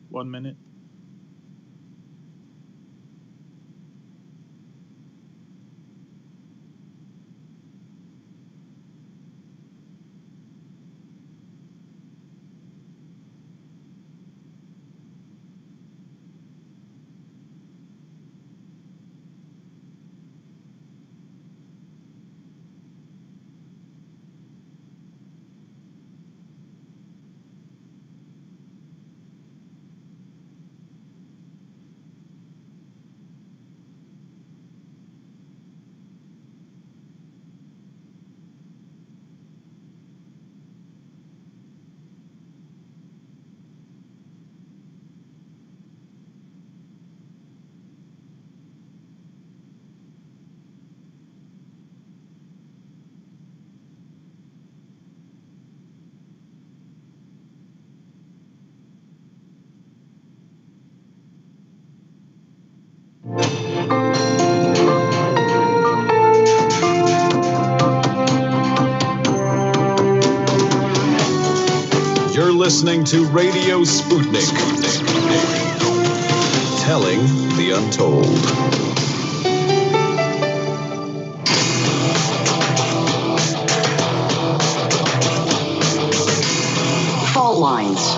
1 minute. You're listening to Radio Sputnik. Telling the untold. Fault lines.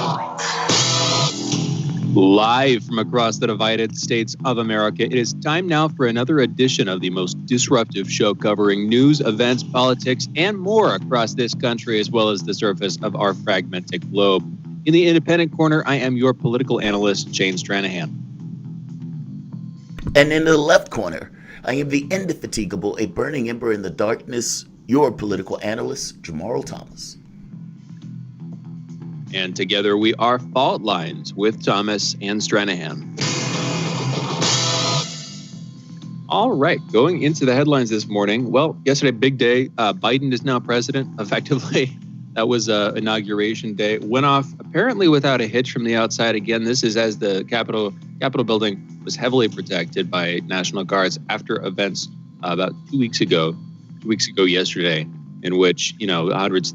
Live from across the divided states of America, it is time now for another edition of the most disruptive show covering news, events, politics, and more across this country, as well as the surface of our fragmented globe. In the Independent Corner, I am your political analyst, Shane Stranahan. And in the left corner, I am the indefatigable, a burning ember in the darkness, your political analyst, Jamarl Thomas. And together we are Fault Lines with Thomas and Stranahan. All right, going into the headlines this morning. Well, yesterday, big day. Biden is now president, effectively. That was inauguration day. Went off apparently without a hitch from the outside. Again, this is as the Capitol building was heavily protected by National Guards after events about 2 weeks ago yesterday, in which, hundreds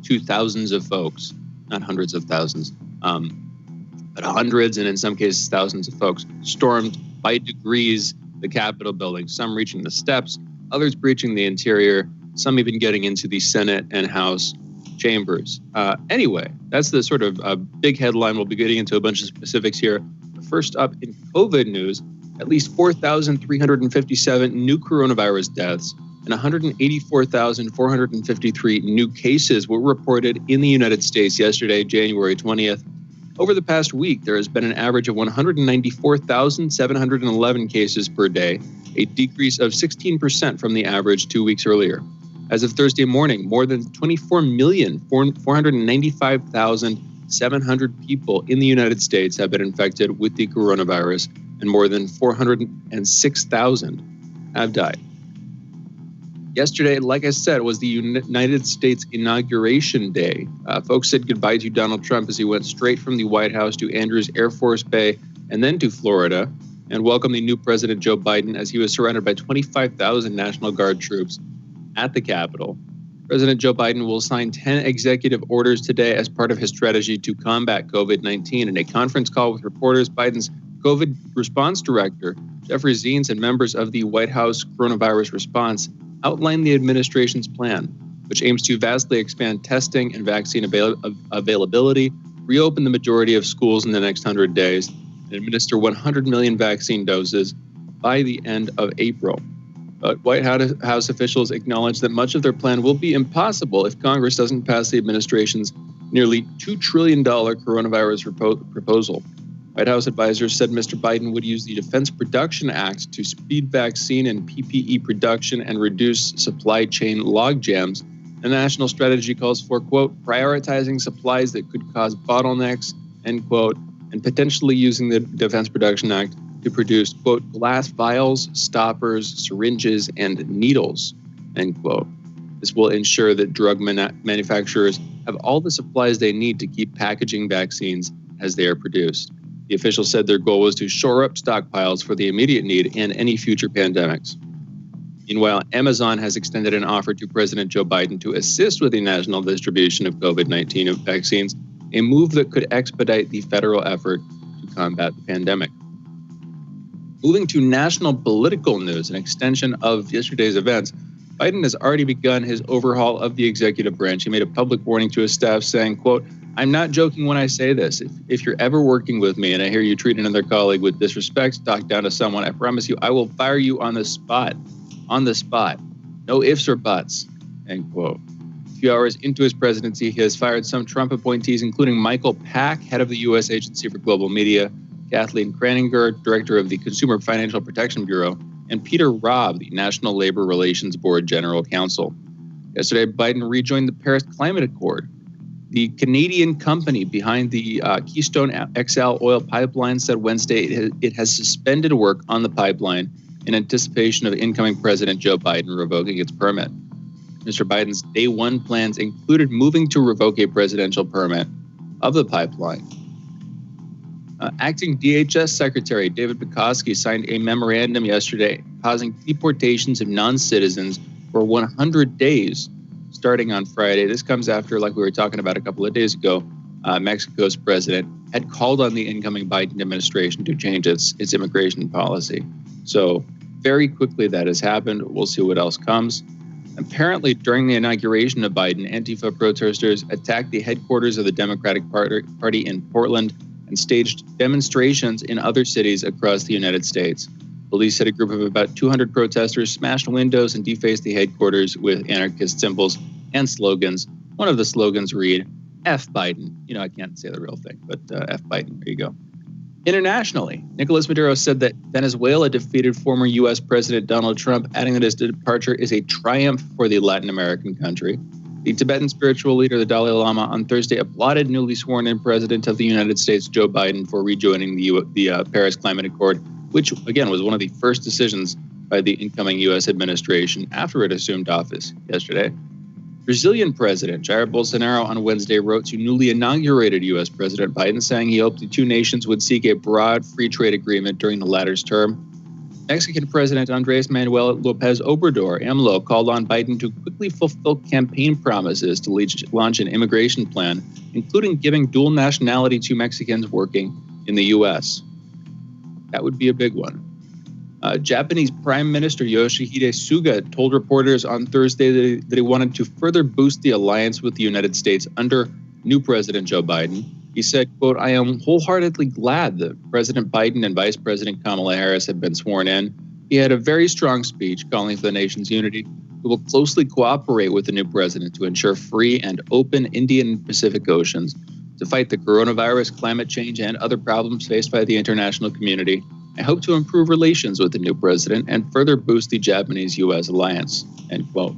to thousands of folks, not hundreds of thousands, but hundreds and in some cases thousands of folks stormed by degrees the Capitol building, some reaching the steps, others breaching the interior, some even getting into the Senate and House chambers. Anyway, that's the sort of big headline. We'll be getting into a bunch of specifics here. First up in COVID news, at least 4,357 new coronavirus deaths and 184,453 new cases were reported in the United States yesterday, January 20th. Over the past week, there has been an average of 194,711 cases per day, a decrease of 16% from the average 2 weeks earlier. As of Thursday morning, more than 24,495,700 people in the United States have been infected with the coronavirus, and more than 406,000 have died. Yesterday, like I said, was the United States Inauguration Day. Folks said goodbye to Donald Trump as he went straight from the White House to Andrews Air Force Base and then to Florida, and welcomed the new President Joe Biden as he was surrounded by 25,000 National Guard troops at the Capitol. President Joe Biden will sign 10 executive orders today as part of his strategy to combat COVID-19. In a conference call with reporters, Biden's COVID response director, Jeffrey Zients, and members of the White House coronavirus response outlined the administration's plan, which aims to vastly expand testing and vaccine availability, reopen the majority of schools in the next 100 days, and administer 100 million vaccine doses by the end of April. But White House officials acknowledge that much of their plan will be impossible if Congress doesn't pass the administration's nearly $2 trillion coronavirus proposal. White House advisors said Mr. Biden would use the Defense Production Act to speed vaccine and PPE production and reduce supply chain logjams. The national strategy calls for, quote, prioritizing supplies that could cause bottlenecks, end quote, and potentially using the Defense Production Act to produce, quote, glass vials, stoppers, syringes, and needles, end quote. This will ensure that drug manufacturers have all the supplies they need to keep packaging vaccines as they are produced. The officials said their goal was to shore up stockpiles for the immediate need and any future pandemics. Meanwhile, Amazon has extended an offer to President Joe Biden to assist with the national distribution of COVID-19 vaccines a move that could expedite the federal effort to combat the pandemic. Moving to national political news, an extension of yesterday's events, Biden has already begun his overhaul of the executive branch. He made a public warning to his staff saying, quote, "I'm not joking when I say this. If you're ever working with me and I hear you treat another colleague with disrespect, talk down to someone, I promise you I will fire you on the spot. On the spot. No ifs or buts," end quote. A few hours into his presidency, he has fired some Trump appointees, including Michael Pack, head of the U.S. Agency for Global Media, Kathleen Kraninger, director of the Consumer Financial Protection Bureau, and Peter Robb, the National Labor Relations Board General Counsel. Yesterday, Biden rejoined the Paris Climate Accord. The Canadian company behind the Keystone XL oil pipeline said Wednesday it has suspended work on the pipeline in anticipation of incoming President Joe Biden revoking its permit. Mr. Biden's day one plans included moving to revoke a presidential permit of the pipeline. Acting DHS Secretary David Pekoski signed a memorandum yesterday causing deportations of non-citizens for 100 days starting on Friday. This comes after, like we were talking about a couple of days ago, Mexico's president had called on the incoming Biden administration to change its immigration policy. So very quickly that has happened. We'll see what else comes. Apparently, during the inauguration of Biden, Antifa protesters attacked the headquarters of the Democratic Party in Portland and staged demonstrations in other cities across the United States. Police said a group of about 200 protesters smashed windows and defaced the headquarters with anarchist symbols and slogans. One of the slogans read, "F Biden." You know, I can't say the real thing, but F Biden. There you go. Internationally, Nicolas Maduro said that Venezuela defeated former U.S. President Donald Trump, adding that his departure is a triumph for the Latin American country. The Tibetan spiritual leader, the Dalai Lama, on Thursday applauded newly sworn-in President of the United States, Joe Biden, for rejoining the Paris Climate Accord, which, again, was one of the first decisions by the incoming U.S. administration after it assumed office yesterday. Brazilian President Jair Bolsonaro on Wednesday wrote to newly inaugurated U.S. President Biden, saying he hoped the two nations would seek a broad free trade agreement during the latter's term. Mexican President Andrés Manuel López Obrador, AMLO, called on Biden to quickly fulfill campaign promises to launch an immigration plan, including giving dual nationality to Mexicans working in the U.S. That would be a big one. Japanese Prime Minister Yoshihide Suga told reporters on Thursday that he wanted to further boost the alliance with the United States under new President Joe Biden. He said, quote, "I am wholeheartedly glad that President Biden and Vice President Kamala Harris have been sworn in. He had a very strong speech calling for the nation's unity. We will closely cooperate with the new president to ensure free and open Indian and Pacific Oceans, to fight the coronavirus, climate change, and other problems faced by the international community. I hope to improve relations with the new president and further boost the Japanese-U.S. alliance," end quote.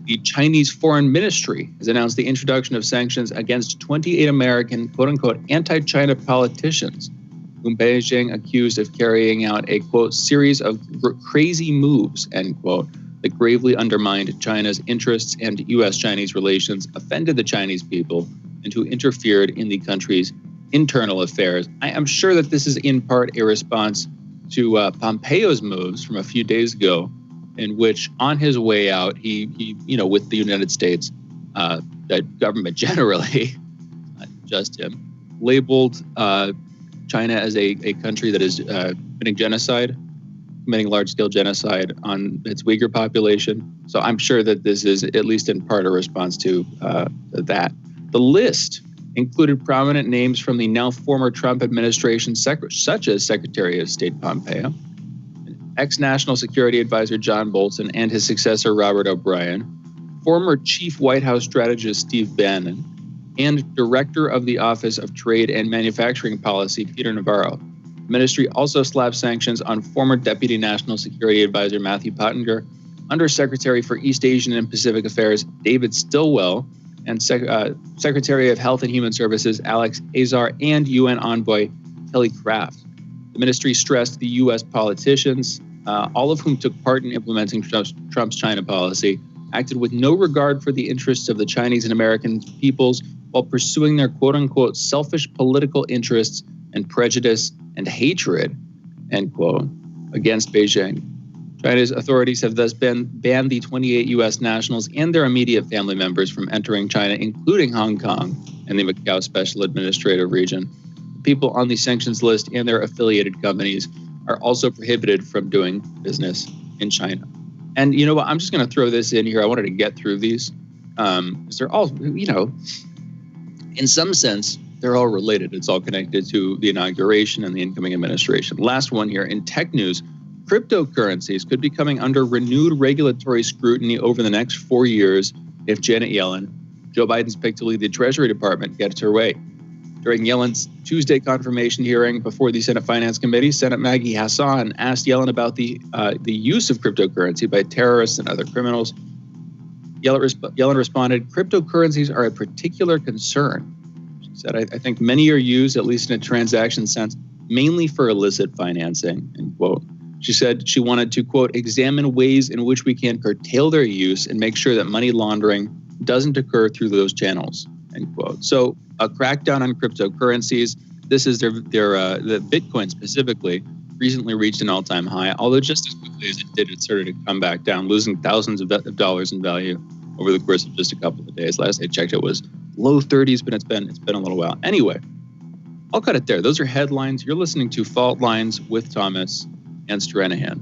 The Chinese Foreign Ministry has announced the introduction of sanctions against 28 American, quote-unquote, anti-China politicians, whom Beijing accused of carrying out a, quote, series of crazy moves, end quote, that gravely undermined China's interests and U.S.-Chinese relations, offended the Chinese people, and who interfered in the country's internal affairs. I am sure that this is in part a response to Pompeo's moves from a few days ago, in which on his way out, he with the United States, the government generally, not just him, labeled China as a country that is committing genocide, committing large-scale genocide on its Uyghur population. So I'm sure that this is at least in part a response to that. The list included prominent names from the now former Trump administration, such as Secretary of State Pompeo, ex-National Security Advisor John Bolton and his successor Robert O'Brien, former Chief White House Strategist Steve Bannon, and Director of the Office of Trade and Manufacturing Policy Peter Navarro. The ministry also slapped sanctions on former Deputy National Security Advisor Matthew Pottinger, Undersecretary for East Asian and Pacific Affairs David Stilwell, and Secretary of Health and Human Services Alex Azar, and UN envoy Kelly Craft. The ministry stressed the U.S. politicians, all of whom took part in implementing Trump's China policy, acted with no regard for the interests of the Chinese and American peoples while pursuing their quote-unquote selfish political interests and prejudice and hatred, end quote, against Beijing. China's authorities have thus banned the 28 U.S. nationals and their immediate family members from entering China, including Hong Kong and the Macau Special Administrative Region. People on the sanctions list and their affiliated companies are also prohibited from doing business in China. And you know what? I'm just going to throw this in here. I wanted to get through these because they're all, in some sense, they're all related. It's all connected to the inauguration and the incoming administration. Last one here in tech news. Cryptocurrencies could be coming under renewed regulatory scrutiny over the next 4 years if Janet Yellen, Joe Biden's pick to lead the Treasury Department, gets her way. During Yellen's Tuesday confirmation hearing before the Senate Finance Committee, Senate Maggie Hassan asked Yellen about the use of cryptocurrency by terrorists and other criminals. Yellen responded, "Cryptocurrencies are a particular concern." She said, I think many are used, at least in a transaction sense, mainly for illicit financing, end quote. She said she wanted to, quote, examine ways in which we can curtail their use and make sure that money laundering doesn't occur through those channels, end quote. So a crackdown on cryptocurrencies. This is the Bitcoin specifically recently reached an all-time high, although just as quickly as it did, it started to come back down, losing thousands of dollars in value over the course of just a couple of days. Last I checked, it was low 30s, but it's been a little while. Anyway, I'll cut it there. Those are headlines. You're listening to Fault Lines with Thomas and Stranahan.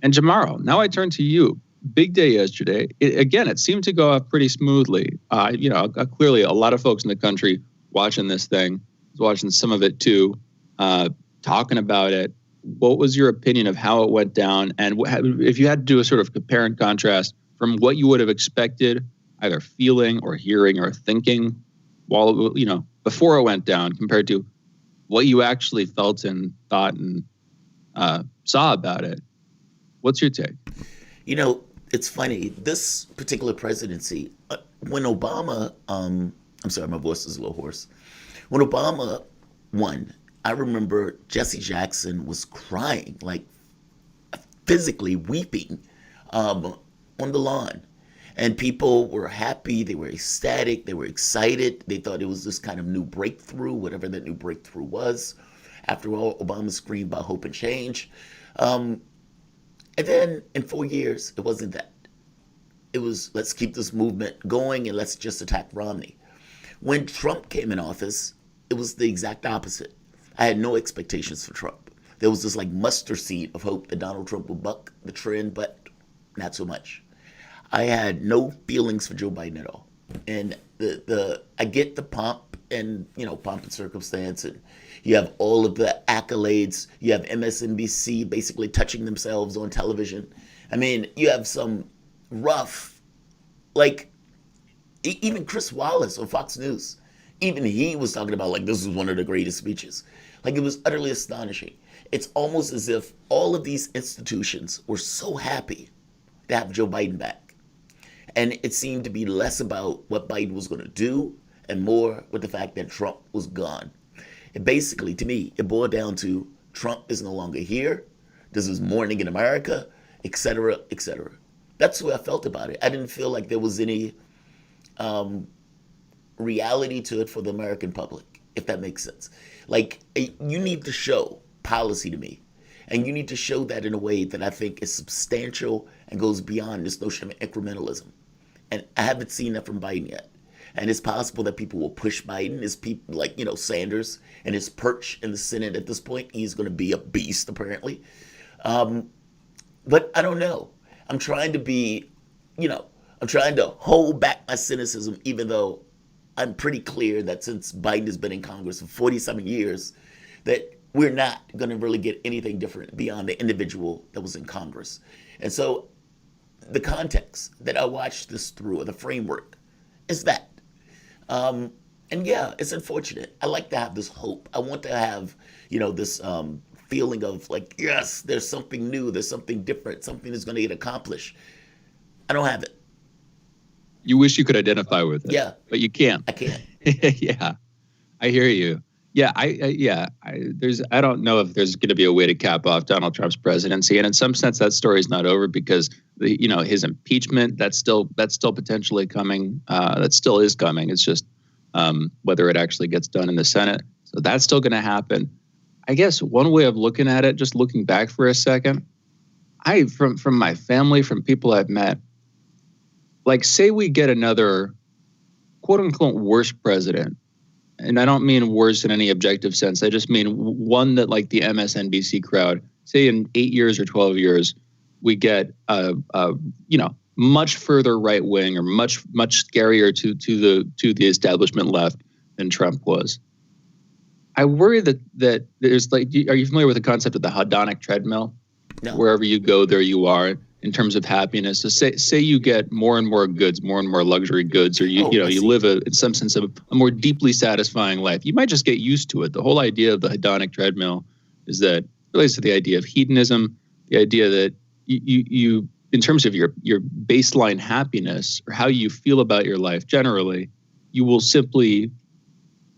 And Jamarl, now I turn to you. Big day yesterday. It seemed to go off pretty smoothly. Clearly a lot of folks in the country watching this thing, watching some of it too, talking about it. What was your opinion of how it went down? And if you had to do a sort of compare and contrast from what you would have expected, either feeling or hearing or thinking while, before it went down compared to what you actually felt and thought and saw about it, what's your take? It's funny. This particular presidency, when Obama, I'm sorry, my voice is a little hoarse. When Obama won, I remember Jesse Jackson was crying, like physically weeping on the lawn. And people were happy. They were ecstatic. They were excited. They thought it was this kind of new breakthrough, whatever that new breakthrough was. After all, Obama screamed about hope and change. And then in 4 years, it wasn't that. It was, let's keep this movement going and let's just attack Romney. When Trump came in office, it was the exact opposite. I had no expectations for Trump. There was this like mustard seed of hope that Donald Trump would buck the trend, but not so much. I had no feelings for Joe Biden at all. And I get the pomp and, pomp and circumstance, and you have all of the accolades. You have MSNBC basically touching themselves on television. I mean, you have some rough, even Chris Wallace on Fox News, even he was talking about this is one of the greatest speeches. It was utterly astonishing. It's almost as if all of these institutions were so happy to have Joe Biden back. And it seemed to be less about what Biden was going to do and more with the fact that Trump was gone. And basically, to me, it boiled down to Trump is no longer here. This is mourning in America, et cetera, et cetera. That's the way I felt about it. I didn't feel like there was any reality to it for the American public, if that makes sense. You need to show policy to me. And you need to show that in a way that I think is substantial and goes beyond this notion of incrementalism. And I haven't seen that from Biden yet. And it's possible that people will push Biden. As people like, Sanders and his perch in the Senate at this point, he's going to be a beast, apparently. But I don't know. I'm trying to be, I'm trying to hold back my cynicism, even though I'm pretty clear that since Biden has been in Congress for 47 years, that we're not going to really get anything different beyond the individual that was in Congress. And so the context that I watched this through, or the framework, is that. And yeah, it's unfortunate. I like to have this hope. I want to have, this feeling of yes, there's something new, there's something different, something that's going to get accomplished. I don't have it. You wish you could identify with it. Yeah. But you can't. I can't. Yeah, I hear you. Yeah, I don't know if there's going to be a way to cap off Donald Trump's presidency, and in some sense, that story is not over because his impeachment that's still potentially coming. That still is coming. It's just whether it actually gets done in the Senate. So that's still going to happen. I guess one way of looking at it, just looking back for a second, from my family, from people I've met, like say we get another quote unquote worse president. And I don't mean worse in any objective sense. I just mean one that like the MSNBC crowd, say in 8 years or 12 years, we get much further right wing or much scarier to the establishment left than Trump was. I worry that there's like, are you familiar with the concept of the hedonic treadmill? No. Wherever you go, there you are in terms of happiness. So say you get more and more goods, more and more luxury goods, or you live in some sense of a more deeply satisfying life. You might just get used to it. The whole idea of the hedonic treadmill is that it relates to the idea of hedonism, the idea that you in terms of your baseline happiness or how you feel about your life generally, you will simply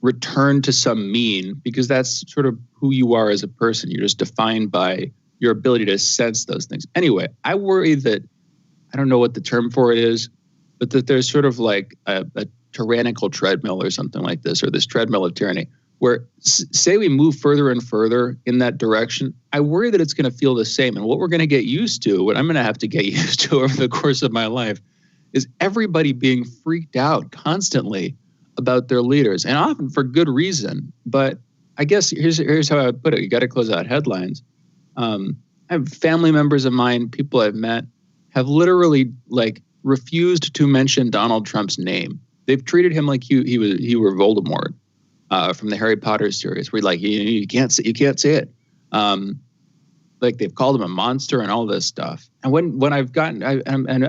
return to some mean because that's sort of who you are as a person. You're just defined by your ability to sense those things. Anyway, I worry that, I don't know what the term for it is, but that there's sort of like a tyrannical treadmill or something like this, or this treadmill of tyranny, where say we move further and further in that direction, I worry that it's going to feel the same. And what we're going to get used to, what I'm going to have to get used to over the course of my life, is everybody being freaked out constantly about their leaders, and often for good reason. But I guess here's how I would put it. You got to close out headlines. I have family members of mine, people I've met, have literally like refused to mention Donald Trump's name. They've treated him like he were Voldemort from the Harry Potter series, where like you can't say it. Like they've called him a monster and all this stuff. And when I've gotten,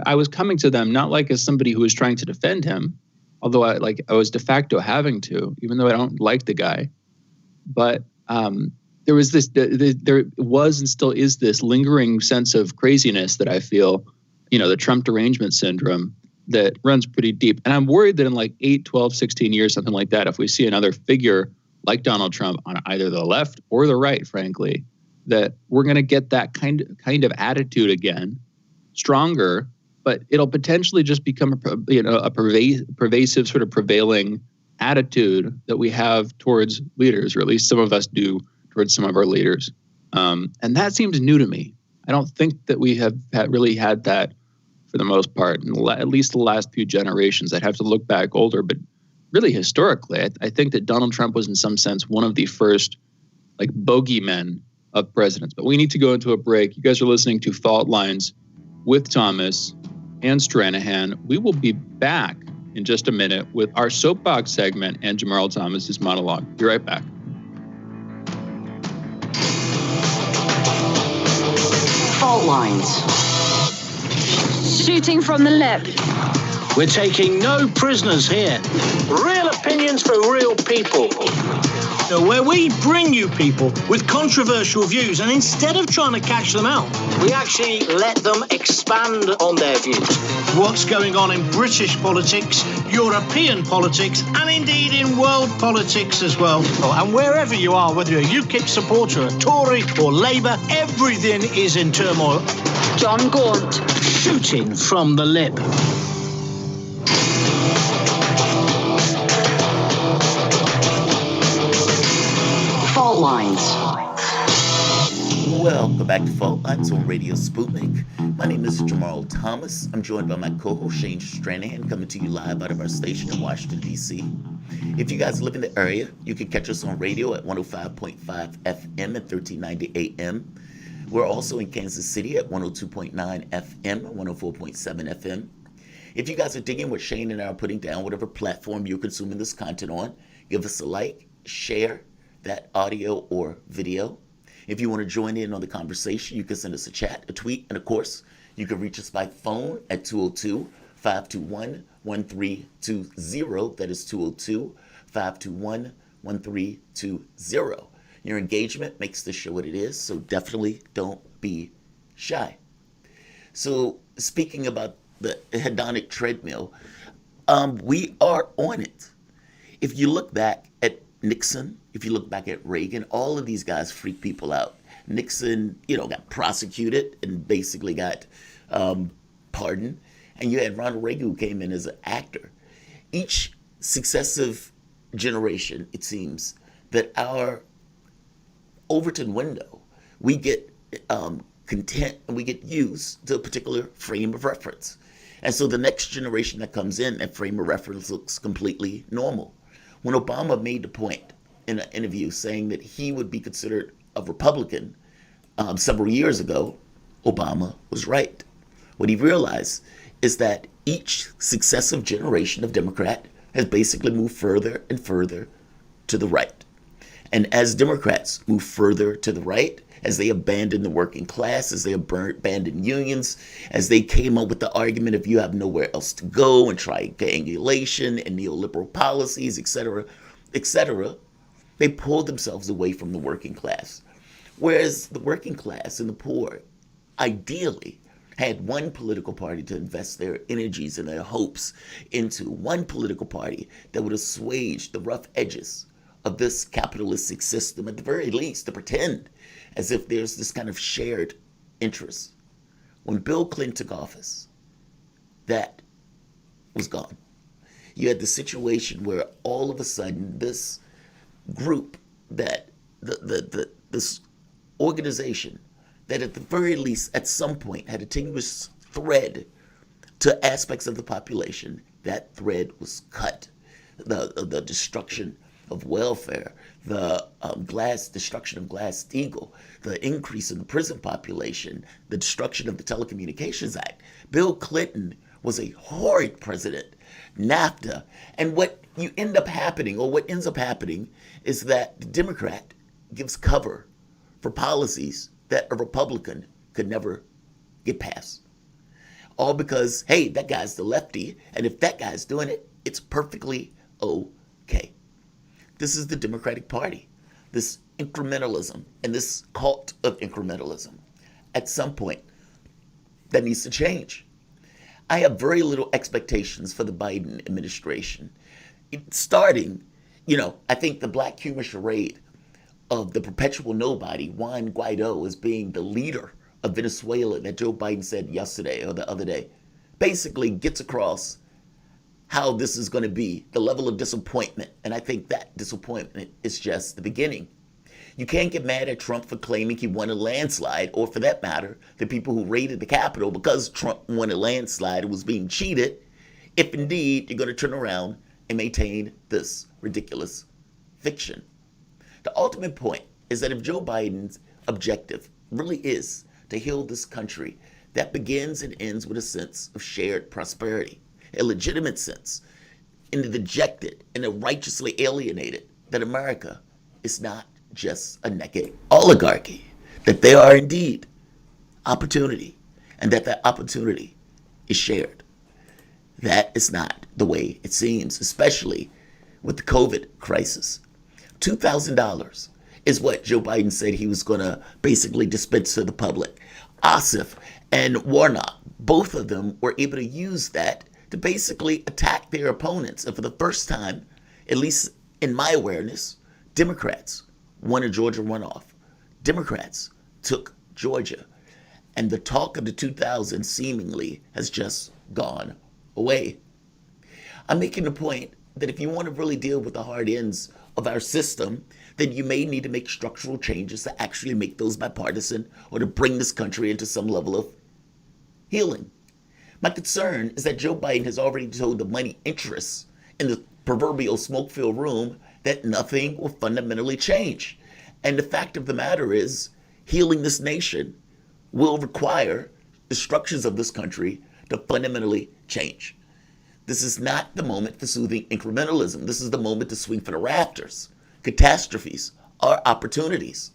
I was coming to them not like as somebody who was trying to defend him, although I was de facto having to, even though I don't like the guy, but there was and still is this lingering sense of craziness that I feel, the Trump derangement syndrome that runs pretty deep. And I'm worried that in like 8, 12, 16 years, something like that, if we see another figure like Donald Trump on either the left or the right, frankly, that we're going to get that kind of attitude again, stronger, but it'll potentially just become a pervasive sort of prevailing attitude that we have towards leaders, or at least some of us do towards some of our leaders. And that seems new to me. I don't think that we have really had that for the most part, in at least the last few generations. I'd have to look back older, but really historically, I think that Donald Trump was in some sense one of the first like bogeymen of presidents. But we need to go into a break. You guys are listening to Fault Lines with Thomas and Stranahan. We will be back in just a minute with our soapbox segment and Jamarl Thomas's monologue. Be right back. Fault lines. Shooting from the lip. We're taking no prisoners here. Real opinions for real people. Where we bring you people with controversial views, and instead of trying to catch them out, we actually let them expand on their views. What's going on in British politics, European politics, and indeed in world politics as well. And wherever you are, whether you're a UKIP supporter, a Tory or Labour, everything is in turmoil. John Gaunt. Shooting from the lip. Fault lines. Welcome back to Fault Lines on Radio Sputnik. My name is Jamarl Thomas. I'm joined by my co-host Shane Stranahan, coming to you live out of our station in Washington, D.C. If you guys live in the area, you can catch us on radio at 105.5 FM at 1390 AM. We're also in Kansas City at 102.9 FM, 104.7 FM. If you guys are digging what Shane and I are putting down, whatever platform you're consuming this content on, give us a like, share that audio or video. If you want to join in on the conversation, you can send us a chat, a tweet, and of course, you can reach us by phone at 202-521-1320. That is 202-521-1320. Your engagement makes this show what it is, so definitely don't be shy. So speaking about the hedonic treadmill, we are on it. If you look back at Nixon, if you look back at Reagan, all of these guys freak people out. Nixon, got prosecuted and basically got pardoned. And you had Ronald Reagan, who came in as an actor. Each successive generation, it seems, that our Overton window, we get content and we get used to a particular frame of reference. And so the next generation that comes in, that frame of reference looks completely normal. When Obama made the point in an interview saying that he would be considered a Republican several years ago, Obama was right. What he realized is that each successive generation of Democrat has basically moved further and further to the right. And as Democrats move further to the right, as they abandon the working class, as they abandon unions, as they came up with the argument of you have nowhere else to go and triangulation and neoliberal policies, etc., they pulled themselves away from the working class. Whereas the working class and the poor ideally had one political party to invest their energies and their hopes into, one political party that would assuage the rough edges of this capitalistic system, at the very least to pretend as if there's this kind of shared interest. When Bill Clinton took office, that was gone. You had the situation where all of a sudden this group, that this organization that at the very least at some point had a tenuous thread to aspects of the population, that thread was cut. The destruction of welfare, the destruction of Glass-Steagall, the increase in the prison population, the destruction of the Telecommunications Act. Bill Clinton was a horrid president. NAFTA. And what ends up happening is that the Democrat gives cover for policies that a Republican could never get past. All because, hey, that guy's the lefty, and if that guy's doing it, it's perfectly okay. This is the Democratic Party, this incrementalism and this cult of incrementalism. At some point, that needs to change. I have very little expectations for the Biden administration. Starting, I think the black humor charade of the perpetual nobody, Juan Guaido, as being the leader of Venezuela that Joe Biden said yesterday or the other day, basically gets across how this is going to be, the level of disappointment. And I think that disappointment is just the beginning. You can't get mad at Trump for claiming he won a landslide, or for that matter, the people who raided the Capitol because Trump won a landslide and was being cheated, if indeed you're going to turn around and maintain this ridiculous fiction. The ultimate point is that if Joe Biden's objective really is to heal this country, that begins and ends with a sense of shared prosperity, a legitimate sense in the dejected and the righteously alienated that America is not just a naked oligarchy, that there are indeed opportunity, and that opportunity is shared. That is not the way it seems, especially with the COVID crisis. $2,000 is what Joe Biden said he was going to basically dispense to the public. Ossoff and Warnock, both of them were able to use that to basically attack their opponents. And for the first time, at least in my awareness, Democrats won a Georgia runoff. Democrats took Georgia. And the talk of the 2000 seemingly has just gone away. I'm making the point that if you want to really deal with the hard ends of our system, then you may need to make structural changes to actually make those bipartisan, or to bring this country into some level of healing. My concern is that Joe Biden has already told the money interests in the proverbial smoke-filled room that nothing will fundamentally change. And the fact of the matter is, healing this nation will require the structures of this country to fundamentally change. This is not the moment for soothing incrementalism. This is the moment to swing for the rafters. Catastrophes are opportunities.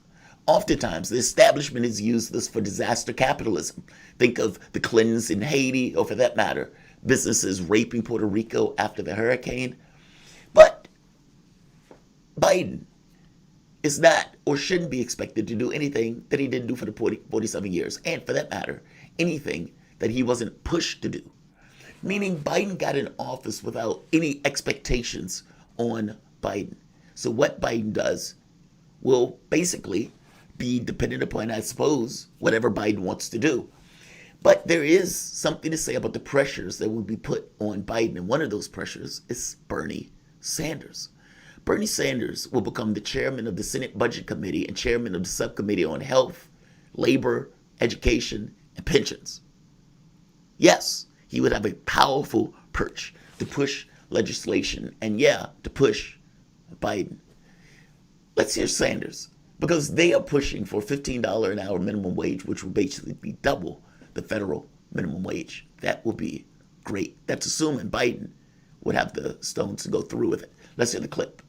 Oftentimes, the establishment has used this for disaster capitalism. Think of the Clintons in Haiti, or for that matter, businesses raping Puerto Rico after the hurricane. But Biden is not, or shouldn't be expected to do anything that he didn't do for the 47 years. And for that matter, anything that he wasn't pushed to do. Meaning Biden got in office without any expectations on Biden. So what Biden does will basically be dependent upon, I suppose, whatever Biden wants to do. But there is something to say about the pressures that will be put on Biden. And one of those pressures is Bernie Sanders. Bernie Sanders will become the chairman of the Senate Budget Committee and chairman of the Subcommittee on Health, Labor, Education, and Pensions. Yes, he would have a powerful perch to push legislation and, to push Biden. Let's hear Sanders, because they are pushing for $15 an hour minimum wage, which will basically be double the federal minimum wage. That will be great. That's assuming Biden would have the stones to go through with it. Let's hear the clip.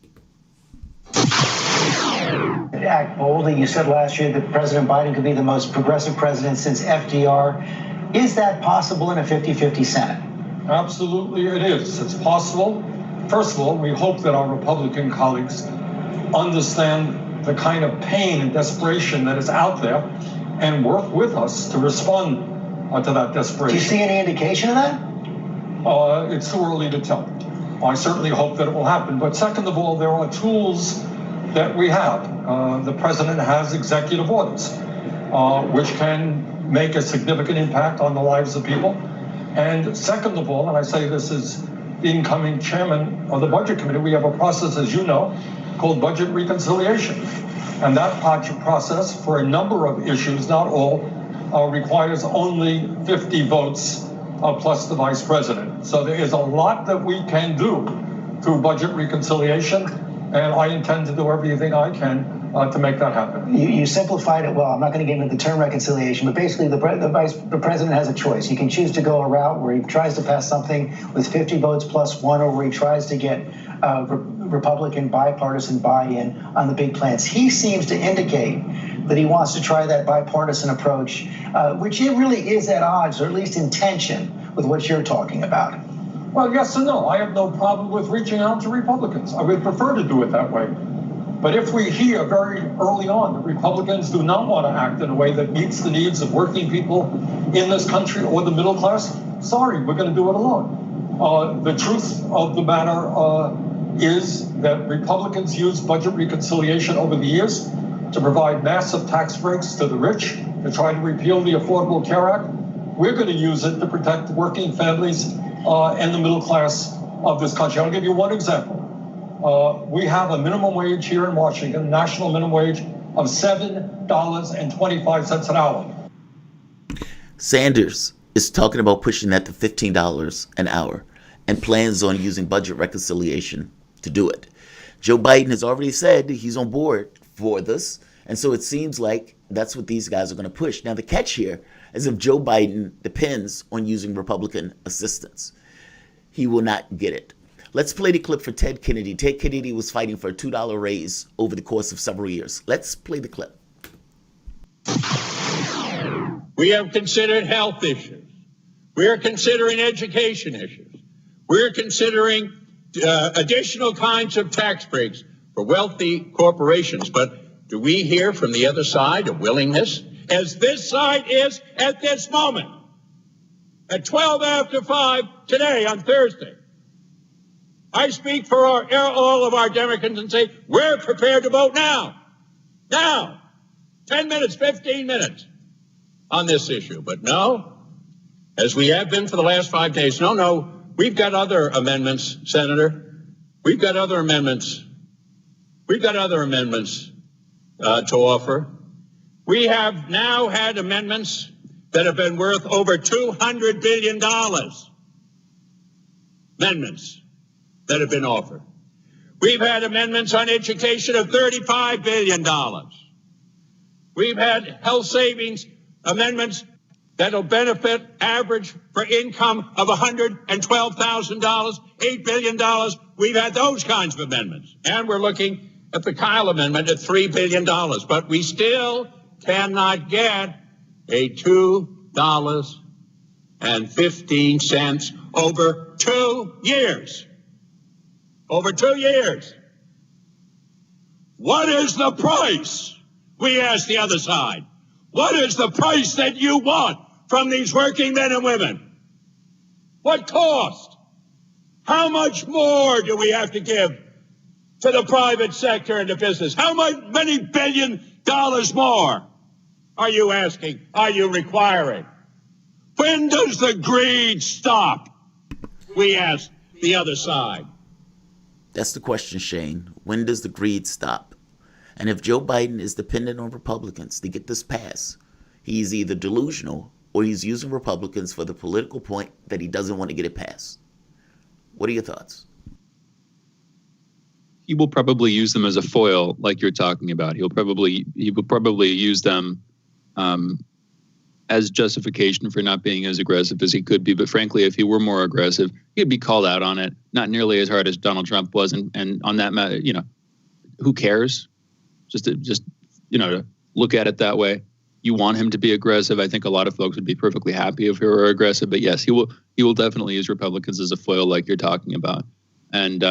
Act boldly. You said last year that President Biden could be the most progressive president since FDR. Is that possible in a 50-50 Senate? Absolutely it is. It's possible. First of all, we hope that our Republican colleagues understand the kind of pain and desperation that is out there and work with us to respond to that desperation. Do you see any indication of that? It's too early to tell. I certainly hope that it will happen. But second of all, there are tools that we have. The president has executive orders, which can make a significant impact on the lives of people. And second of all, and I say this as incoming chairman of the Budget Committee, we have a process, as you know, called budget reconciliation. And that process, for a number of issues, not all, requires only 50 votes plus the vice president. So there is a lot that we can do through budget reconciliation, and I intend to do everything I can to make that happen. You simplified it well. I'm not going to get into the term reconciliation, but basically the president has a choice. He can choose to go a route where he tries to pass something with 50 votes plus one, or where he tries to get Republican bipartisan buy-in on the big plans. He seems to indicate that he wants to try that bipartisan approach, which it really is at odds, or at least in tension, with what you're talking about. Well, yes and no. I have no problem with reaching out to Republicans. I would prefer to do it that way. But if we hear very early on that Republicans do not want to act in a way that meets the needs of working people in this country or the middle class, sorry, we're going to do it alone. The truth of the matter is that Republicans used budget reconciliation over the years to provide massive tax breaks to the rich, to try to repeal the Affordable Care Act. We're going to use it to protect working families and the middle class of this country. I'll give you one example. We have a minimum wage here in Washington, national minimum wage of $7.25 an hour. Sanders is talking about pushing that to $15 an hour and plans on using budget reconciliation to do it. Joe Biden has already said he's on board for this, and so it seems like that's what these guys are going to push. Now, the catch here is if Joe Biden depends on using Republican assistance, he will not get it. Let's play the clip for Ted Kennedy. Ted Kennedy was fighting for a $2 raise over the course of several years. Let's play the clip. We have considered health issues. We are considering education issues. We're considering additional kinds of tax breaks for wealthy corporations. But do we hear from the other side a willingness, as this side is at this moment, at 12 after 5 today on Thursday? I speak for all of our Democrats and say, we're prepared to vote now. Now. 10 minutes, 15 minutes on this issue. But no, as we have been for the last 5 days, no, we've got other amendments, Senator. We've got other amendments. We've got other amendments to offer. We have now had amendments that have been worth over $200 billion. Amendments that have been offered. We've had amendments on education of $35 billion. We've had health savings amendments that'll benefit average for income of $112,000, $8 billion. We've had those kinds of amendments. And we're looking at the Kall amendment at $3 billion. But we still cannot get a $2.15 over 2 years. Over 2 years. What is the price? We ask the other side. What is the price that you want from these working men and women? What cost? How much more do we have to give to the private sector and the business? How many $1 billion more are you asking? Are you requiring? When does the greed stop? We ask the other side. That's the question, Shane. When does the greed stop? And if Joe Biden is dependent on Republicans to get this passed, he's either delusional or he's using Republicans for the political point that he doesn't want to get it passed. What are your thoughts? He will probably use them as a foil, like you're talking about. He will probably use them as justification for not being as aggressive as he could be. But frankly, if he were more aggressive, he'd be called out on it. Not nearly as hard as Donald Trump was, and on that matter, who cares? Just to look at it that way. You want him to be aggressive. I think a lot of folks would be perfectly happy if he were aggressive. But yes, he will definitely use Republicans as a foil, like you're talking about. And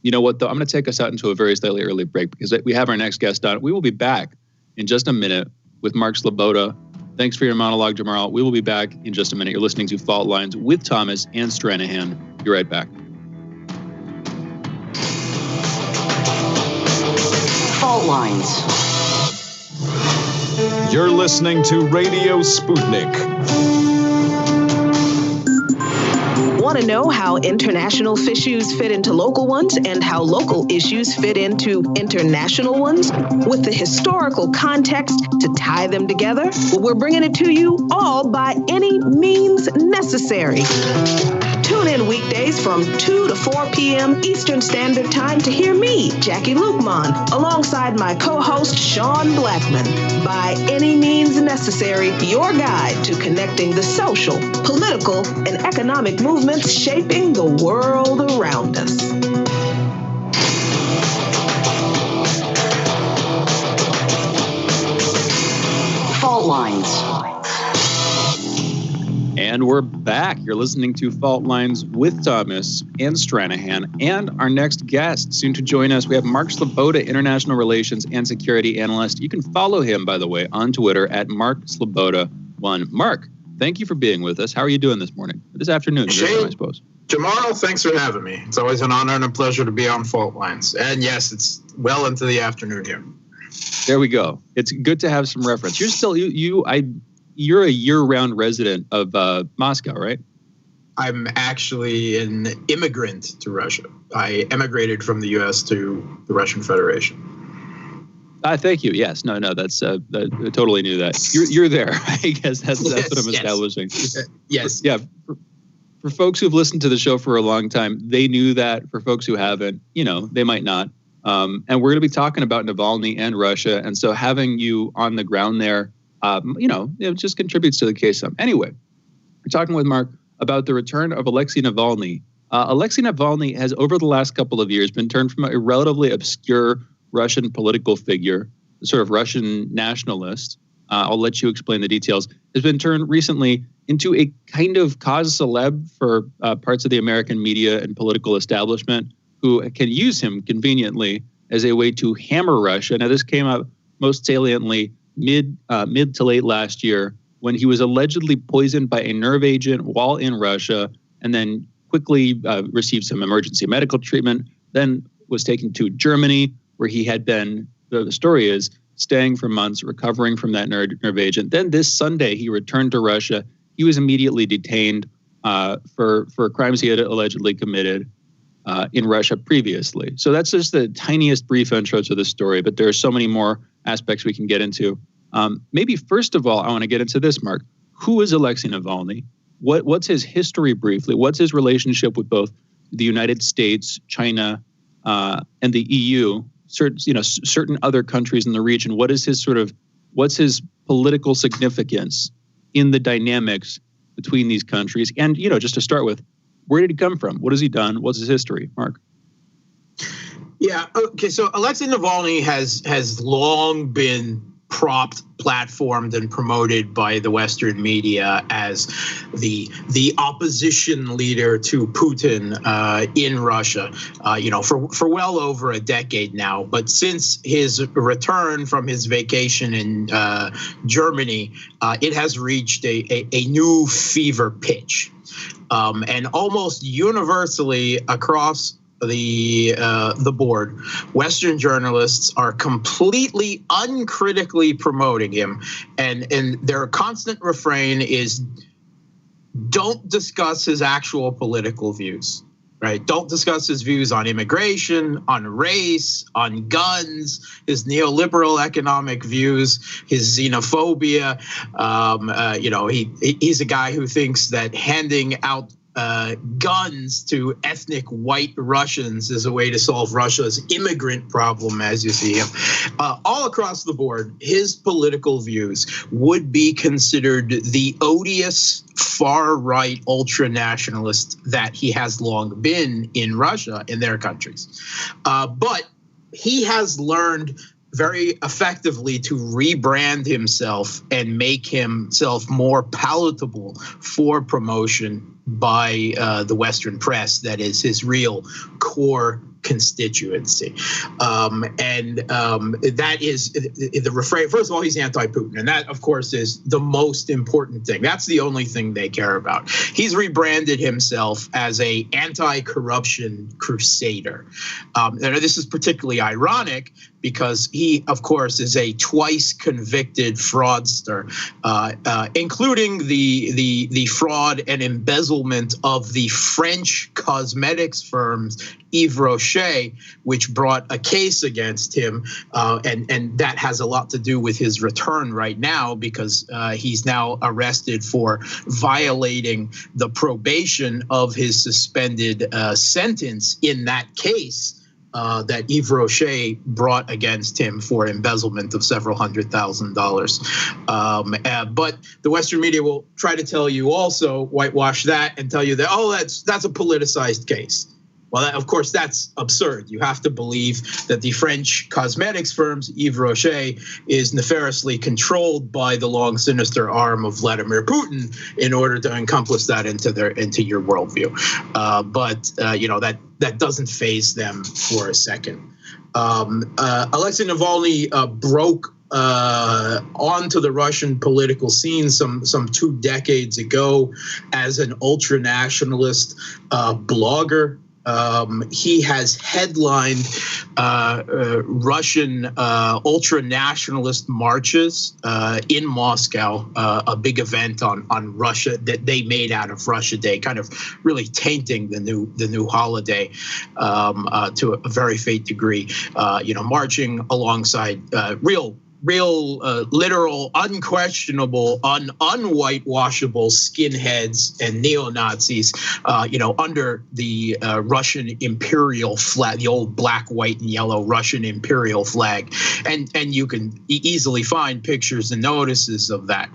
you know what, though? I'm going to take us out into a very slightly early break because we have our next guest on. We will be back in just a minute with Mark Sleboda. Thanks for your monologue, Jamarl. We will be back in just a minute. You're listening to Fault Lines with Thomas and Stranahan. Be right back. Fault Lines. You're listening to Radio Sputnik. Want to know how international issues fit into local ones and how local issues fit into international ones with the historical context to tie them together? Well, we're bringing it to you all by any means necessary. Tune in weekdays from 2 to 4 p.m. Eastern Standard Time to hear me, Jackie Lukman, alongside my co-host, Sean Blackman. By any means necessary, your guide to connecting the social, political, and economic movements shaping the world around us. Fault Lines. And we're back. You're listening to Fault Lines with Thomas and Stranahan. And our next guest, soon to join us, we have Mark Sleboda, International Relations and Security Analyst. You can follow him, by the way, on Twitter at MarkSleboda1. Mark, thank you for being with us. How are you doing this morning? This afternoon, Shane, I suppose. Jamarl, thanks for having me. It's always an honor and a pleasure to be on Fault Lines. And yes, it's well into the afternoon here. There we go. It's good to have some reference. You're still you're a year-round resident of Moscow, right? I'm actually an immigrant to Russia. I emigrated from the U.S. to the Russian Federation. Thank you. Yes. No. That's I totally knew that. You're there. I guess that's what I'm establishing. Yes. Yeah. For folks who've listened to the show for a long time, they knew that. For folks who haven't, they might not. And we're going to be talking about Navalny and Russia. And so having you on the ground there, it just contributes to the case some. Anyway, we're talking with Mark about the return of Alexei Navalny. Alexei Navalny has, over the last couple of years, been turned from a relatively obscure Russian political figure, sort of Russian nationalist. I'll let you explain the details. Has been turned recently into a kind of cause celeb for parts of the American media and political establishment who can use him conveniently as a way to hammer Russia. Now, this came up most saliently mid to late last year when he was allegedly poisoned by a nerve agent while in Russia and then quickly received some emergency medical treatment, then was taken to Germany where he had been, the story is, staying for months, recovering from that nerve agent. Then this Sunday, he returned to Russia. He was immediately detained for crimes he had allegedly committed in Russia previously. So that's just the tiniest brief intro to the story, but there are so many more aspects we can get into. Maybe first of all, I want to get into this, Mark. Who is Alexei Navalny? What's his history briefly? What's his relationship with both the United States, China, and the EU? Certain other countries in the region. What's his political significance in the dynamics between these countries? And, just to start with, where did he come from? What has he done? What's his history, Mark? Yeah. Okay. So Alexei Navalny has long been propped, platformed, and promoted by the Western media as the opposition leader to Putin in Russia, for well over a decade now. But since his return from his vacation in Germany, it has reached a new fever pitch. And almost universally across the board, Western journalists are completely uncritically promoting him, and their constant refrain is, don't discuss his actual political views. right? Don't discuss his views on immigration, on race, on guns, his neoliberal economic views, his xenophobia. He's a guy who thinks that handing out guns to ethnic white Russians is a way to solve Russia's immigrant problem, as you see him. All across the board, his political views would be considered the odious far-right ultra-nationalist that he has long been in Russia, in their countries. But he has learned very effectively to rebrand himself and make himself more palatable for promotion by the Western press. That is his real core constituency. That is the refrain. First of all, he's anti-Putin. And that, of course, is the most important thing. That's the only thing they care about. He's rebranded himself as a anti-corruption crusader. And this is particularly ironic because he, of course, is a twice convicted fraudster, including the fraud and embezzlement of the French cosmetics firms Yves Rocher, which brought a case against him, and that has a lot to do with his return right now because he's now arrested for violating the probation of his suspended sentence in that case that Yves Rocher brought against him for embezzlement of several $100,000. But the Western media will try to tell you also, whitewash that and tell you that, oh, that's a politicized case. Well, of course, that's absurd. You have to believe that the French cosmetics firms, Yves Rocher, is nefariously controlled by the long, sinister arm of Vladimir Putin in order to encompass that into your worldview. But that doesn't faze them for a second. Alexei Navalny broke onto the Russian political scene some 2 decades ago as an ultra-nationalist blogger. He has headlined Russian ultra-nationalist marches in Moscow, a big event on Russia that they made out of Russia Day, kind of really tainting the new holiday to a very faint degree. Marching alongside real, literal, unquestionable, unwhitewashable skinheads and neo-Nazis, under the Russian imperial flag, the old black, white, and yellow Russian imperial flag. And you can easily find pictures and notices of that.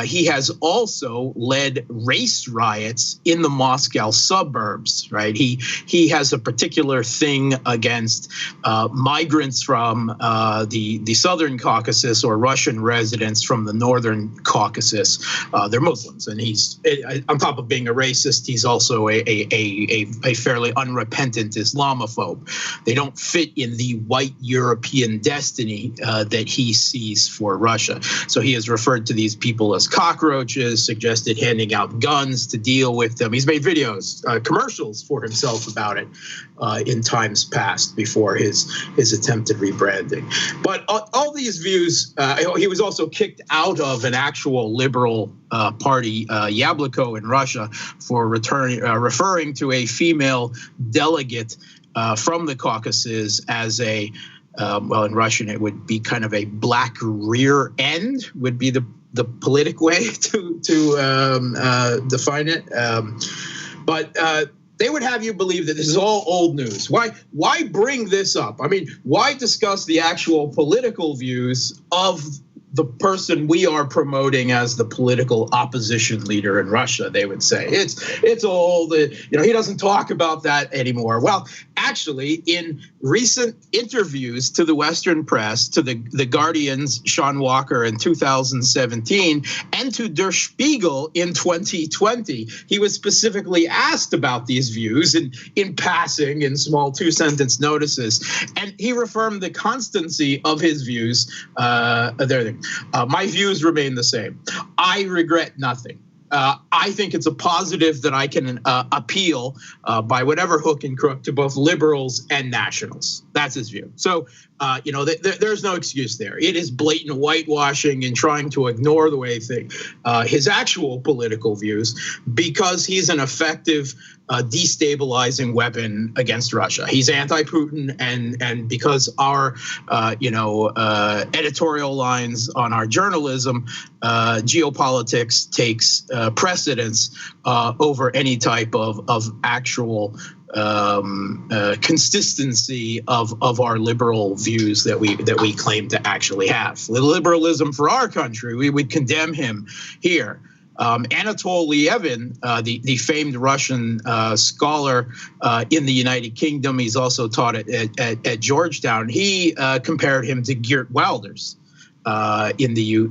He has also led race riots in the Moscow suburbs, right? He has a particular thing against migrants from the Southern Caucasus or Russian residents from the Northern Caucasus. They're Muslims, and he's, on top of being a racist, he's also a fairly unrepentant Islamophobe. They don't fit in the white European destiny that he sees for Russia. So he has referred to these people as cockroaches, suggested handing out guns to deal with them. He's made videos, commercials for himself about it in times past before his attempted rebranding. But all these views, he was also kicked out of an actual liberal party, Yabloko in Russia, for referring to a female delegate from the Caucasus as a, well, in Russian it would be kind of a black rear end, would be the politic way to define it. But they would have you believe that this is all old news. Why bring this up? I mean, why discuss the actual political views of the person we are promoting as the political opposition leader in Russia? They would say it's old. He doesn't talk about that anymore. Well, actually, in recent interviews to the Western press, to the Guardian's Sean Walker in 2017, and to Der Spiegel in 2020, he was specifically asked about these views in passing, in small 2-sentence notices, and he reaffirmed the constancy of his views. My views remain the same. I regret nothing. I think it's a positive that I can appeal by whatever hook and crook to both liberals and nationals. That's his view. So, there's no excuse there. It is blatant whitewashing and trying to ignore the way his actual political views, because he's an effective destabilizing weapon against Russia. He's anti-Putin, and because our editorial lines on our journalism, geopolitics takes precedence over any type of actual consistency of our liberal views that we claim to actually have. Liberalism for our country, we would condemn him here. Anatol Lievin, the famed Russian scholar in the United Kingdom, he's also taught at Georgetown. He compared him to Geert Wilders in the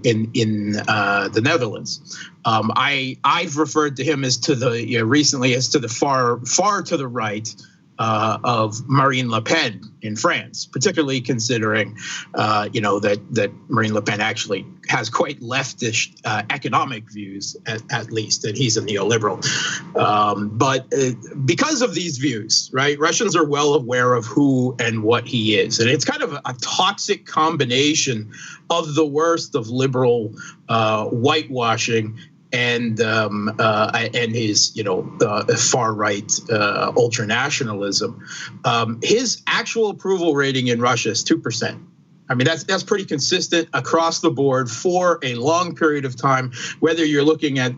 Netherlands. I've referred to him as to the recently as to the far to the right of Marine Le Pen in France, particularly considering that Marine Le Pen actually has quite leftish economic views, at least, and he's a neoliberal. But because of these views, right, Russians are well aware of who and what he is, and it's kind of a toxic combination of the worst of liberal whitewashing and his far right ultranationalism. His actual approval rating in Russia is 2%. I mean, that's pretty consistent across the board for a long period of time, whether you're looking at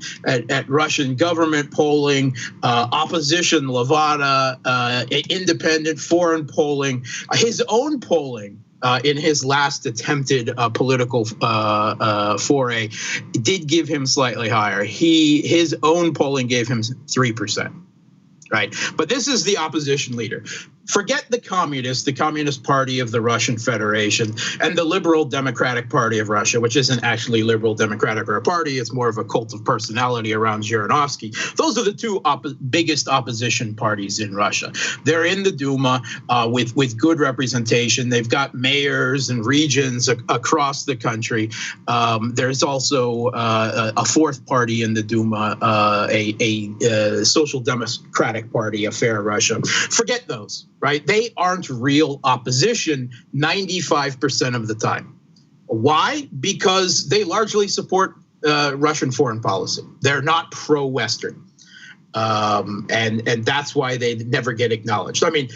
Russian government polling, opposition, Levada, independent foreign polling, his own polling. In his last attempted political foray, did give him slightly higher. His own polling gave him 3%, right? But this is the opposition leader. Forget the Communist Party of the Russian Federation and the Liberal Democratic Party of Russia, which isn't actually Liberal Democratic or a party. It's more of a cult of personality around Zhirinovsky. Those are the two biggest opposition parties in Russia. They're in the Duma with good representation. They've got mayors and regions across the country. There's also a fourth party in the Duma, a Social Democratic Party, a fair Russia. Forget those. Right? They aren't real opposition 95% of the time. Why? Because they largely support Russian foreign policy. They're not pro-Western. And that's why they never get acknowledged. I mean,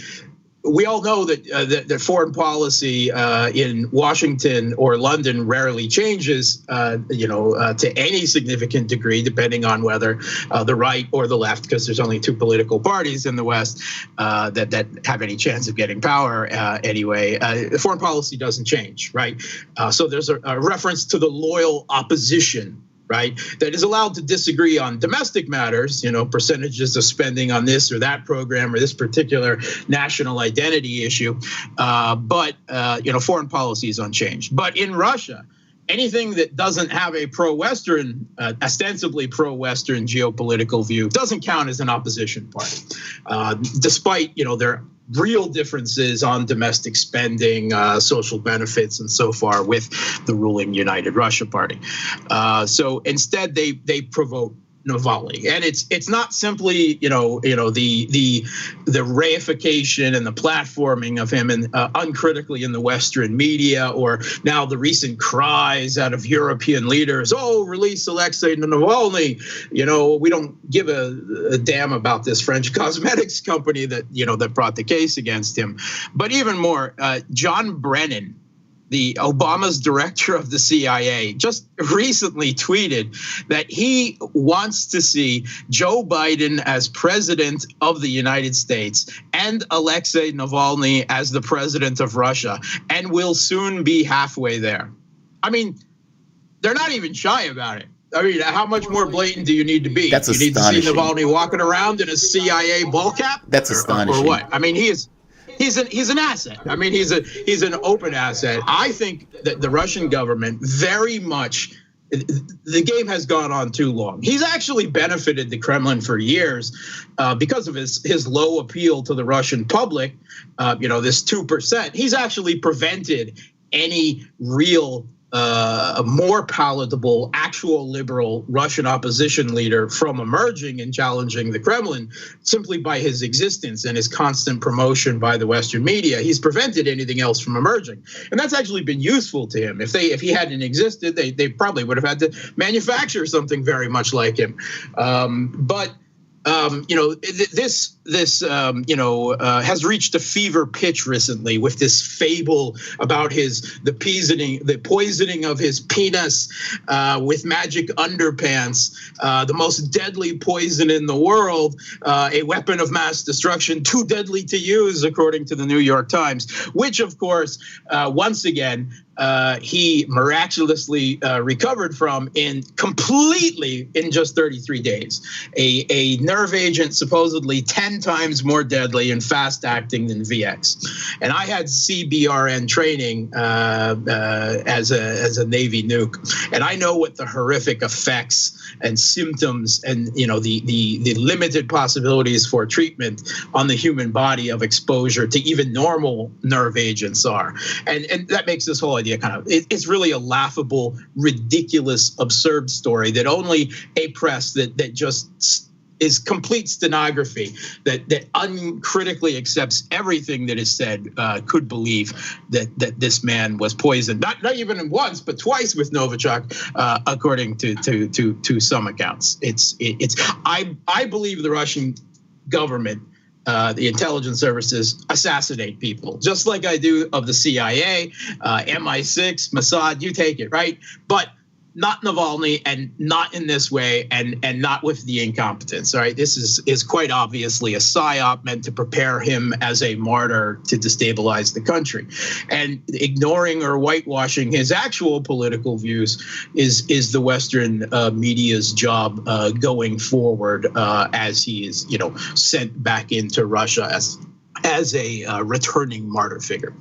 we all know that foreign policy in Washington or London rarely changes, to any significant degree, depending on whether the right or the left, because there's only two political parties in the West that have any chance of getting power anyway. Foreign policy doesn't change, right? So there's a reference to the loyal opposition, right, that is allowed to disagree on domestic matters, percentages of spending on this or that program or this particular national identity issue. But foreign policy is unchanged. But in Russia, anything that doesn't have a pro-Western, ostensibly pro-Western geopolitical view doesn't count as an opposition party, despite, their real differences on domestic spending, social benefits, and so far with the ruling United Russia Party. So instead, they provoke Navalny, and it's not simply the reification and the platforming of him and uncritically in the Western media, or now the recent cries out of European leaders, "Oh, release Alexei Navalny." We don't give a damn about this French cosmetics company that brought the case against him. But even more, John Brennan, the Obama's director of the CIA, just recently tweeted that he wants to see Joe Biden as president of the United States and Alexei Navalny as the president of Russia, and will soon be halfway there. I mean, they're not even shy about it. I mean, how much more blatant do you need to be? That's you astonishing. Need to see Navalny walking around in a CIA ball cap? That's astonishing. Or what? I mean, He's an asset. I mean, he's an open asset. I think that the Russian government very much, the game has gone on too long. He's actually benefited the Kremlin for years because of his low appeal to the Russian public. This 2%. He's actually prevented any real a more palatable, actual liberal Russian opposition leader from emerging and challenging the Kremlin simply by his existence and his constant promotion by the Western media. He's prevented anything else from emerging, and that's actually been useful to him. If he hadn't existed, they probably would have had to manufacture something very much like him. This has reached a fever pitch recently with this fable about the poisoning of his penis with magic underpants, the most deadly poison in the world, a weapon of mass destruction, too deadly to use, according to the New York Times, which, of course, once again, he miraculously recovered from in just 33 days. A nerve agent supposedly 10 times more deadly and fast acting than VX. And I had CBRN training as a Navy nuke, and I know what the horrific effects and symptoms and the limited possibilities for treatment on the human body of exposure to even normal nerve agents are. And that makes this whole idea it's really a laughable, ridiculous, absurd story that only a press that just is complete stenography, that uncritically accepts everything that is said, could believe that this man was poisoned, not even once, but twice with Novichok, according to some accounts. I believe the Russian government, the intelligence services, assassinate people, just like I do of the CIA, MI6, Mossad, you take it, right? But not Navalny, and not in this way, and not with the incompetence. All right, this is quite obviously a psyop meant to prepare him as a martyr to destabilize the country, and ignoring or whitewashing his actual political views is the Western media's job going forward, as he is sent back into Russia as a returning martyr figure.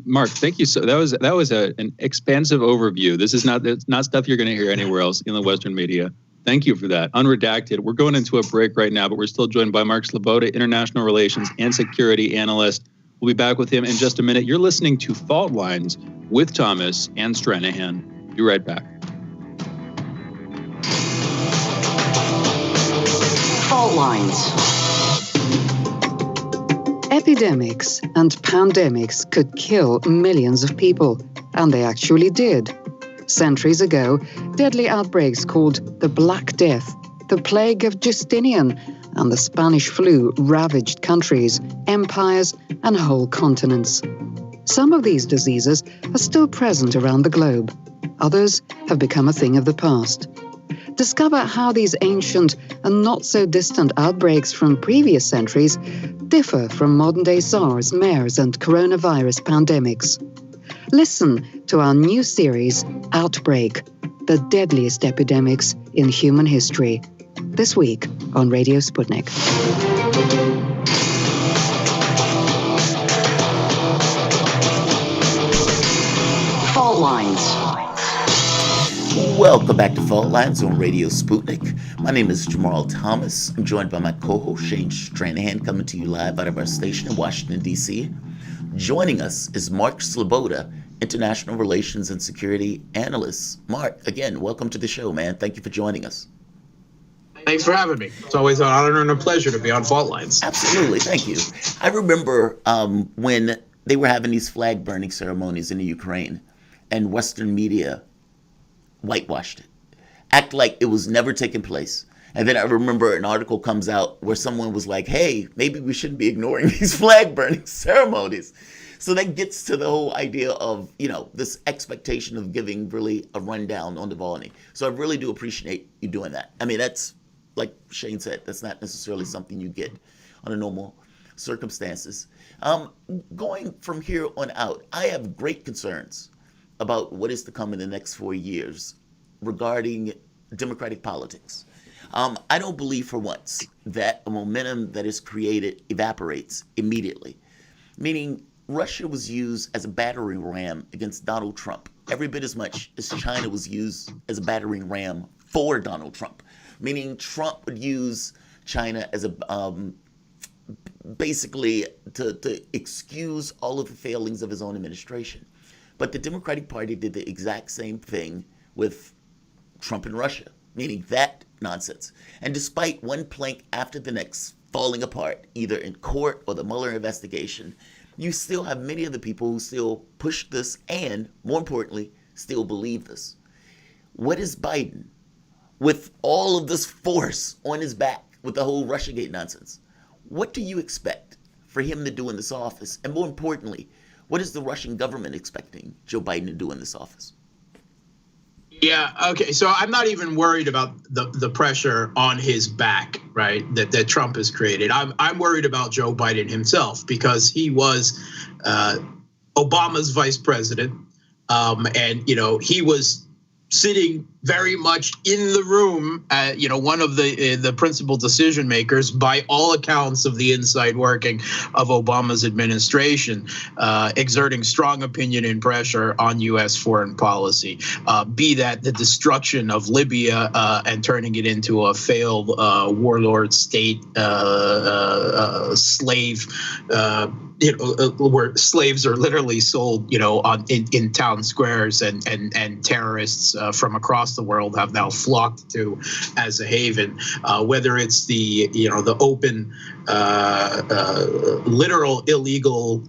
Mark, thank you. So that was an expansive overview. This is not stuff you're going to hear anywhere else in the Western media. Thank you for that. Unredacted. We're going into a break right now, but we're still joined by Mark Sleboda, international relations and security analyst. We'll be back with him in just a minute. You're listening to Fault Lines with Thomas and Stranahan. Be right back. Fault Lines. Epidemics and pandemics could kill millions of people, and they actually did. Centuries ago, deadly outbreaks called the Black Death, the plague of Justinian, and the Spanish flu ravaged countries, empires, and whole continents. Some of these diseases are still present around the globe. Others have become a thing of the past. Discover how these ancient and not so distant outbreaks from previous centuries differ from modern-day SARS, MERS, and coronavirus pandemics. Listen to our new series, Outbreak, the deadliest epidemics in human history, this week on Radio Sputnik. Fault Lines. Welcome back to Fault Lines on Radio Sputnik. My name is Jamarl Thomas. I'm joined by my co-host Shane Stranahan, coming to you live out of our station in Washington, D.C. Joining us is Mark Sleboda, international relations and security analyst. Mark, again, welcome to the show, man. Thank you for joining us. Thanks for having me. It's always an honor and a pleasure to be on Fault Lines. Absolutely, thank you. I remember when they were having these flag burning ceremonies in the Ukraine, and Western media whitewashed it, act like it was never taking place. And then I remember an article comes out where someone was like, hey, maybe we shouldn't be ignoring these flag burning ceremonies. So that gets to the whole idea of, this expectation of giving really a rundown on Navalny. So I really do appreciate you doing that. I mean, that's, like Shane said, that's not necessarily something you get under normal circumstances. Going from here on out, I have great concerns about what is to come in the next 4 years regarding democratic politics. I don't believe for once that a momentum that is created evaporates immediately, meaning Russia was used as a battering ram against Donald Trump, every bit as much as China was used as a battering ram for Donald Trump, meaning Trump would use China as a basically to excuse all of the failings of his own administration. But the Democratic Party did the exact same thing with Trump and Russia, meaning that nonsense. And despite one plank after the next falling apart, either in court or the Mueller investigation, you still have many of the people who still push this and, more importantly, still believe this. What is Biden, with all of this force on his back, with the whole Russiagate nonsense, what do you expect for him to do in this office? And more importantly, what is the Russian government expecting Joe Biden to do in this office? Yeah, okay. So I'm not even worried about the pressure on his back, right, that Trump has created. I'm worried about Joe Biden himself, because he was Obama's vice president. And, he was sitting very much in the room, one of the principal decision makers, by all accounts of the inside working of Obama's administration, exerting strong opinion and pressure on U.S. foreign policy, be that the destruction of Libya and turning it into a failed warlord state, slave, where slaves are literally sold, in town squares, and terrorists from across the world have now flocked to as a haven. Whether it's the open, literal illegal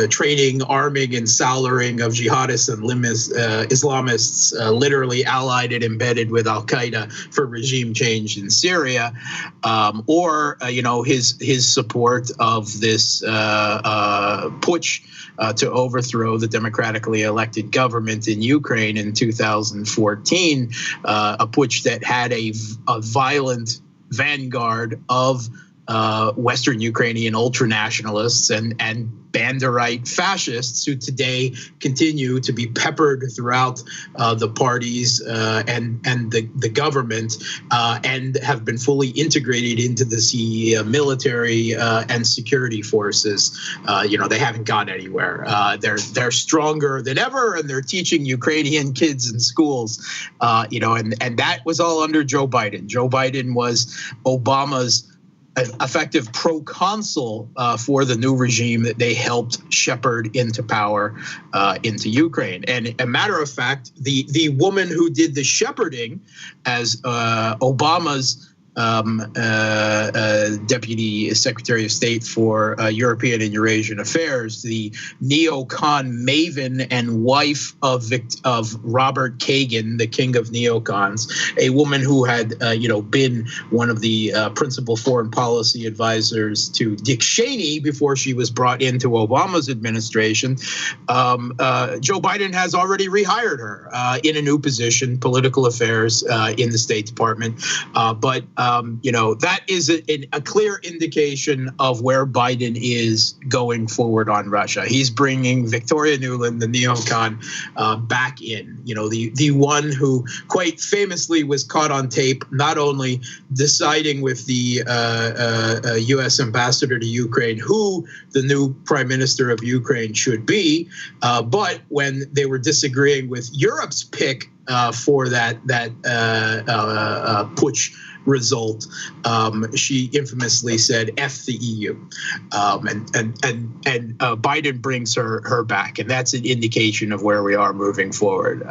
training, arming, and salarying of jihadists and Islamists, literally allied and embedded with Al Qaeda for regime change in Syria, or his support of this putsch to overthrow the democratically elected government in Ukraine in 2014, a putsch that had a violent vanguard of Western Ukrainian ultranationalists and Banderite fascists who today continue to be peppered throughout the parties and the government, and have been fully integrated into the military and security forces. They haven't gone anywhere. They're stronger than ever, and they're teaching Ukrainian kids in schools. And that was all under Joe Biden. Joe Biden was Obama's an effective proconsul for the new regime that they helped shepherd into power into Ukraine. And a matter of fact, the woman who did the shepherding as Obama's Deputy Secretary of State for European and Eurasian Affairs, the neocon maven and wife of Robert Kagan, the king of neocons, a woman who had been one of the principal foreign policy advisors to Dick Cheney before she was brought into Obama's administration. Joe Biden has already rehired her in a new position, political affairs in the State Department, but that is a clear indication of where Biden is going forward on Russia. He's bringing Victoria Nuland, the neocon, back in. The one who quite famously was caught on tape, not only deciding with the U.S. ambassador to Ukraine who the new prime minister of Ukraine should be, but when they were disagreeing with Europe's pick for that putsch result, she infamously said "F the EU," and Biden brings her back, and that's an indication of where we are moving forward.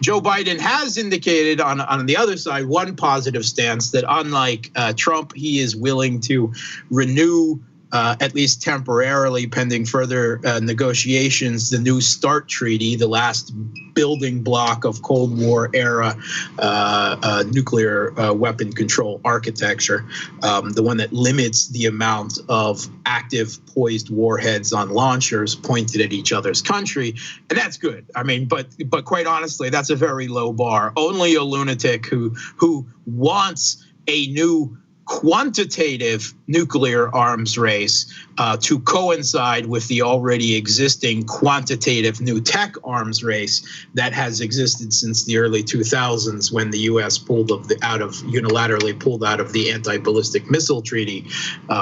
Joe Biden has indicated on the other side one positive stance, that unlike Trump, he is willing to renew, at least temporarily, pending further negotiations, the New START Treaty, the last building block of Cold War era nuclear weapon control architecture, the one that limits the amount of active poised warheads on launchers pointed at each other's country. And that's good. I mean, but quite honestly, that's a very low bar. Only a lunatic who wants a new quantitative nuclear arms race to coincide with the already existing quantitative new tech arms race that has existed since the early 2000s, when the U.S. unilaterally pulled out of the anti-ballistic missile treaty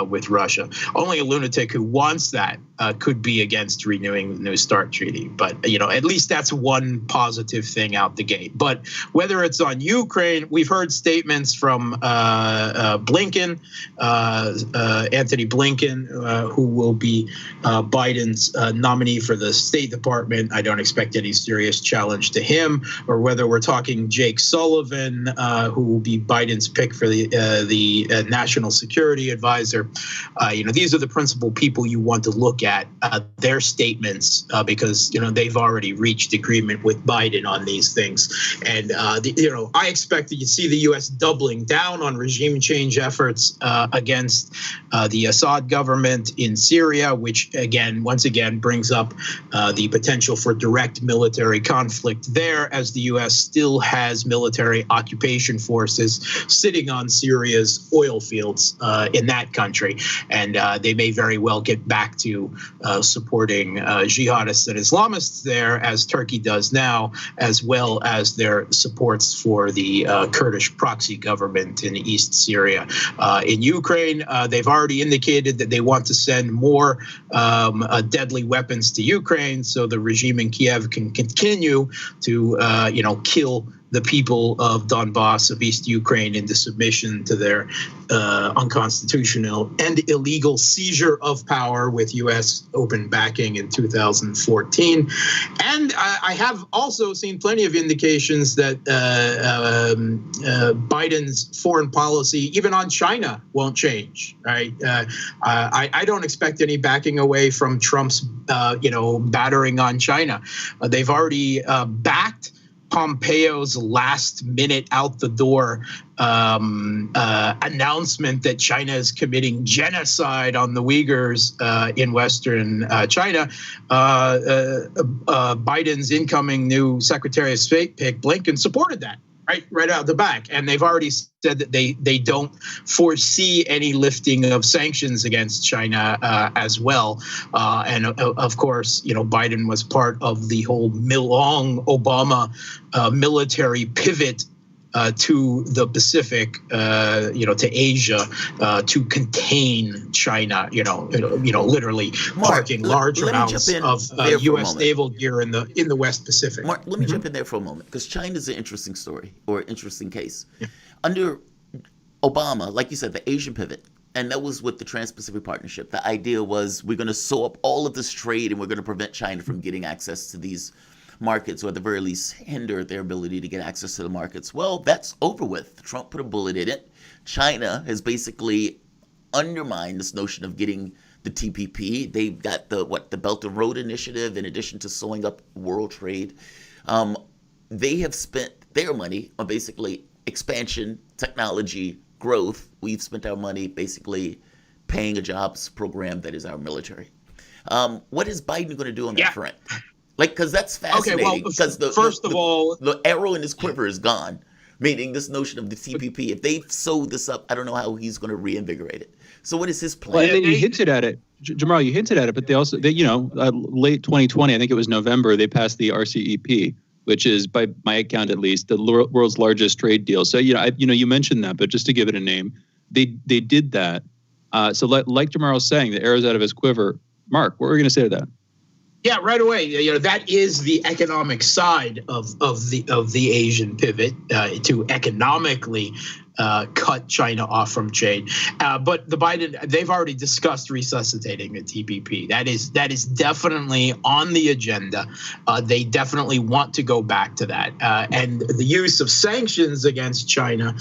with Russia. Only a lunatic who wants that could be against renewing the New START treaty. But at least that's one positive thing out the gate. But whether it's on Ukraine, we've heard statements from Blinken, Anthony Blinken, who will be Biden's nominee for the State Department. I don't expect any serious challenge to him, or whether we're talking Jake Sullivan, who will be Biden's pick for the National Security Advisor. These are the principal people you want to look at their statements because they've already reached agreement with Biden on these things, and I expect that you see the U.S. doubling down on regime change efforts against the Assad government in Syria, which once again brings up the potential for direct military conflict there, as the U.S. still has military occupation forces sitting on Syria's oil fields in that country, and they may very well get back to supporting jihadists and Islamists there, as Turkey does now, as well as their supports for the Kurdish proxy government in East Syria. In Ukraine, they've already indicated that they want to send more deadly weapons to Ukraine so the regime in Kiev can continue to, kill the people of Donbass, of East Ukraine, into submission to their unconstitutional and illegal seizure of power with U.S. open backing in 2014. And I have also seen plenty of indications that Biden's foreign policy, even on China, won't change. Right? I don't expect any backing away from Trump's, battering on China. They've already backed Pompeo's last minute out the door announcement that China is committing genocide on the Uyghurs in Western China. Biden's incoming new Secretary of State pick, Blinken, supported that right out the back. And they've already said that they don't foresee any lifting of sanctions against China as well. And of course, Biden was part of the whole Obama military pivot to the Pacific, to Asia, to contain China, literally parking large amounts of U.S. naval gear in the West Pacific. Mark, let me jump in there for a moment, because China's an interesting story, or an interesting case. Yeah. Under Obama, like you said, the Asian pivot, and that was with the Trans-Pacific Partnership. The idea was we're going to sew up all of this trade and we're going to prevent China from getting access to these markets, or at the very least hinder their ability to get access to the markets. Well, that's over with. Trump put a bullet in it. China has basically undermined this notion of getting the TPP. They've got the Belt and Road Initiative, in addition to sewing up world trade. They have spent their money on basically expansion, technology, growth. We've spent our money basically paying a jobs program that is our military. What is Biden going to do on that front? Because that's fascinating. Okay, well, because the arrow in his quiver is gone. Meaning this notion of the TPP, if they sew this up, I don't know how he's going to reinvigorate it. So what is his plan? Well, and you hinted at it, Jamarl. You hinted at it, but they late 2020, I think it was November, they passed the RCEP, which is, by my account at least, the world's largest trade deal. So you mentioned that, but just to give it a name, they did that. So like Jamarl was saying, the arrow's out of his quiver. Mark, what were we going to say to that? Yeah, right away. That is the economic side of the Asian pivot, to economically cut China off from trade. But they've already discussed resuscitating the TPP. That is definitely on the agenda. They definitely want to go back to that. And the use of sanctions against China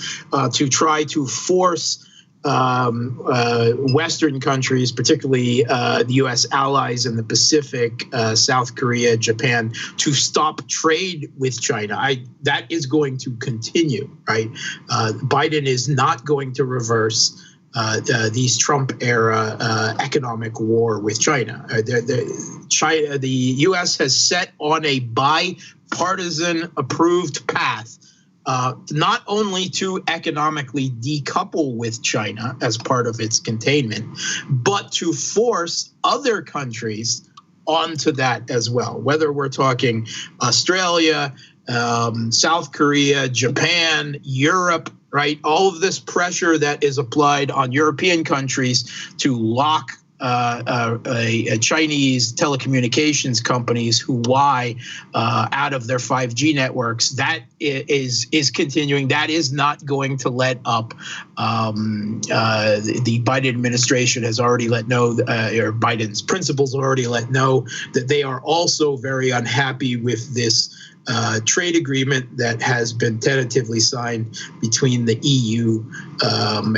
to try to force Western countries, particularly the U.S. allies in the Pacific, South Korea, Japan, to stop trade with China. That is going to continue, right? Biden is not going to reverse these Trump-era economic war with China. The U.S. has set on a bipartisan approved path not only to economically decouple with China as part of its containment, but to force other countries onto that as well. Whether we're talking Australia, South Korea, Japan, Europe, right? All of this pressure that is applied on European countries to lock Chinese telecommunications company's Huawei out of their 5G networks. That is continuing. That is not going to let up. The Biden administration has already let know, or Biden's principals already let know, that they are also very unhappy with this trade agreement that has been tentatively signed between the EU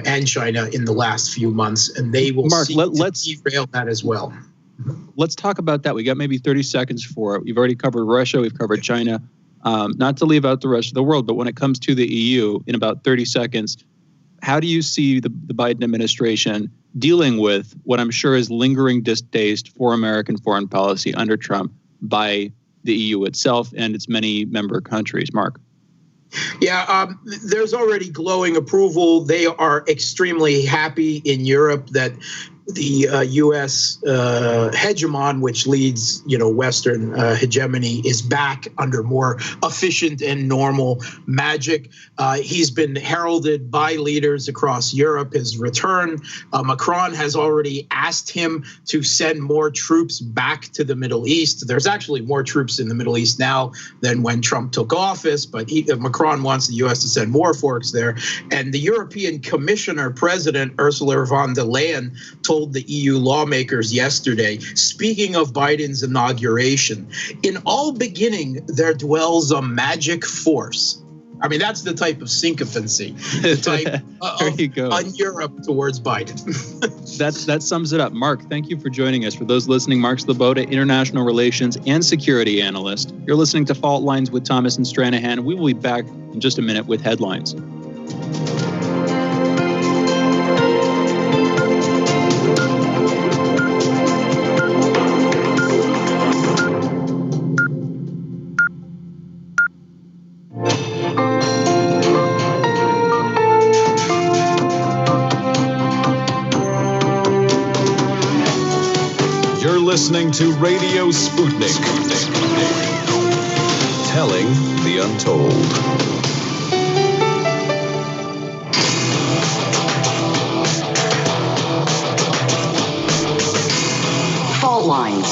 and China in the last few months, and they will let's derail that as well. Let's talk about that. We got maybe 30 seconds for it. We've already covered Russia. We've covered China. Not to leave out the rest of the world, but when it comes to the EU, in about 30 seconds, how do you see the Biden administration dealing with what I'm sure is lingering distaste for American foreign policy under Trump by the EU itself and its many member countries? Mark. Yeah, there's already glowing approval. They are extremely happy in Europe that the U.S. hegemon, which leads, Western hegemony, is back under more efficient and normal magic. He's been heralded by leaders across Europe. His return, Macron has already asked him to send more troops back to the Middle East. There's actually more troops in the Middle East now than when Trump took office, but Macron wants the U.S. to send more forces there. And the European Commissioner President Ursula von der Leyen told the EU lawmakers yesterday, speaking of Biden's inauguration, in all beginning there dwells a magic force. I mean, that's the type of sycophancy, the type on Europe towards Biden. That sums it up. Mark, thank you for joining us. For those listening, Mark Sleboda, International Relations and Security Analyst. You're listening to Fault Lines with Thomas and Stranahan. We will be back in just a minute with headlines. Listening to Radio Sputnik. Telling the untold. Fault lines.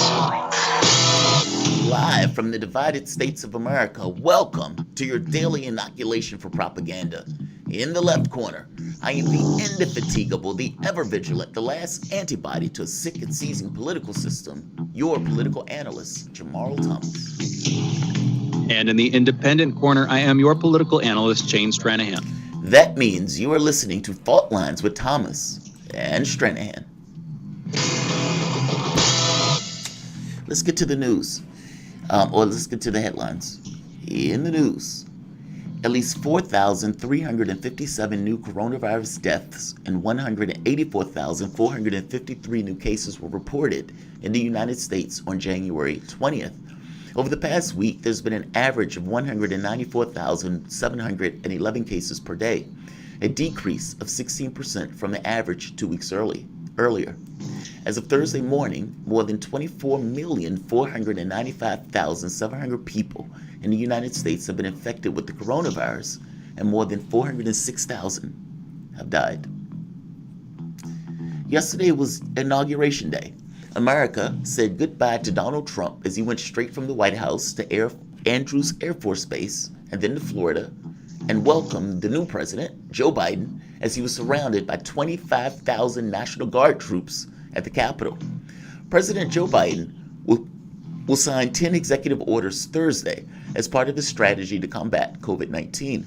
Live from the divided states of America, welcome to your daily inoculation for propaganda. In the left corner, I am the indefatigable, the ever-vigilant, the last antibody to a sick and seizing political system, your political analyst, Jamarl Thomas. And in the independent corner, I am your political analyst, Jane Stranahan. That means you are listening to Fault Lines with Thomas and Stranahan. Let's get to the news. Let's get to the headlines. In the news, at least 4,357 new coronavirus deaths and 184,453 new cases were reported in the United States on January 20th. Over the past week, there's been an average of 194,711 cases per day, a decrease of 16% from the average 2 weeks earlier. As of Thursday morning, more than 24,495,700 people in the United States have been infected with the coronavirus, and more than 406,000 have died. Yesterday was Inauguration Day. America said goodbye to Donald Trump as he went straight from the White House to Andrews Air Force Base and then to Florida, and welcomed the new president, Joe Biden, as he was surrounded by 25,000 National Guard troops at the Capitol. President Joe Biden will sign 10 executive orders Thursday as part of his strategy to combat COVID-19.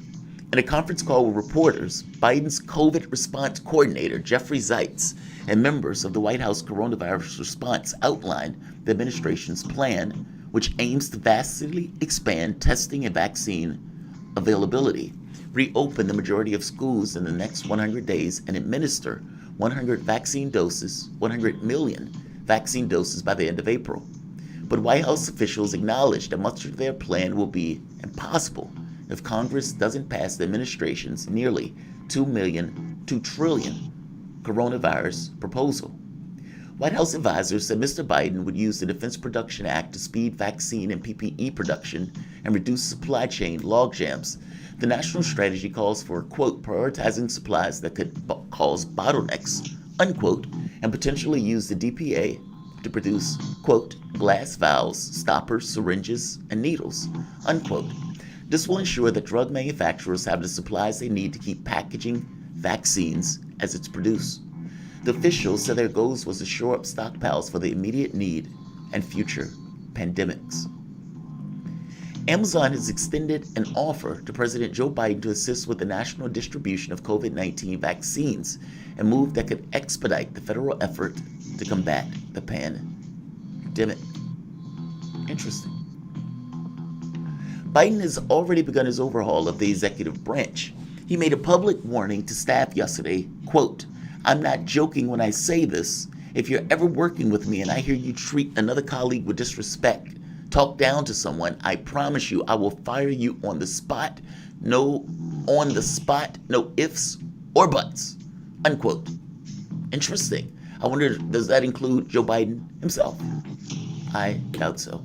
In a conference call with reporters, Biden's COVID response coordinator, Jeffrey Zients, and members of the White House coronavirus response outlined the administration's plan, which aims to vastly expand testing and vaccine availability, reopen the majority of schools in the next 100 days, and administer 100 million vaccine doses by the end of April. But White House officials acknowledged that much of their plan will be impossible if Congress doesn't pass the administration's nearly $2 trillion coronavirus proposal. White House advisors said Mr. Biden would use the Defense Production Act to speed vaccine and PPE production and reduce supply chain logjams. The national strategy calls for, quote, prioritizing supplies that could cause bottlenecks, unquote, and potentially use the DPA to produce, quote, glass vials, stoppers, syringes, and needles, unquote. This will ensure that drug manufacturers have the supplies they need to keep packaging vaccines as it's produced. The officials said their goals was to shore up stockpiles for the immediate need and future pandemics. Amazon has extended an offer to President Joe Biden to assist with the national distribution of COVID-19 vaccines, a move that could expedite the federal effort to combat the pandemic. Interesting. Biden has already begun his overhaul of the executive branch. He made a public warning to staff yesterday, quote, "I'm not joking when I say this. If you're ever working with me and I hear you treat another colleague with disrespect, talk down to someone, I promise you I will fire you on the spot. No ifs or buts," unquote. Interesting. I wonder, does that include Joe Biden himself? I doubt so.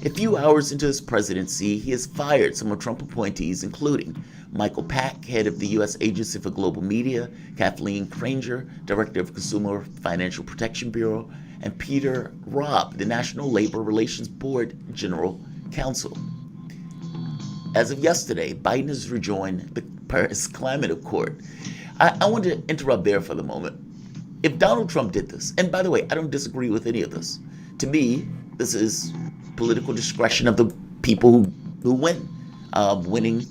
A few hours into his presidency, he has fired some of Trump appointees, including Michael Pack, head of the U.S. Agency for Global Media, Kathleen Cranger, director of Consumer Financial Protection Bureau, and Peter Robb, the National Labor Relations Board General Counsel. As of yesterday, Biden has rejoined the Paris Climate Accord. I want to interrupt there for the moment. If Donald Trump did this, and by the way, I don't disagree with any of this. To me, this is political discretion of the people who win. Winning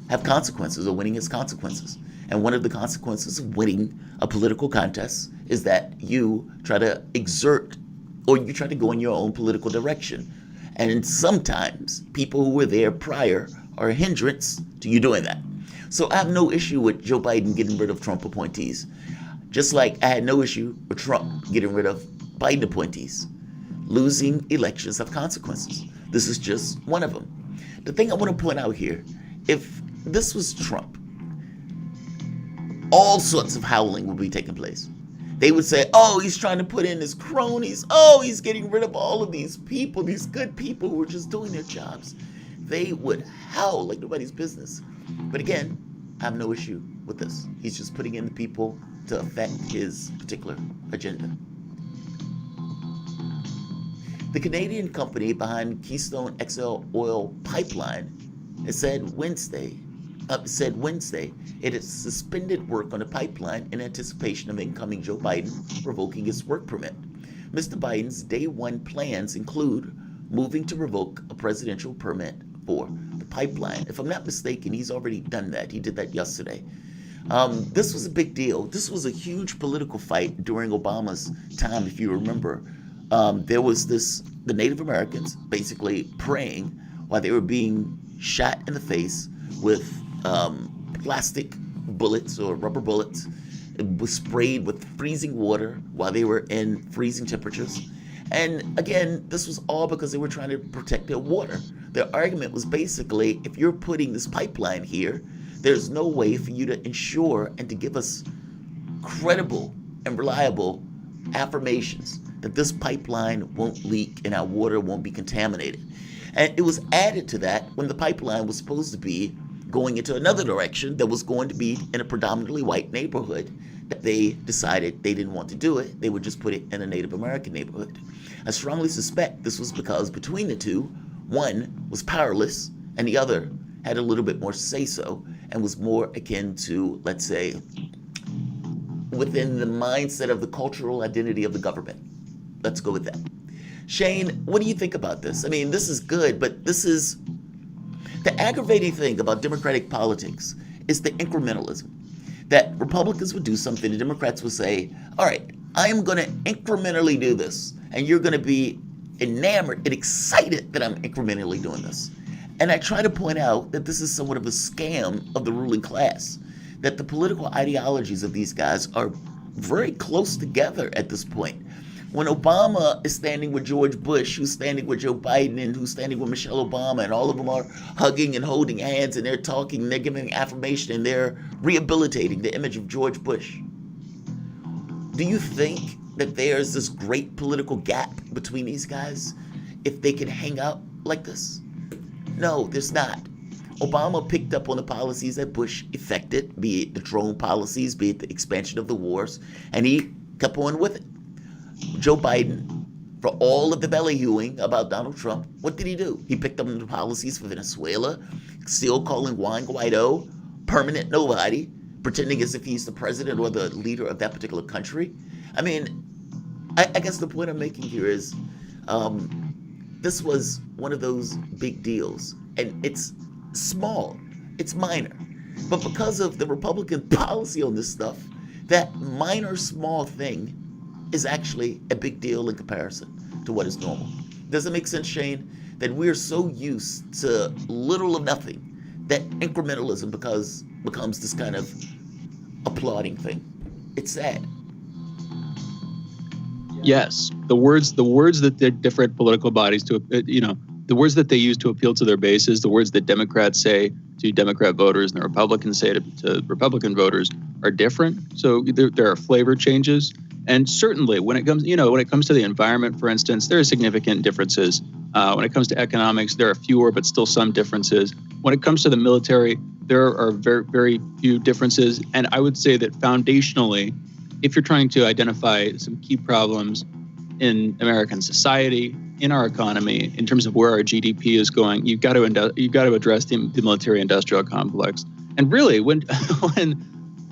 have consequences, or winning has consequences. And one of the consequences of winning a political contest is that you try to exert, or you try to go in your own political direction. And sometimes people who were there prior are a hindrance to you doing that. So I have no issue with Joe Biden getting rid of Trump appointees, just like I had no issue with Trump getting rid of Biden appointees. Losing elections have consequences. This is just one of them. The thing I want to point out here, if this was Trump, all sorts of howling would be taking place. They would say, oh, he's trying to put in his cronies. Oh, he's getting rid of all of these people, these good people who are just doing their jobs. They would howl like nobody's business. But again, I have no issue with this. He's just putting in the people to affect his particular agenda. The Canadian company behind Keystone XL oil pipeline has said Wednesday it has suspended work on the pipeline in anticipation of incoming Joe Biden revoking his work permit. Mr. Biden's day one plans include moving to revoke a presidential permit for the pipeline. If I'm not mistaken, he's already done that. He did that yesterday. This was a big deal. This was a huge political fight during Obama's time, if you remember. There was the Native Americans basically praying while they were being shot in the face with plastic bullets or rubber bullets. It was sprayed with freezing water while they were in freezing temperatures. And again, this was all because they were trying to protect their water. Their argument was basically, if you're putting this pipeline here, there's no way for you to ensure and to give us credible and reliable affirmations that this pipeline won't leak and our water won't be contaminated. And it was added to that when the pipeline was supposed to be going into another direction that was going to be in a predominantly white neighborhood, that they decided they didn't want to do it. They would just put it in a Native American neighborhood. I strongly suspect this was because between the two, one was powerless and the other had a little bit more say-so and was more akin to, let's say, within the mindset of the cultural identity of the government. Let's go with that. Shane, what do you think about this? I mean, this is good, but this is the aggravating thing about Democratic politics is the incrementalism. That Republicans would do something, the Democrats would say, all right, I am going to incrementally do this, and you're going to be enamored and excited that I'm incrementally doing this. And I try to point out that this is somewhat of a scam of the ruling class, that the political ideologies of these guys are very close together at this point. When Obama is standing with George Bush, who's standing with Joe Biden, and who's standing with Michelle Obama, and all of them are hugging and holding hands, and they're talking, and they're giving affirmation, and they're rehabilitating the image of George Bush. Do you think that there's this great political gap between these guys if they can hang out like this? No, there's not. Obama picked up on the policies that Bush effected, be it the drone policies, be it the expansion of the wars, and he kept on with it. Joe Biden, for all of the belly-hewing about Donald Trump, what did he do? He picked up on the policies for Venezuela, still calling Juan Guaido permanent nobody, pretending as if he's the president or the leader of that particular country. I mean, I guess the point I'm making here is this was one of those big deals, and it's small, it's minor. But because of the Republican policy on this stuff, that minor, small thing is actually a big deal in comparison to what is normal. Does it make sense, Shane, that we're so used to little or nothing that incrementalism becomes this kind of applauding thing? It's sad. Yes, the words that the different political bodies the words that they use to appeal to their bases, the words that Democrats say to Democrat voters and the Republicans say to Republican voters are different. So there are flavor changes. And certainly when it comes to the environment, for instance, there are significant differences. When it comes to economics, there are fewer, but still some differences. When it comes to the military, there are very, very few differences. And I would say that foundationally, if you're trying to identify some key problems in American society, in our economy, in terms of where our GDP is going, you've got to address the military-industrial complex. And really, when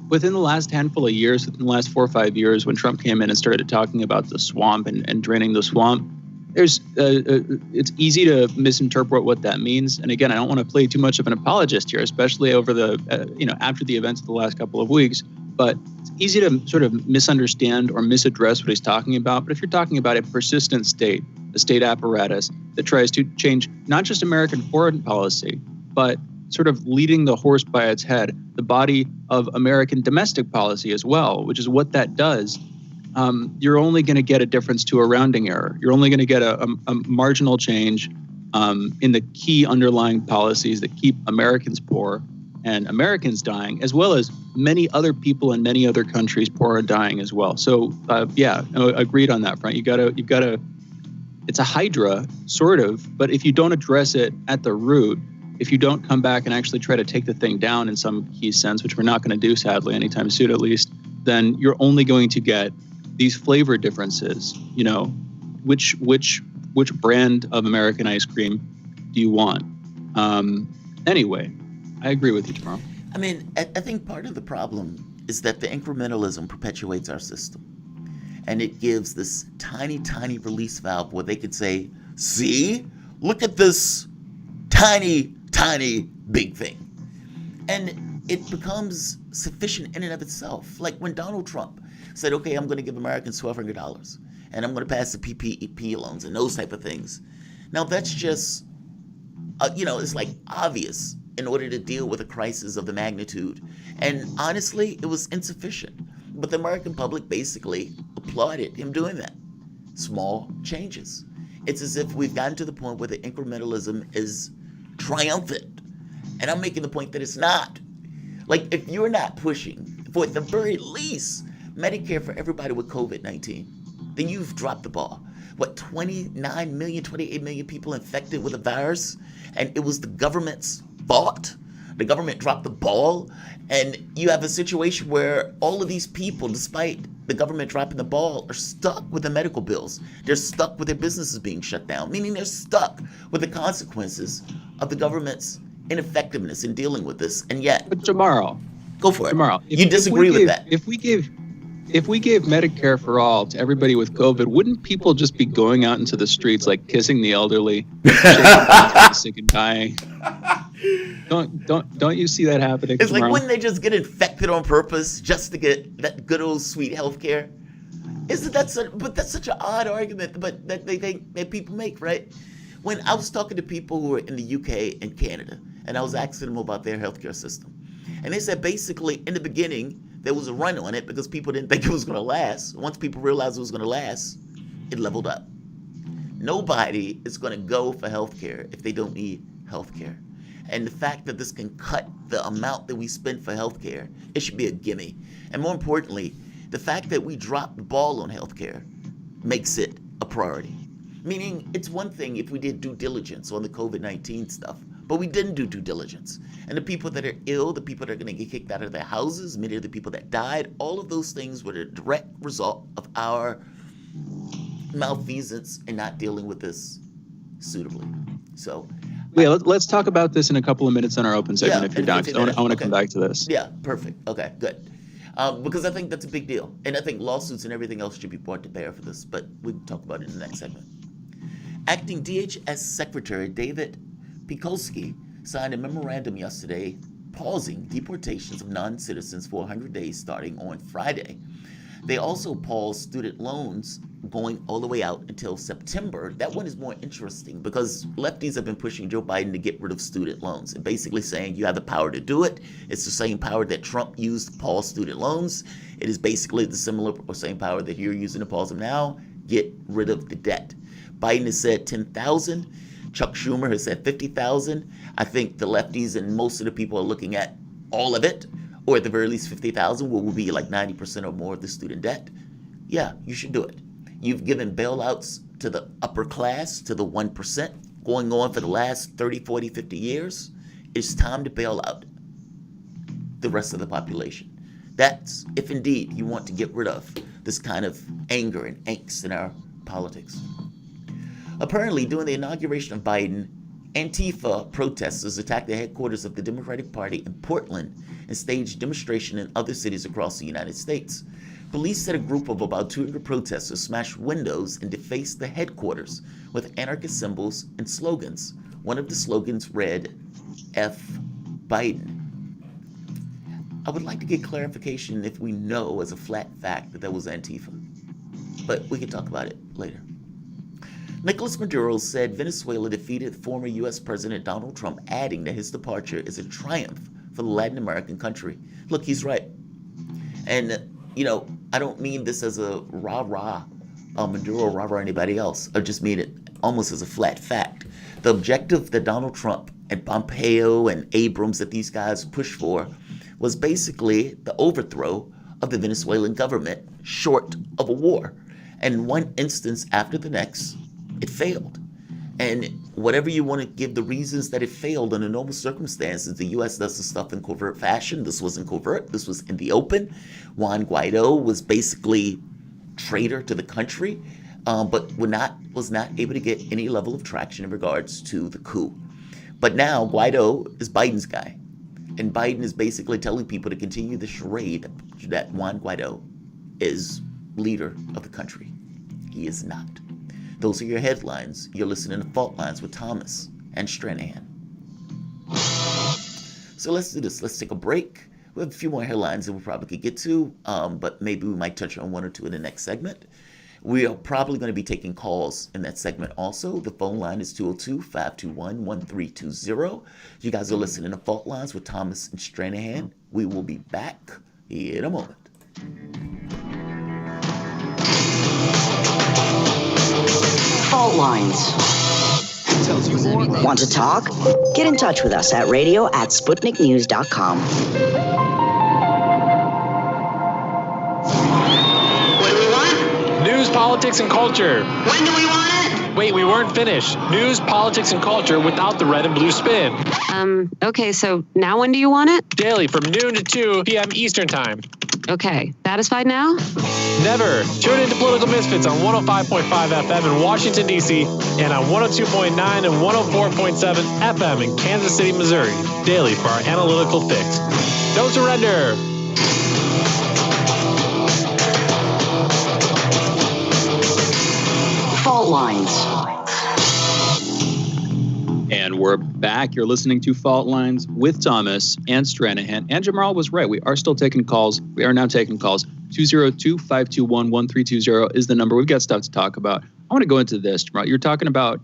within the last handful of years, within the last 4 or 5 years, when Trump came in and started talking about the swamp and draining the swamp, it's easy to misinterpret what that means. And again, I don't want to play too much of an apologist here, especially over after the events of the last couple of weeks. But it's easy to sort of misunderstand or misaddress what he's talking about. But if you're talking about a persistent state, a state apparatus that tries to change not just American foreign policy, but sort of leading the horse by its head, the body of American domestic policy as well, which is what that does, you're only going to get a difference to a rounding error. You're only going to get a marginal change in the key underlying policies that keep Americans poor and Americans dying, as well as many other people in many other countries poor and dying as well. So agreed on that front. You've got to. It's a hydra, sort of, but if you don't address it at the root, if you don't come back and actually try to take the thing down in some key sense, which we're not going to do, sadly, anytime soon at least, then you're only going to get these flavor differences. Which brand of American ice cream do you want? Anyway, I agree with you, Jamarl. I mean, I think part of the problem is that the incrementalism perpetuates our system. And it gives this tiny, tiny release valve where they could say, see, look at this tiny, tiny big thing. And it becomes sufficient in and of itself. Like when Donald Trump said, okay, I'm going to give Americans $1,200 and I'm going to pass the PPP loans and those type of things. Now that's just, it's like obvious in order to deal with a crisis of the magnitude. And honestly, it was insufficient. But the American public basically applauded him doing that. Small changes. It's as if we've gotten to the point where the incrementalism is triumphant. And I'm making the point that it's not. Like, if you're not pushing for, at the very least, Medicare for everybody with COVID-19, then you've dropped the ball. What, 29 million, 28 million people infected with a virus? And it was the government's fault? The government dropped the ball, and you have a situation where all of these people, despite the government dropping the ball, are stuck with the medical bills. They're stuck with their businesses being shut down, meaning they're stuck with the consequences of the government's ineffectiveness in dealing with this. And yet, but Jamarl, go for it. Jamarl, you disagree with that? If we gave Medicare for all to everybody with COVID, wouldn't people just be going out into the streets, like kissing the elderly, sick and dying? Don't you see that happening? It's tomorrow? Like, wouldn't they just get infected on purpose just to get that good old sweet health care? That's such an odd argument, but that people make, right? When I was talking to people who were in the UK and Canada, and I was asking them about their healthcare system, and they said basically in the beginning there was a run on it because people didn't think it was going to last. Once people realized it was going to last, it leveled up. Nobody is going to go for healthcare if they don't need healthcare. And the fact that this can cut the amount that we spend for healthcare, it should be a gimme. And more importantly, the fact that we dropped the ball on healthcare makes it a priority. Meaning, it's one thing if we did due diligence on the COVID-19 stuff, But we didn't do due diligence. And the people that are ill, the people that are going to get kicked out of their houses, many of the people that died, all of those things were the direct result of our malfeasance and not dealing with this suitably. So, yeah, let's talk about this in a couple of minutes on our open segment if you're down. I want to come back to this. Yeah, perfect. Okay, good. Because I think that's a big deal. And I think lawsuits and everything else should be brought to bear for this, but we can talk about it in the next segment. Acting DHS Secretary David Pekulski signed a memorandum yesterday pausing deportations of non-citizens for 100 days starting on Friday. They also paused student loans going all the way out until September. That one is more interesting because lefties have been pushing Joe Biden to get rid of student loans and basically saying you have the power to do it. It's the same power that Trump used to pause student loans. It is basically the similar or same power that you're using to pause them now. Get rid of the debt. Biden has said 10,000. Chuck Schumer has said 50,000. I think the lefties and most of the people are looking at all of it, or at the very least 50,000, what will be like 90% or more of the student debt. Yeah, you should do it. You've given bailouts to the upper class, to the 1%, going on for the last 30, 40, 50 years. It's time to bail out the rest of the population. That's if indeed you want to get rid of this kind of anger and angst in our politics. Apparently, during the inauguration of Biden, Antifa protesters attacked the headquarters of the Democratic Party in Portland and staged demonstration in other cities across the United States. Police said a group of about 200 protesters smashed windows and defaced the headquarters with anarchist symbols and slogans. One of the slogans read, F Biden. I would like to get clarification if we know as a flat fact that was Antifa, but we can talk about it later. Nicolas Maduro said Venezuela defeated former U.S. President Donald Trump, adding that his departure is a triumph for the Latin American country. Look, he's right. And, I don't mean this as a rah-rah, Maduro rah-rah anybody else. I just mean it almost as a flat fact. The objective that Donald Trump and Pompeo and Abrams that these guys pushed for was basically the overthrow of the Venezuelan government short of a war. And one instance after the next, it failed. And whatever you want to give the reasons that it failed under normal circumstances, the U.S. does the stuff in covert fashion. This wasn't covert. This was in the open. Juan Guaido was basically traitor to the country, but was not able to get any level of traction in regards to the coup. But now Guaido is Biden's guy. And Biden is basically telling people to continue the charade that Juan Guaido is leader of the country. He is not. Those are your headlines. You're listening to Fault Lines with Thomas and Stranahan. So let's do this. Let's take a break. We have a few more headlines that we probably could get to, but maybe we might touch on one or two in the next segment. We are probably going to be taking calls in that segment also. The phone line is 202-521-1320. You guys are listening to Fault Lines with Thomas and Stranahan. We will be back in a moment. Fault Lines. Want to talk? Get in touch with us at radio@sputniknews.com. What do we want? News, politics, and culture. When do we want it? Wait, we weren't finished. News, politics, and culture without the red and blue spin. Okay, so now when do you want it? Daily from noon to 2 p.m. Eastern Time. Okay, satisfied now? Never. Tune into Political Misfits on 105.5 FM in Washington, D.C. and on 102.9 and 104.7 FM in Kansas City, Missouri. Daily for our analytical fix. Don't surrender. Fault Lines. And we're back. You're listening to Fault Lines with Thomas and Stranahan. And Jamarl was right. We are still taking calls. We are now taking calls. 202-521-1320 is the number. We've got stuff to talk about. I want to go into this, Jamarl. You're talking about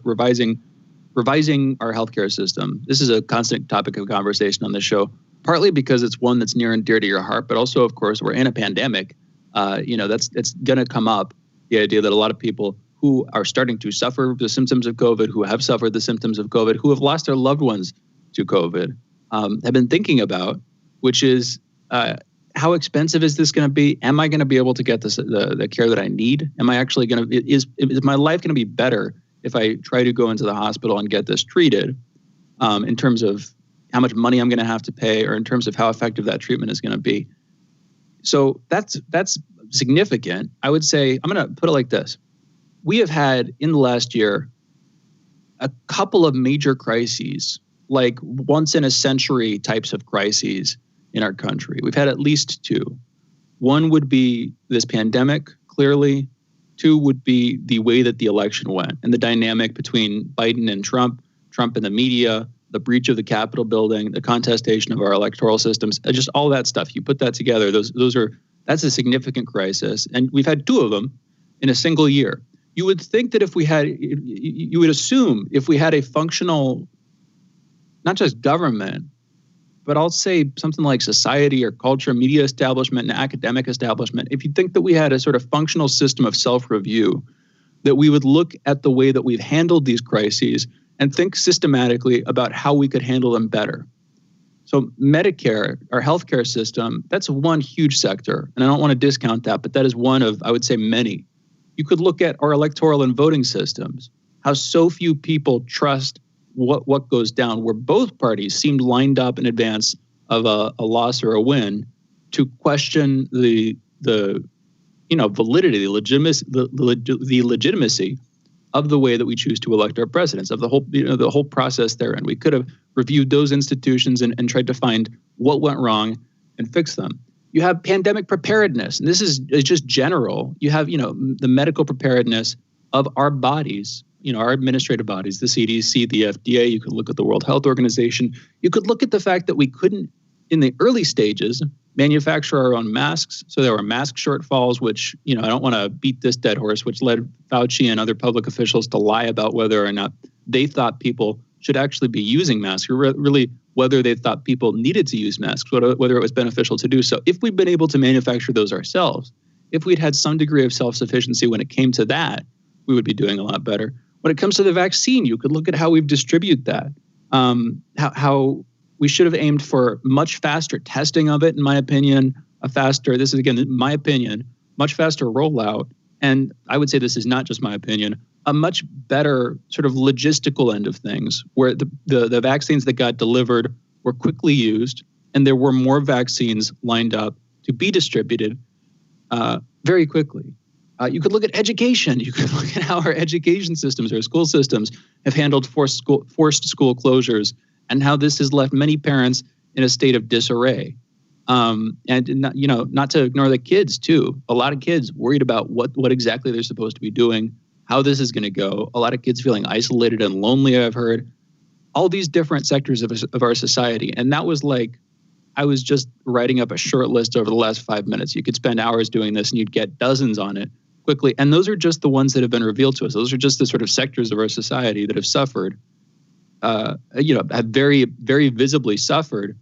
revising our healthcare system. This is a constant topic of conversation on this show, partly because it's one that's near and dear to your heart, but also, of course, we're in a pandemic. It's going to come up, the idea that a lot of people who are starting to suffer the symptoms of COVID, who have suffered the symptoms of COVID, who have lost their loved ones to COVID, have been thinking about, which is how expensive is this going to be? Am I going to be able to get the care that I need? Am I actually is my life going to be better if I try to go into the hospital and get this treated? in terms of how much money I'm going to have to pay, or in terms of how effective that treatment is going to be. So that's significant. I would say, I'm going to put it like this. We have had in the last year a couple of major crises, like once in a century types of crises in our country. We've had at least two. One would be this pandemic, clearly. Two would be the way that the election went and the dynamic between Biden and Trump and the media, the breach of the Capitol building, the contestation of our electoral systems, just all that stuff. You put that together, that's a significant crisis. And we've had two of them in a single year. You would think that you would assume if we had a functional, not just government, but I'll say something like society or culture, media establishment and academic establishment, if you think that we had a sort of functional system of self-review, that we would look at the way that we've handled these crises and think systematically about how we could handle them better. So Medicare, our healthcare system, that's one huge sector. And I don't want to discount that, but that is one of, I would say, many. You could look at our electoral and voting systems, how so few people trust what goes down, where both parties seemed lined up in advance of a loss or a win to question the validity, the legitimacy of the way that we choose to elect our presidents, of the whole process therein. We could have reviewed those institutions and tried to find what went wrong and fix them. You have pandemic preparedness, and this is just general. You have, the medical preparedness of our bodies, our administrative bodies, the CDC, the FDA. You could look at the World Health Organization. You could look at the fact that we couldn't, in the early stages, manufacture our own masks. So there were mask shortfalls, which, I don't want to beat this dead horse, which led Fauci and other public officials to lie about whether or not they thought people should actually be using masks, or really whether they thought people needed to use masks, whether it was beneficial to do so. If we'd been able to manufacture those ourselves, if we'd had some degree of self-sufficiency when it came to that, we would be doing a lot better. When it comes to the vaccine, you could look at how we've distributed that, how we should have aimed for much faster testing of it, in my opinion, this is again, my opinion, much faster rollout. And I would say this is not just my opinion, a much better sort of logistical end of things, where the vaccines that got delivered were quickly used, and there were more vaccines lined up to be distributed very quickly. You could look at education. You could look at how our education systems, our school systems, have handled forced school closures, and how this has left many parents in a state of disarray. And not to ignore the kids too. A lot of kids worried about what exactly they're supposed to be doing, how this is going to go. A lot of kids feeling isolated and lonely, I've heard. All these different sectors of our society. And that was like, I was just writing up a short list over the last 5 minutes. You could spend hours doing this and you'd get dozens on it quickly. And those are just the ones that have been revealed to us. Those are just the sort of sectors of our society that have suffered, have very, very visibly suffered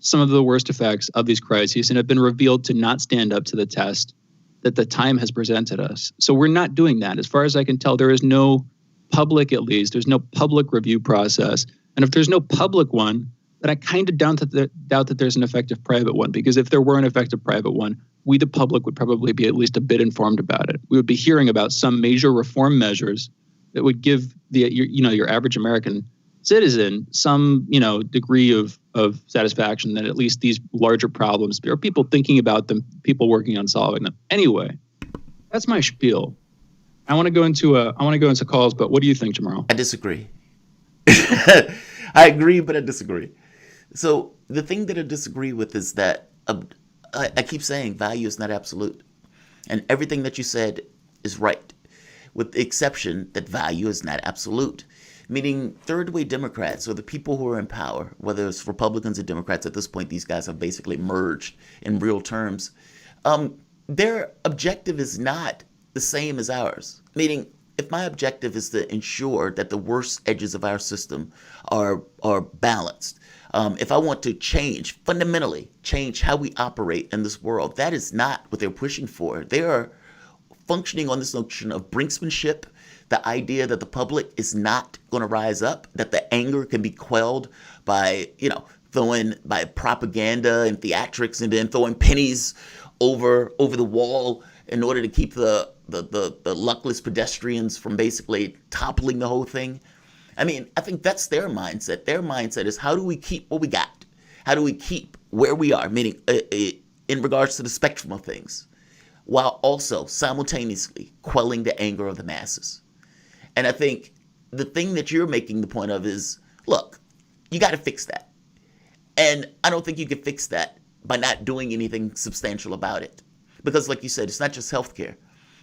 some of the worst effects of these crises and have been revealed to not stand up to the test that the time has presented us. So we're not doing that. As far as I can tell, there is no public, at least, there's no public review process. And if there's no public one, then I kind of doubt that there's an effective private one, because if there were an effective private one, we, the public, would probably be at least a bit informed about it. We would be hearing about some major reform measures that would give your average American citizen some, degree of satisfaction that at least these larger problems, there are people thinking about them, people working on solving them. Anyway, that's my spiel. I want to go into calls, but what do you think, Jamarl? I disagree. I agree, but I disagree. So the thing that I disagree with is that I keep saying value is not absolute. And everything that you said is right, with the exception that value is not absolute. Meaning third-way Democrats, or the people who are in power, whether it's Republicans or Democrats, at this point these guys have basically merged in real terms. Their objective is not the same as ours. Meaning, if my objective is to ensure that the worst edges of our system are balanced, if I want to fundamentally change how we operate in this world, that is not what they're pushing for. They are functioning on this notion of brinksmanship, the idea that the public is not going to rise up, that the anger can be quelled by, by propaganda and theatrics, and then throwing pennies over the wall in order to keep the luckless pedestrians from basically toppling the whole thing. I mean, I think that's their mindset. Their mindset is, how do we keep what we got? How do we keep where we are, meaning in regards to the spectrum of things, while also simultaneously quelling the anger of the masses? And I think the thing that you're making the point of is, look, you got to fix that. And I don't think you can fix that by not doing anything substantial about it. Because like you said, it's not just healthcare.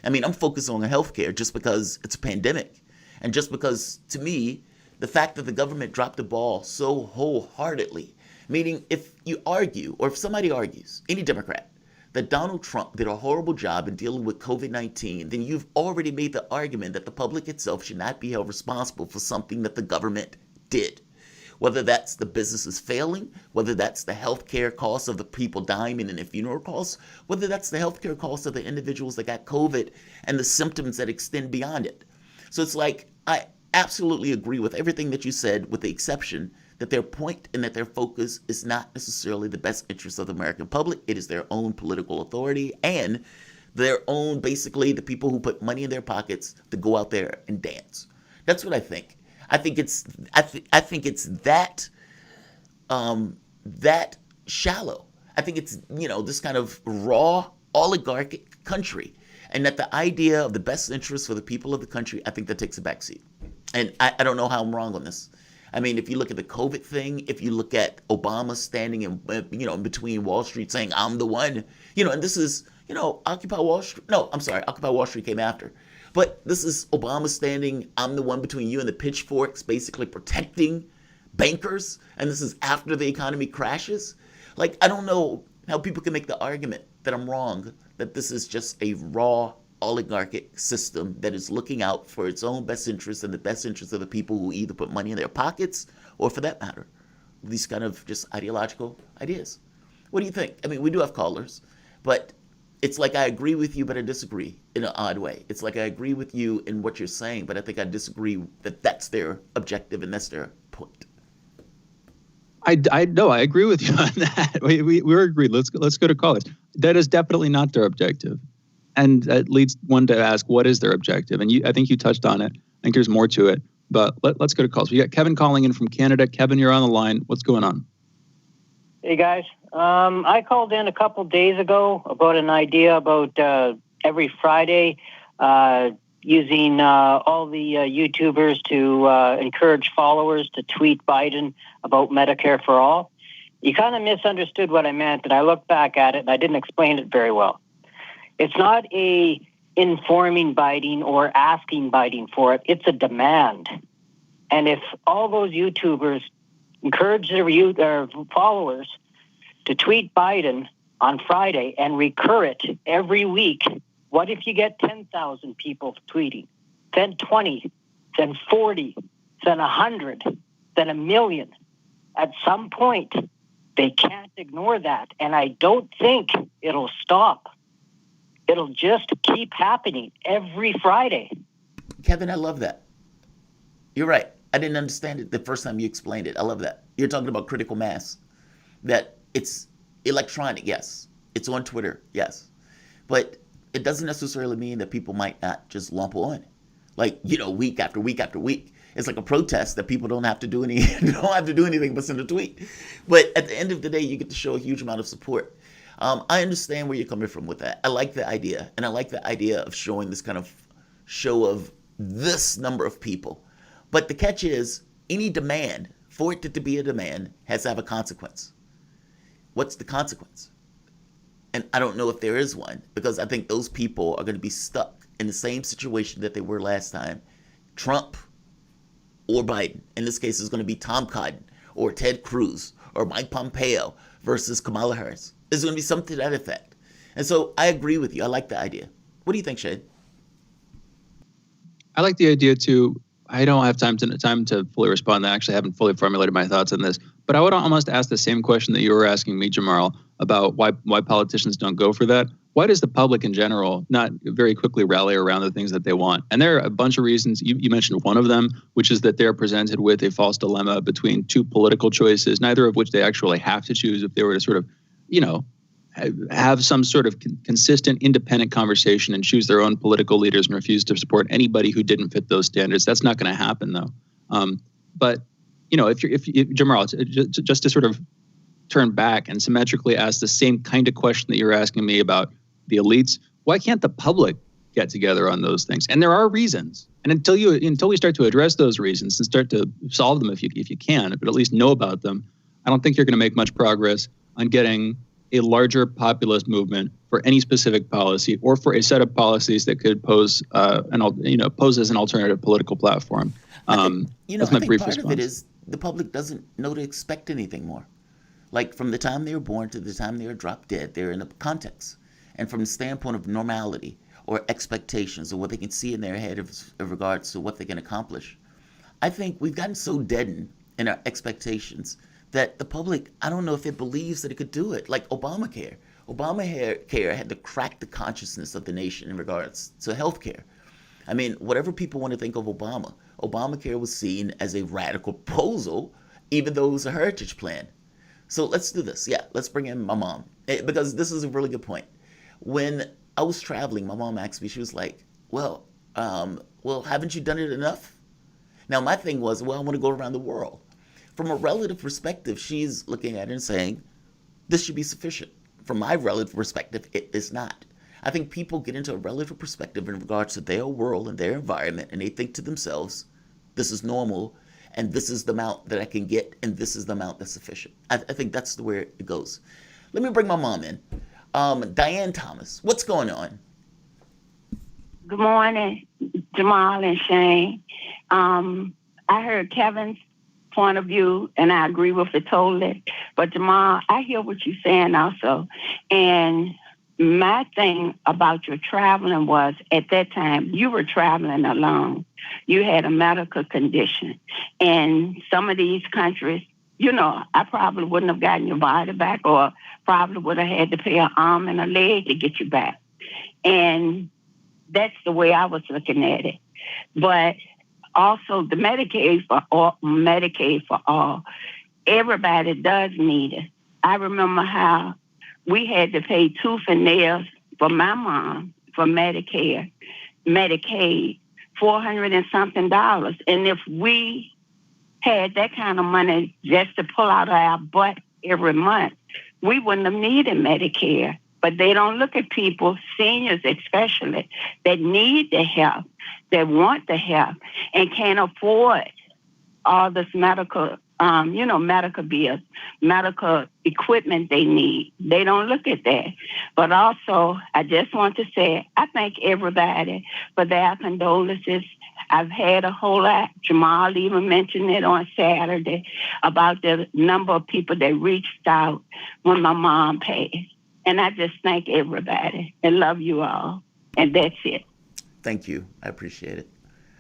I mean, I'm focused on healthcare just because it's a pandemic. And just because, to me, the fact that the government dropped the ball so wholeheartedly, meaning if you argue, or if somebody argues, any Democrat, that Donald Trump did a horrible job in dealing with COVID-19, then you've already made the argument that the public itself should not be held responsible for something that the government did. Whether that's the businesses failing, whether that's the healthcare costs of the people dying and the funeral costs, whether that's the healthcare costs of the individuals that got COVID and the symptoms that extend beyond it. So it's like, I absolutely agree with everything that you said, with the exception that their point and that their focus is not necessarily the best interest of the American public. It is their own political authority and their own, basically, the people who put money in their pockets to go out there and dance. That's what I think. I think it's that that shallow. I think it's, this kind of raw oligarchic country, and that the idea of the best interest for the people of the country, I think that takes a backseat. And I don't know how I'm wrong on this. I mean, if you look at the COVID thing, if you look at Obama standing in between Wall Street saying, I'm the one, and this is, Occupy Wall Street. No, I'm sorry, Occupy Wall Street came after. But this is Obama standing, I'm the one between you and the pitchforks, basically protecting bankers. And this is after the economy crashes. Like, I don't know how people can make the argument that I'm wrong, that this is just a raw oligarchic system that is looking out for its own best interests and the best interests of the people who either put money in their pockets or, for that matter, these kind of just ideological ideas. What do you think? I mean, we do have callers, but it's like I agree with you, but I disagree in an odd way. It's like I agree with you in what you're saying, but I think I disagree that that's their objective and that's their point. I know, I agree with you on that. We're agreed. Let's go to callers. That is definitely not their objective. And that leads one to ask, what is their objective? And I think you touched on it. I think there's more to it. But let's go to calls. We got Kevin calling in from Canada. Kevin, you're on the line. What's going on? Hey, guys. I called in a couple days ago about an idea about every Friday using all the YouTubers to encourage followers to tweet Biden about Medicare for all. You kind of misunderstood what I meant, and I looked back at it, and I didn't explain it very well. It's not a informing Biden or asking Biden for it. It's a demand. And if all those YouTubers encourage their followers to tweet Biden on Friday and recur it every week, what if you get 10,000 people tweeting, then 20, then 40, then 100, then 1 million? At some point, they can't ignore that. And I don't think it'll stop. It'll just keep happening every Friday. Kevin, I love that. You're right. I didn't understand it the first time you explained it. I love that. You're talking about critical mass. That it's electronic, yes. It's on Twitter, yes. But it doesn't necessarily mean that people might not just lump on. Like, week after week after week. It's like a protest that people don't have to do anything but send a tweet. But at the end of the day, you get to show a huge amount of support. I understand where you're coming from with that. I like the idea. And I like the idea of showing this kind of show of this number of people. But the catch is, any demand, for it to be a demand, has to have a consequence. What's the consequence? And I don't know if there is one, because I think those people are going to be stuck in the same situation that they were last time. Trump or Biden. In this case, it's going to be Tom Cotton or Ted Cruz or Mike Pompeo versus Kamala Harris. There's going to be something to that effect. And so I agree with you. I like the idea. What do you think, Shane? I like the idea too. I don't have time to fully respond. I actually haven't fully formulated my thoughts on this. But I would almost ask the same question that you were asking me, Jamarl, about why politicians don't go for that. Why does the public in general not very quickly rally around the things that they want? And there are a bunch of reasons. You mentioned one of them, which is that they're presented with a false dilemma between two political choices, neither of which they actually have to choose if they were to sort of, have some sort of consistent independent conversation and choose their own political leaders and refuse to support anybody who didn't fit those standards. That's not going to happen, though. But if Jamarl, just to sort of turn back and symmetrically ask the same kind of question that you're asking me about the elites, why can't the public get together on those things? And there are reasons. And until we start to address those reasons and start to solve them, if you can, but at least know about them, I don't think you're going to make much progress on getting a larger populist movement for any specific policy or for a set of policies that could pose as an alternative political platform. I That's my think brief part response. of it is the public doesn't know to expect anything more. Like from the time they were born to the time they were dropped dead, they're in a context. And from the standpoint of normality or expectations or what they can see in their head of regards to what they can accomplish, I think we've gotten so deadened in our expectations that the public, I don't know if it believes that it could do it. Like Obamacare. Obamacare had to crack the consciousness of the nation in regards to healthcare. I mean, whatever people want to think of Obamacare was seen as a radical proposal, even though it was a heritage plan. So let's do this. Yeah, let's bring in my mom, because this is a really good point. When I was traveling, my mom asked me, she was like, well, haven't you done it enough? Now, my thing was, I want to go around the world. From a relative perspective, she's looking at it and saying, this should be sufficient. From my relative perspective, it is not. I think people get into a relative perspective in regards to their world and their environment, and they think to themselves, this is normal, and this is the amount that I can get, and this is the amount that's sufficient. I think that's the way it goes. Let me bring my mom in. Diane Thomas, what's going on? Good morning, Jamarl and Shane. I heard Kevin's point of view, and I agree with it totally. But Jamarl, I hear what you're saying also. And my thing about your traveling was, at that time, you were traveling alone. You had a medical condition. And some of these countries, I probably wouldn't have gotten your body back, or probably would have had to pay an arm and a leg to get you back. And that's the way I was looking at it. But also the Medicaid for all, everybody does need it. I remember how we had to pay tooth and nails for my mom for Medicaid, $400 and something. And if we had that kind of money just to pull out of our butt every month, we wouldn't have needed Medicare. But they don't look at people, seniors especially, that need the help, that want the help, and can't afford all this medical bills, medical equipment they need. They don't look at that. But also, I just want to say, I thank everybody for their condolences. I've had a whole lot. Jamarl even mentioned it on Saturday about the number of people that reached out when my mom passed. And I just thank everybody and love you all. And that's it. Thank you. I appreciate it.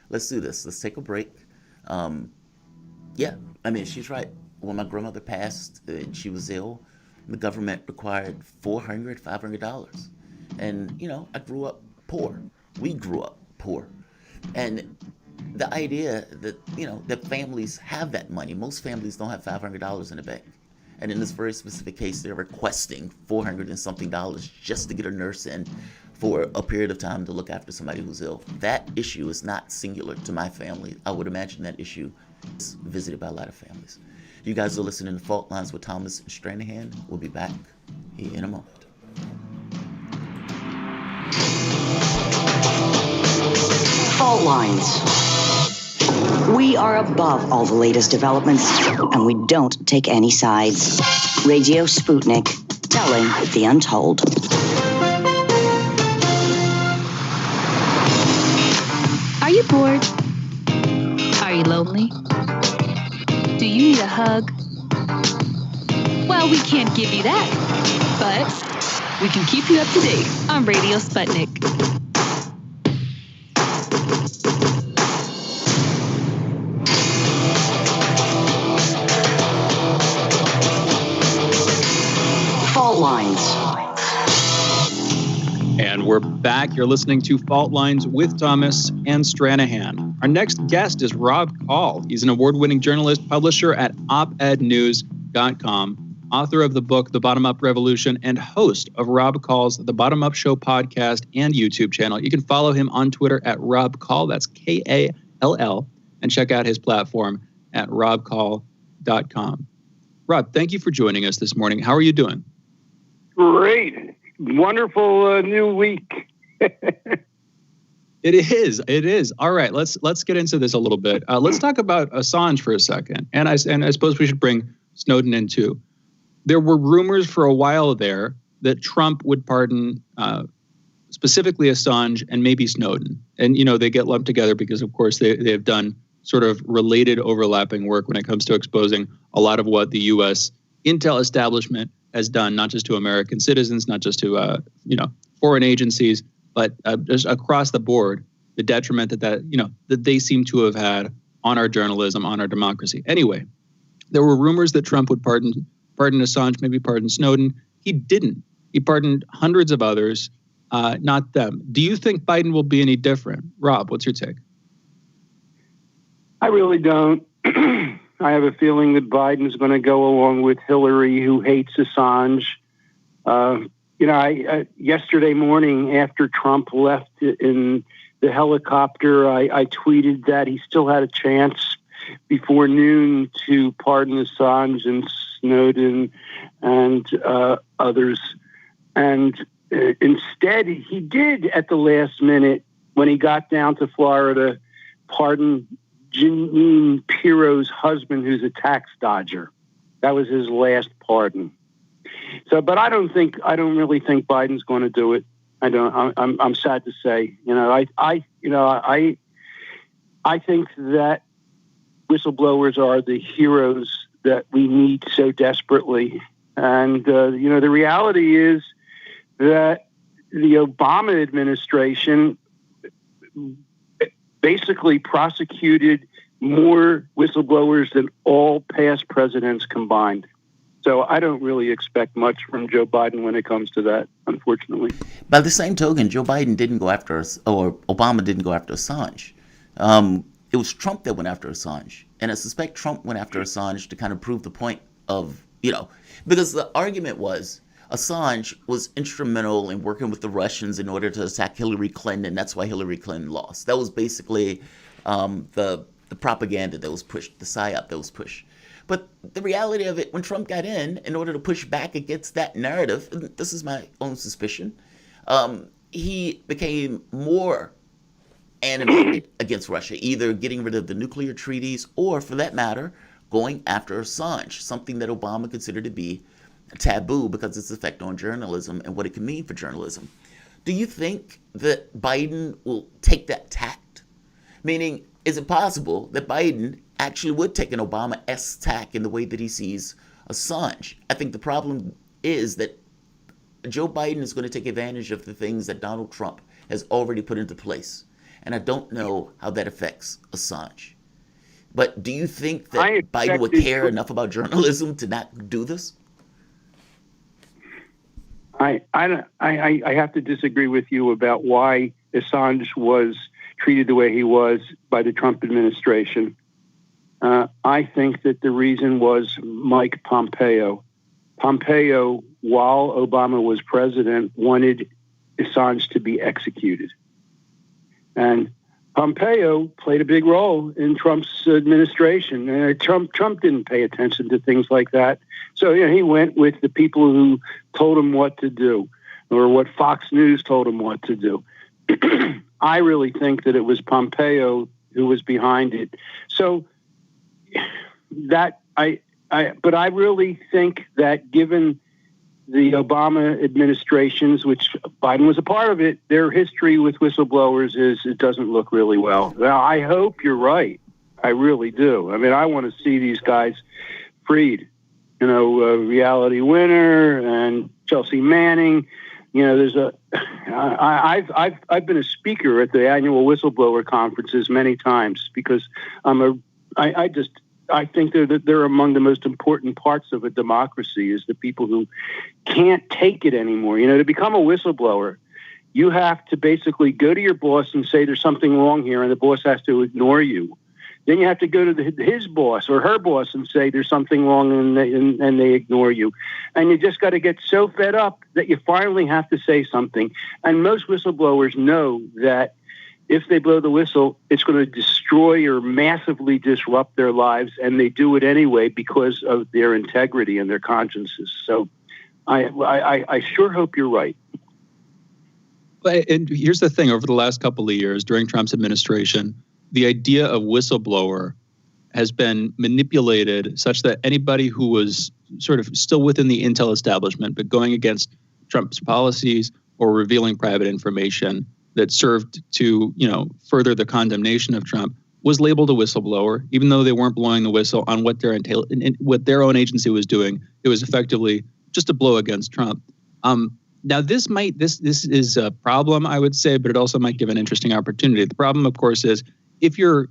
Let's do this. Let's take a break. She's right. When my grandmother passed and she was ill, the government required $400, $500. And, I grew up poor. We grew up poor. And the idea that, that families have that money, most families don't have $500 in the bank. And in this very specific case, they're requesting $400 and something just to get a nurse in for a period of time to look after somebody who's ill. That issue is not singular to my family. I would imagine that issue is visited by a lot of families. You guys are listening to Fault Lines with Thomas and Stranahan. We'll be back in a moment. Fault Lines. We are above all the latest developments, and we don't take any sides. Radio Sputnik, telling the untold. Are you bored? Are you lonely? Do you need a hug? Well, we can't give you that, but we can keep you up to date on Radio Sputnik. Fault Lines. And we're back. You're listening to Fault Lines with Thomas and Stranahan. Our next guest is Rob Kall. He's an award-winning journalist, publisher at opednews.com, author of the book The Bottom Up Revolution, and host of Rob Kall's The Bottom Up Show podcast and YouTube channel. You can follow him on Twitter at Rob Kall. That's Kall. and check out his platform at robkall.com. Rob, thank you for joining us this morning. How are you doing? Great. Wonderful new week. It is. All right, let's get into this a little bit. Let's talk about Assange for a second. And I suppose we should bring Snowden in too. There were rumors for a while there that Trump would pardon specifically Assange and maybe Snowden. And, they get lumped together because, of course, they have done sort of related overlapping work when it comes to exposing a lot of what the U.S. intel establishment has done, not just to American citizens, not just to, foreign agencies, but just across the board, the detriment that they seem to have had on our journalism, on our democracy. Anyway, there were rumors that Trump would pardon Assange, maybe pardon Snowden. He didn't. He pardoned hundreds of others, not them. Do you think Biden will be any different? Rob, what's your take? I really don't. I have a feeling that Biden's going to go along with Hillary, who hates Assange. Yesterday morning after Trump left in the helicopter, I tweeted that he still had a chance before noon to pardon Assange and Snowden and others. And instead, he did at the last minute, when he got down to Florida, pardon Jeanine Pirro's husband, who's a tax dodger. That was his last pardon. So, but I don't really think Biden's going to do it. I'm sad to say. I think that whistleblowers are the heroes that we need so desperately. And the reality is that the Obama administration basically prosecuted more whistleblowers than all past presidents combined. So I don't really expect much from Joe Biden when it comes to that, unfortunately. By the same token, Joe Biden didn't go after us, or Obama didn't go after Assange. It was Trump that went after Assange. And I suspect Trump went after Assange to kind of prove the point of, because the argument was Assange was instrumental in working with the Russians in order to attack Hillary Clinton, and that's why Hillary Clinton lost. That was basically the propaganda that was pushed, the psyop that was pushed. But the reality of it, when Trump got in order to push back against that narrative, and this is my own suspicion, he became more animated against Russia, either getting rid of the nuclear treaties or, for that matter, going after Assange, something that Obama considered to be taboo because of its effect on journalism and what it can mean for journalism. Do you think that Biden will take that tact? Meaning, is it possible that Biden actually would take an Obama-esque tack in the way that he sees Assange? I think the problem is that Joe Biden is going to take advantage of the things that Donald Trump has already put into place. And I don't know how that affects Assange. But do you think that Biden would care enough about journalism to not do this? I have to disagree with you about why Assange was treated the way he was by the Trump administration. I think that the reason was Mike Pompeo. Pompeo, while Obama was president, wanted Assange to be executed. And Pompeo played a big role in Trump's administration. Trump didn't pay attention to things like that. So he went with the people who told him what to do, or what Fox News told him what to do. I really think that it was Pompeo who was behind it. So but I really think that given the Obama administrations, which Biden was a part of it, their history with whistleblowers is it doesn't look really well. Now, I hope you're right. I really do. I mean, I want to see these guys freed. Reality Winner and Chelsea Manning. I've been a speaker at the annual whistleblower conferences many times because I think they're among the most important parts of a democracy is the people who can't take it anymore. To become a whistleblower, you have to basically go to your boss and say there's something wrong here, and the boss has to ignore you. Then you have to go to his boss or her boss and say there's something wrong, and they ignore you. And you just got to get so fed up that you finally have to say something. And most whistleblowers know that if they blow the whistle, it's going to destroy or massively disrupt their lives, and they do it anyway because of their integrity and their consciences. So I sure hope you're right. And here's the thing, over the last couple of years during Trump's administration, the idea of whistleblower has been manipulated such that anybody who was sort of still within the intel establishment, but going against Trump's policies or revealing private information that served to, further the condemnation of Trump, was labeled a whistleblower, even though they weren't blowing the whistle on what their own agency was doing. It was effectively just a blow against Trump. Now, this is a problem, I would say, but it also might give an interesting opportunity. The problem, of course, is if you're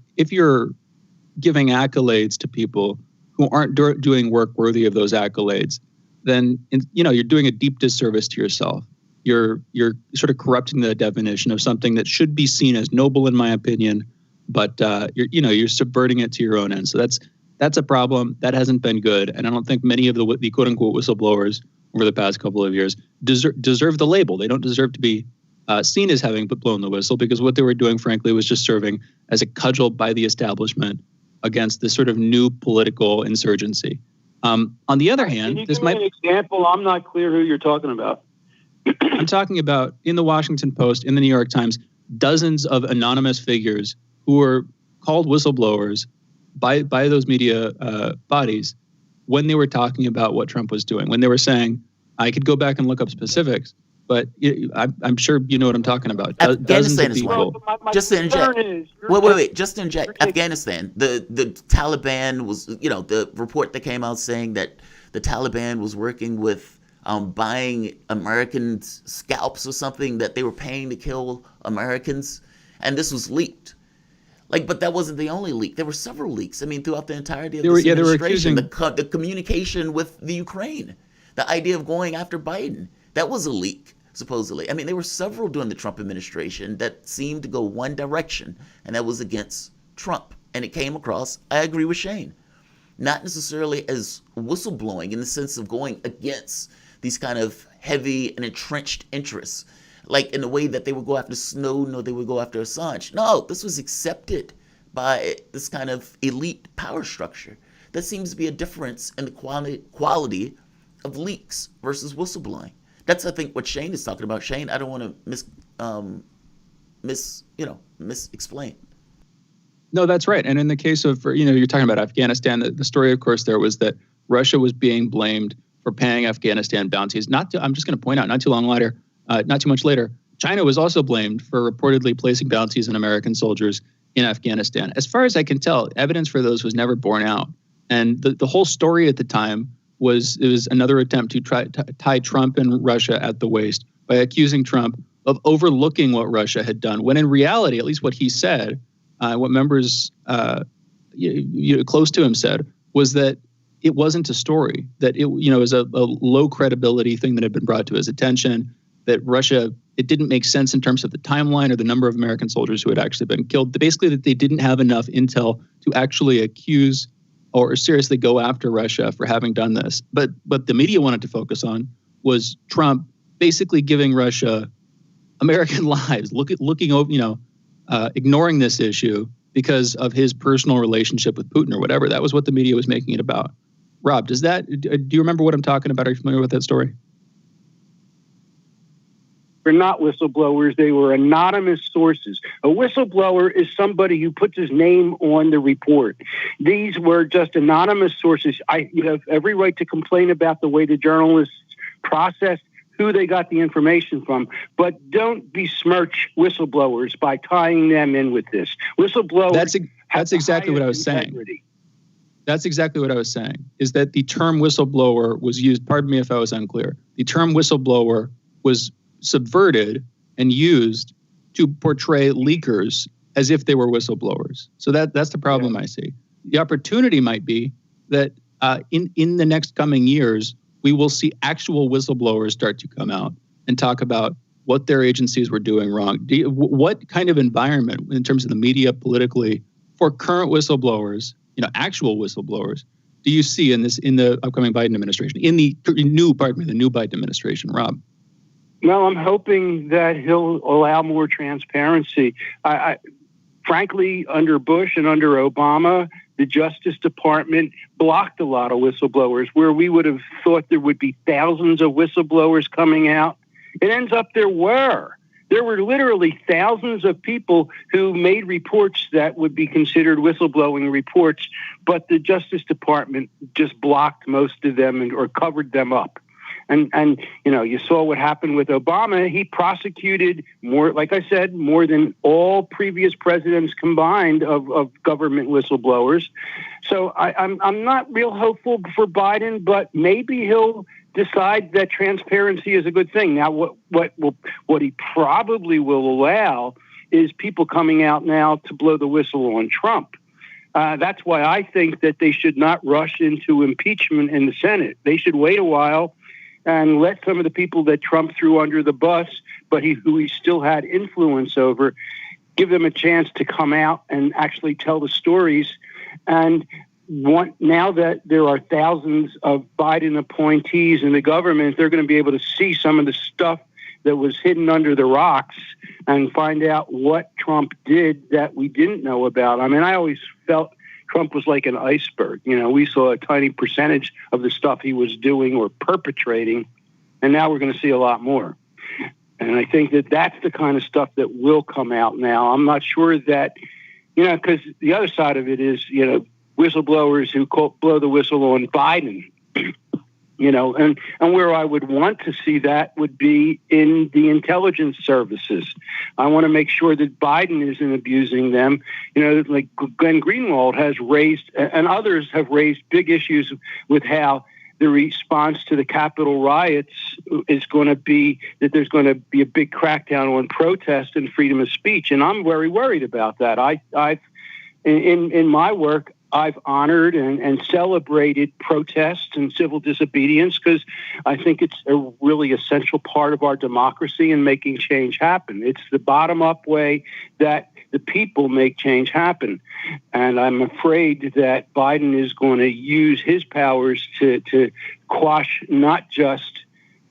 giving accolades to people who aren't doing work worthy of those accolades, then you're doing a deep disservice to yourself. You're sort of corrupting the definition of something that should be seen as noble, in my opinion, but you're subverting it to your own end. So that's a problem. That hasn't been good, and I don't think many of the quote unquote whistleblowers over the past couple of years deserve the label. They don't deserve to be seen as having blown the whistle, because what they were doing, frankly, was just serving as a cudgel by the establishment against this sort of new political insurgency. On the other hand, Can you give me an example? I'm not clear who you're talking about. I'm talking about, in the Washington Post, in the New York Times, dozens of anonymous figures who were called whistleblowers by those media bodies when they were talking about what Trump was doing, when they were saying, I could go back and look up specifics, but I'm sure you know what I'm talking about. Dozens of people. Just to inject. Wait. Just to inject. Afghanistan. The Taliban was, the report that came out saying that the Taliban was working with buying American scalps or something that they were paying to kill Americans, and this was leaked. But that wasn't the only leak. There were several leaks. I mean, throughout the entirety of this administration, the communication with the Ukraine, the idea of going after Biden, that was a leak, supposedly. I mean, there were several during the Trump administration that seemed to go one direction, and that was against Trump. And it came across, I agree with Shane, not necessarily as whistleblowing in the sense of going against these kind of heavy and entrenched interests, like in the way that they would go after Snowden or they would go after Assange. No, this was accepted by this kind of elite power structure. There seems to be a difference in the quality of leaks versus whistleblowing. That's, I think, what Shane is talking about. Shane, I don't want to mis-explain. No, that's right. And in the case of, you're talking about Afghanistan, the story, of course, there was that Russia was being blamed for paying Afghanistan bounties. I'm just going to point out, not too much later, China was also blamed for reportedly placing bounties on American soldiers in Afghanistan. As far as I can tell, evidence for those was never borne out. And the whole story at the time was another attempt to try to tie Trump and Russia at the waist by accusing Trump of overlooking what Russia had done, when in reality, at least what he said, what members close to him said, was that it wasn't a story, that it was a low credibility thing that had been brought to his attention, that Russia, it didn't make sense in terms of the timeline or the number of American soldiers who had actually been killed. Basically, that they didn't have enough intel to actually accuse or seriously go after Russia for having done this. But the media wanted to focus on was Trump basically giving Russia American lives, looking over, ignoring this issue because of his personal relationship with Putin or whatever. That was what the media was making it about. Rob, do you remember what I'm talking about? Are you familiar with that story? They're not whistleblowers. They were anonymous sources. A whistleblower is somebody who puts his name on the report. These were just anonymous sources. You have every right to complain about the way the journalists processed who they got the information from, but don't besmirch whistleblowers by tying them in with this. Whistleblowers. That's exactly what I was saying. That's exactly what I was saying, is that the term whistleblower was used, pardon me if I was unclear, the term whistleblower was subverted and used to portray leakers as if they were whistleblowers. So that's the problem I see. The opportunity might be that in the next coming years, we will see actual whistleblowers start to come out and talk about what their agencies were doing wrong. What kind of environment, in terms of the media politically, for current whistleblowers, actual whistleblowers, do you see in the upcoming Biden administration, in the new Biden administration, Rob? Well, I'm hoping that he'll allow more transparency. Frankly, under Bush and under Obama, the Justice Department blocked a lot of whistleblowers where we would have thought there would be thousands of whistleblowers coming out. It ends up there were. There were literally thousands of people who made reports that would be considered whistleblowing reports, but the Justice Department just blocked most of them or covered them up. And you saw what happened with Obama. He prosecuted more, like I said, more than all previous presidents combined of government whistleblowers. So I'm not real hopeful for Biden, but maybe he'll decide that transparency is a good thing. Now, what he probably will allow is people coming out now to blow the whistle on Trump. That's why I think that they should not rush into impeachment in the Senate. They should wait a while and let some of the people that Trump threw under the bus, but who he still had influence over, give them a chance to come out and actually tell the stories. And now that there are thousands of Biden appointees in the government, they're going to be able to see some of the stuff that was hidden under the rocks and find out what Trump did that we didn't know about. I mean, I always felt Trump was like an iceberg. We saw a tiny percentage of the stuff he was doing or perpetrating, and now we're going to see a lot more. And I think that that's the kind of stuff that will come out now. I'm not sure that, because the other side of it is, whistleblowers who blow the whistle on Biden, and where I would want to see that would be in the intelligence services. I want to make sure that Biden isn't abusing them. Like Glenn Greenwald has raised, and others have raised big issues with how the response to the Capitol riots is going to be that there's going to be a big crackdown on protest and freedom of speech. And I'm very worried about that. I've in my work, I've honored and celebrated protests and civil disobedience because I think it's a really essential part of our democracy and making change happen. It's the bottom-up way that the people make change happen. And I'm afraid that Biden is going to use his powers to quash not just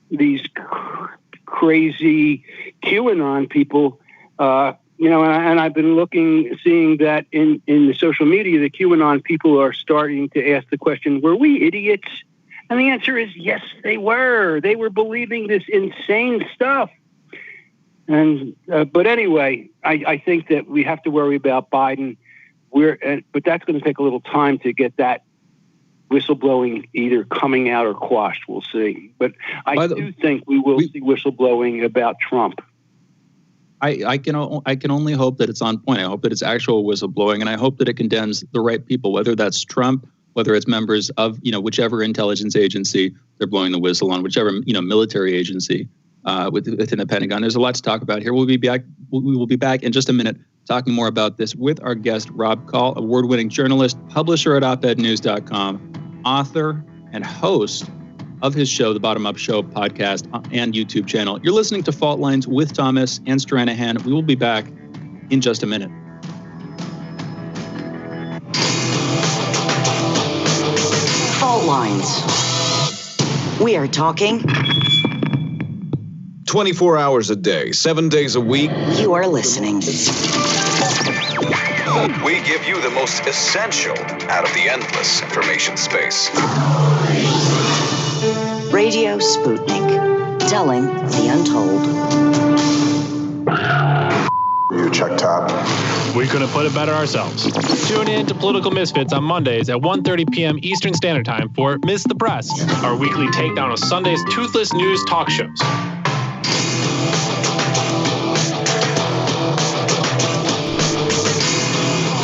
these crazy QAnon people, and I've been seeing that in the social media, the QAnon people are starting to ask the question, were we idiots? And the answer is yes, they were. They were believing this insane stuff. And but anyway, I think that we have to worry about Biden. But that's going to take a little time to get that whistleblowing either coming out or quashed. We'll see. But I do think we will see whistleblowing about Trump. I can only hope that it's on point. I hope that it's actual whistleblowing, and I hope that it condemns the right people, whether that's Trump, whether it's members of whichever intelligence agency they're blowing the whistle on, whichever military agency within the Pentagon. There's a lot to talk about here. We will be back in just a minute talking more about this with our guest Rob Kall, award-winning journalist, publisher at opednews.com, author and host of his show, The Bottom Up Show podcast and YouTube channel. You're listening to Fault Lines with Thomas and Stranahan. We will be back in just a minute. Fault Lines. We are talking 24 hours a day, 7 days a week. You are listening. We give you the most essential out of the endless information space. Radio Sputnik, telling the untold. You check top. We couldn't put it better ourselves. Tune in to Political Misfits on Mondays at 1:30 p.m. Eastern Standard Time for Miss the Press, our weekly takedown of Sunday's toothless news talk shows.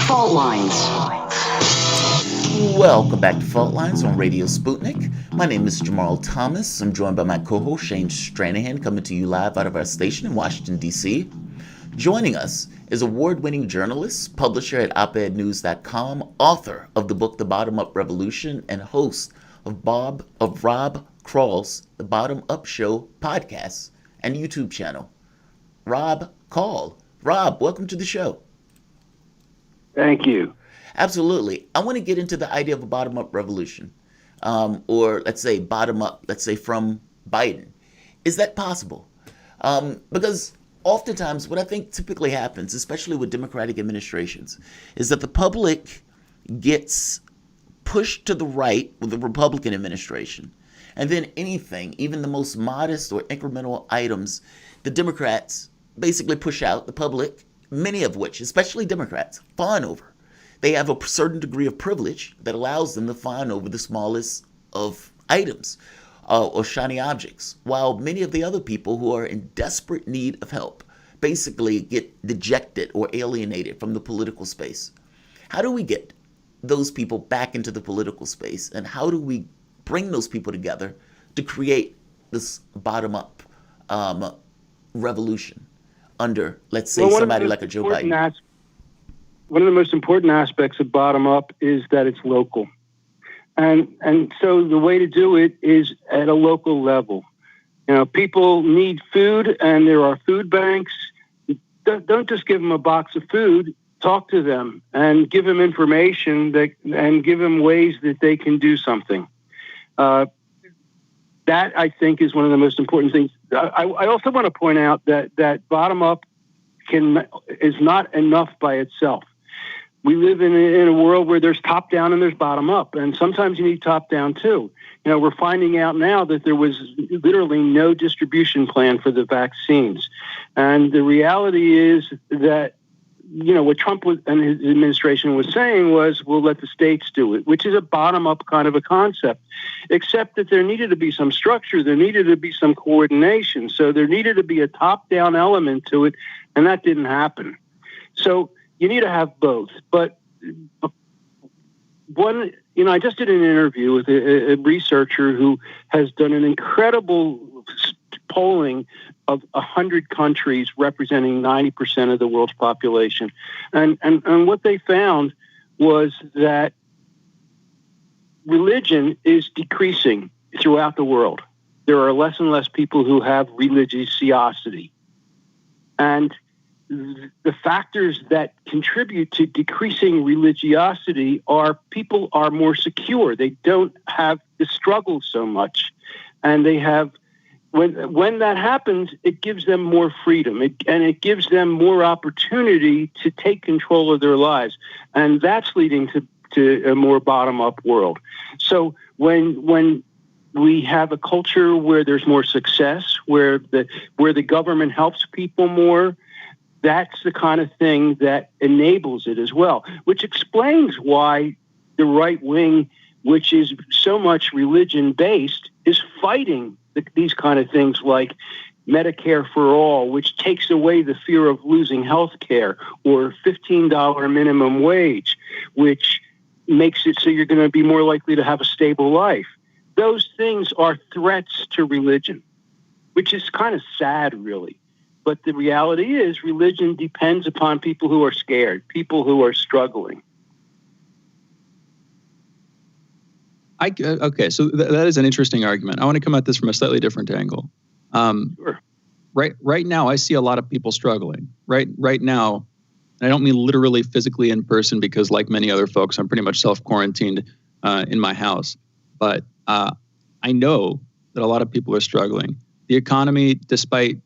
Fault Lines. Welcome back to Fault Lines on Radio Sputnik. My name is Jamarl Thomas. I'm joined by my co-host Shane Stranahan, coming to you live out of our station in Washington, D.C. Joining us is award-winning journalist, publisher at opednews.com, author of the book The Bottom Up Revolution, and host of Rob Kall's The Bottom Up Show podcast and YouTube channel, Rob Kall. Rob, welcome to the show. Thank you. Absolutely. I want to get into the idea of a bottom-up revolution, or let's say bottom-up, let's say from Biden. Is that possible? Because oftentimes what I think typically happens, especially with Democratic administrations, is that the public gets pushed to the right with the Republican administration. And then anything, even the most modest or incremental items, the Democrats basically push out. The public, many of which, especially Democrats, fawn over. They have a certain degree of privilege that allows them to fawn over the smallest of items or shiny objects, while many of the other people who are in desperate need of help basically get dejected or alienated from the political space. How do we get those people back into the political space, and how do we bring those people together to create this bottom-up revolution under, let's say, somebody like a Joe Biden? One of the most important aspects of bottom-up is that it's local. And so the way to do it is at a local level. You know, people need food, and there are food banks. Don't just give them a box of food. Talk to them and give them information and give them ways that they can do something. That, I think, is one of the most important things. I also want to point out that bottom-up is not enough by itself. We live in a world where there's top-down and there's bottom-up, and sometimes you need top-down too. You know, we're finding out now that there was literally no distribution plan for the vaccines. And the reality is that, you know, what Trump and his administration was saying was, we'll let the states do it, which is a bottom-up kind of a concept, except that there needed to be some structure, there needed to be some coordination. So there needed to be a top-down element to it, and that didn't happen. So you need to have both. But one, you know, I just did an interview with a researcher who has done an incredible polling of 100 countries representing 90% of the world's population. And what they found was that religion is decreasing throughout the world. There are less and less people who have religiosity. And the factors that contribute to decreasing religiosity are people are more secure. They don't have the struggle so much. And they have, when that happens, it gives them more freedom, and it gives them more opportunity to take control of their lives. And that's leading to a more bottom-up world. So when we have a culture where there's more success, where the government helps people more, that's the kind of thing that enables it as well, which explains why the right wing, which is so much religion-based, is fighting these kind of things like Medicare for all, which takes away the fear of losing health care, or $15 minimum wage, which makes it so you're going to be more likely to have a stable life. Those things are threats to religion, which is kind of sad, really. But the reality is religion depends upon people who are scared, people who are struggling. Okay, so that is an interesting argument. I want to come at this from a slightly different angle. Sure. Right now, I see a lot of people struggling. Right now, and I don't mean literally physically in person, because like many other folks, I'm pretty much self-quarantined in my house. But I know that a lot of people are struggling. The economy, despite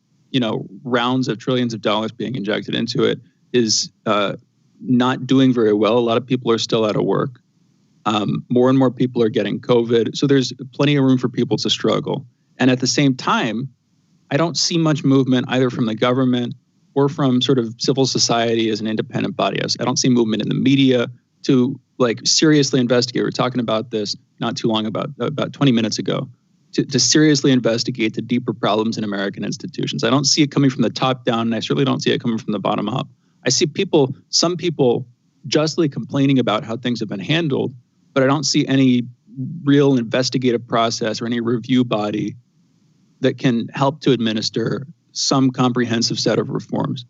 rounds of trillions of dollars being injected into it, is not doing very well. A lot of people are still out of work. More and more people are getting COVID. So there's plenty of room for people to struggle. And at the same time, I don't see much movement either from the government or from sort of civil society as an independent body. I don't see movement in the media to seriously investigate. We were talking about this not too long about 20 minutes ago. To seriously investigate the deeper problems in American institutions. I don't see it coming from the top down, and I certainly don't see it coming from the bottom up. I see some people justly complaining about how things have been handled, but I don't see any real investigative process or any review body that can help to administer some comprehensive set of reforms.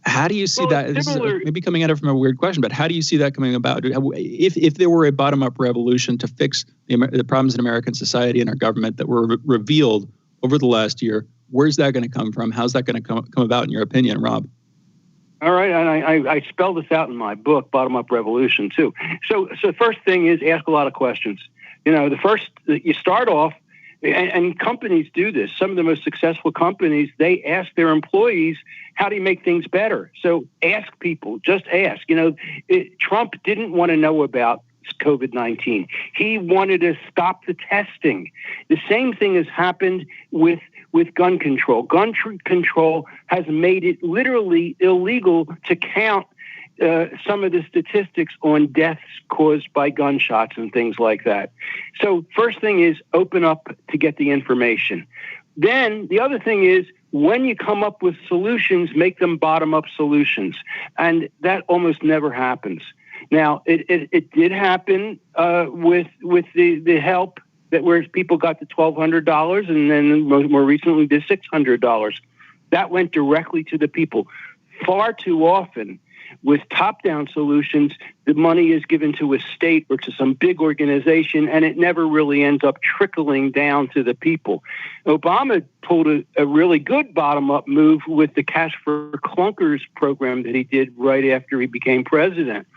How do you see that? This is maybe coming at it from a weird question, but how do you see that coming about? If there were a bottom-up revolution to fix the problems in American society and our government that were revealed over the last year, where's that going to come from? How's that going to come about, in your opinion, Rob? All right, and I spell this out in my book, Bottom-Up Revolution, too. So the first thing is ask a lot of questions. You start off And companies do this. Some of the most successful companies, they ask their employees, how do you make things better? So ask people, just ask. Trump didn't want to know about COVID-19. He wanted to stop the testing. The same thing has happened with gun control. Gun control has made it literally illegal to count some of the statistics on deaths caused by gunshots and things like that. So first thing is open up to get the information. Then the other thing is when you come up with solutions, make them bottom-up solutions. And that almost never happens. Now, it did happen with the help where people got the $1,200 and then more recently the $600. That went directly to the people. Far too often, with top-down solutions, the money is given to a state or to some big organization, and it never really ends up trickling down to the people. Obama pulled a really good bottom-up move with the Cash for Clunkers program that he did right after he became president.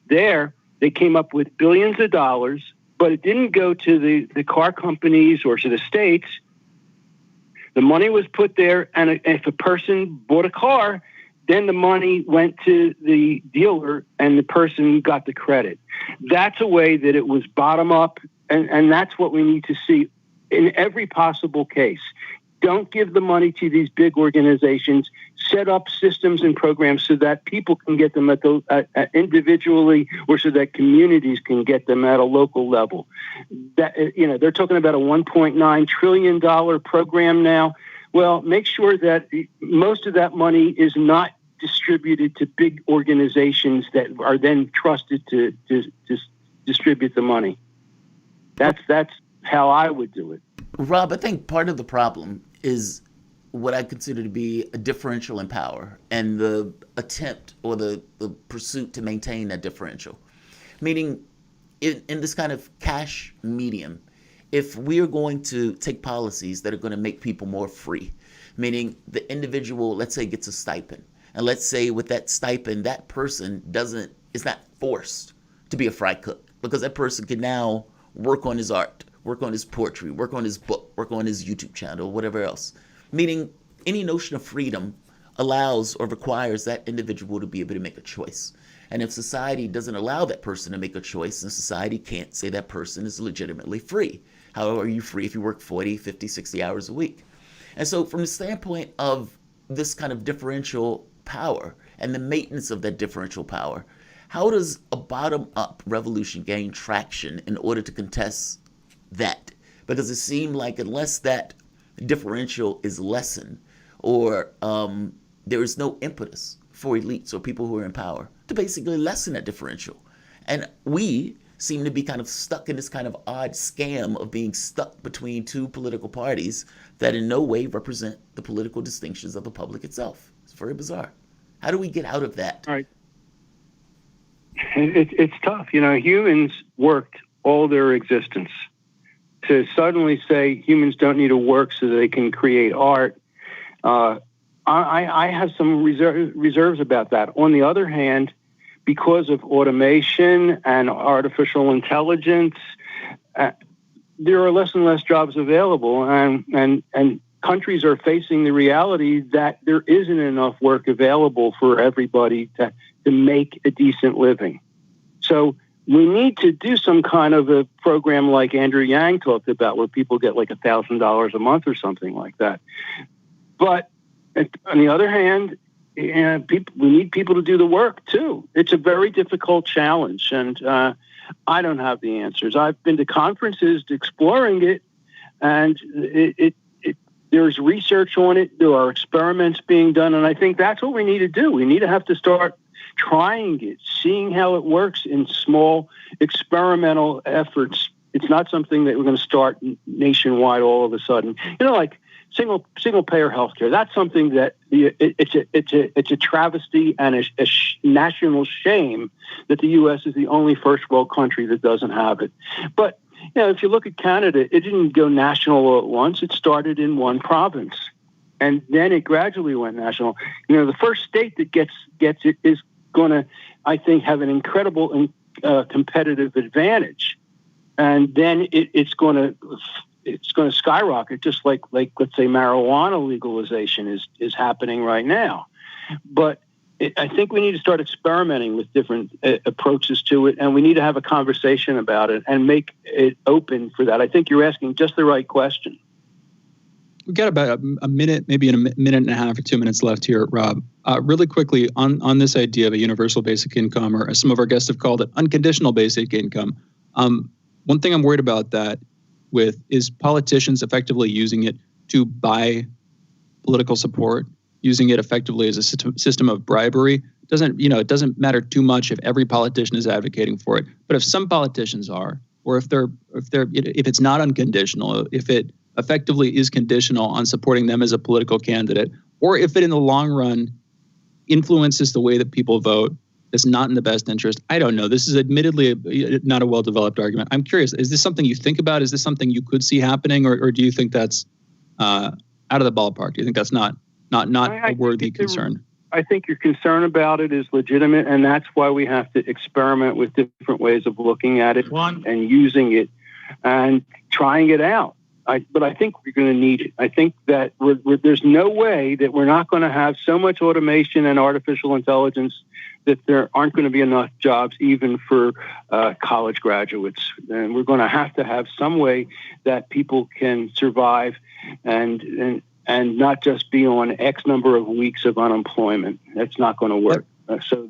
There, they came up with billions of dollars, but it didn't go to the car companies or to the states. The money was put there, and if a person bought a car, then the money went to the dealer and the person got the credit. That's a way that it was bottom up, and that's what we need to see in every possible case. Don't give the money to these big organizations. Set up systems and programs so that people can get them individually, or so that communities can get them at a local level. They're talking about a $1.9 trillion program now. Well, make sure that most of that money is not distributed to big organizations that are then trusted to distribute the money. That's how I would do it. Rob, I think part of the problem is what I consider to be a differential in power and the attempt or the pursuit to maintain that differential. Meaning, in this kind of cash medium, if we're going to take policies that are going to make people more free, meaning the individual, let's say, gets a stipend, and let's say with that stipend, that person is not forced to be a fry cook, because that person can now work on his art, work on his poetry, work on his book, work on his YouTube channel, whatever else. Meaning any notion of freedom allows or requires that individual to be able to make a choice. And if society doesn't allow that person to make a choice, then society can't say that person is legitimately free. How are you free if you work 40, 50, 60 hours a week? And so from the standpoint of this kind of differential power and the maintenance of that differential power, how does a bottom-up revolution gain traction in order to contest that? Because it seemed like unless that differential is lessened, or there is no impetus for elites or people who are in power to basically lessen that differential. And we seem to be kind of stuck in this kind of odd scam of being stuck between two political parties that in no way represent the political distinctions of the public itself. It's very bizarre. How do we get out of that? All right. It's tough. Humans worked all their existence. To suddenly say humans don't need to work so that they can create art, I have some reserves about that. On the other hand, because of automation and artificial intelligence, there are less and less jobs available, and countries are facing the reality that there isn't enough work available for everybody to make a decent living. So we need to do some kind of a program like Andrew Yang talked about, where people get like $1,000 a month or something like that. But on the other hand, we need people to do the work too. It's a very difficult challenge, and I don't have the answers. I've been to conferences exploring it, and there's research on it. There are experiments being done, and I think that's what we need to do. We need to have to start trying it, seeing how it works in small experimental efforts. It's not something that we're going to start nationwide all of a sudden. Like single payer healthcare. That's something that it's a travesty and a national shame that the U.S. is the only first world country that doesn't have it. But if you look at Canada, it didn't go national all at once. It started in one province, and then it gradually went national. The first state that gets it is going to, I think, have an incredible competitive advantage, and then it's going to it's going to skyrocket, just like let's say marijuana legalization is happening right now. But I think we need to start experimenting with different approaches to it, and we need to have a conversation about it and make it open for that. I think you're asking just the right question. We've got about a minute, maybe a minute and a half or 2 minutes left here, Rob. Really quickly, on this idea of a universal basic income, or as some of our guests have called it, unconditional basic income. One thing I'm worried about that with is politicians effectively using it to buy political support, using it effectively as a system of bribery. It doesn't matter too much if every politician is advocating for it, but if some politicians are, or if it's not unconditional, if it effectively is conditional on supporting them as a political candidate, or if it in the long run influences the way that people vote, that's not in the best interest. I don't know. This is admittedly not a well-developed argument. I'm curious, is this something you think about? Is this something you could see happening, or do you think that's out of the ballpark? Do you think that's not a worthy concern? I think your concern about it is legitimate, and that's why we have to experiment with different ways of looking at it and using it and trying it out. But I think we're going to need it. I think that there's no way that we're not going to have so much automation and artificial intelligence that there aren't going to be enough jobs even for college graduates. And we're going to have some way that people can survive and not just be on X number of weeks of unemployment. That's not going to work.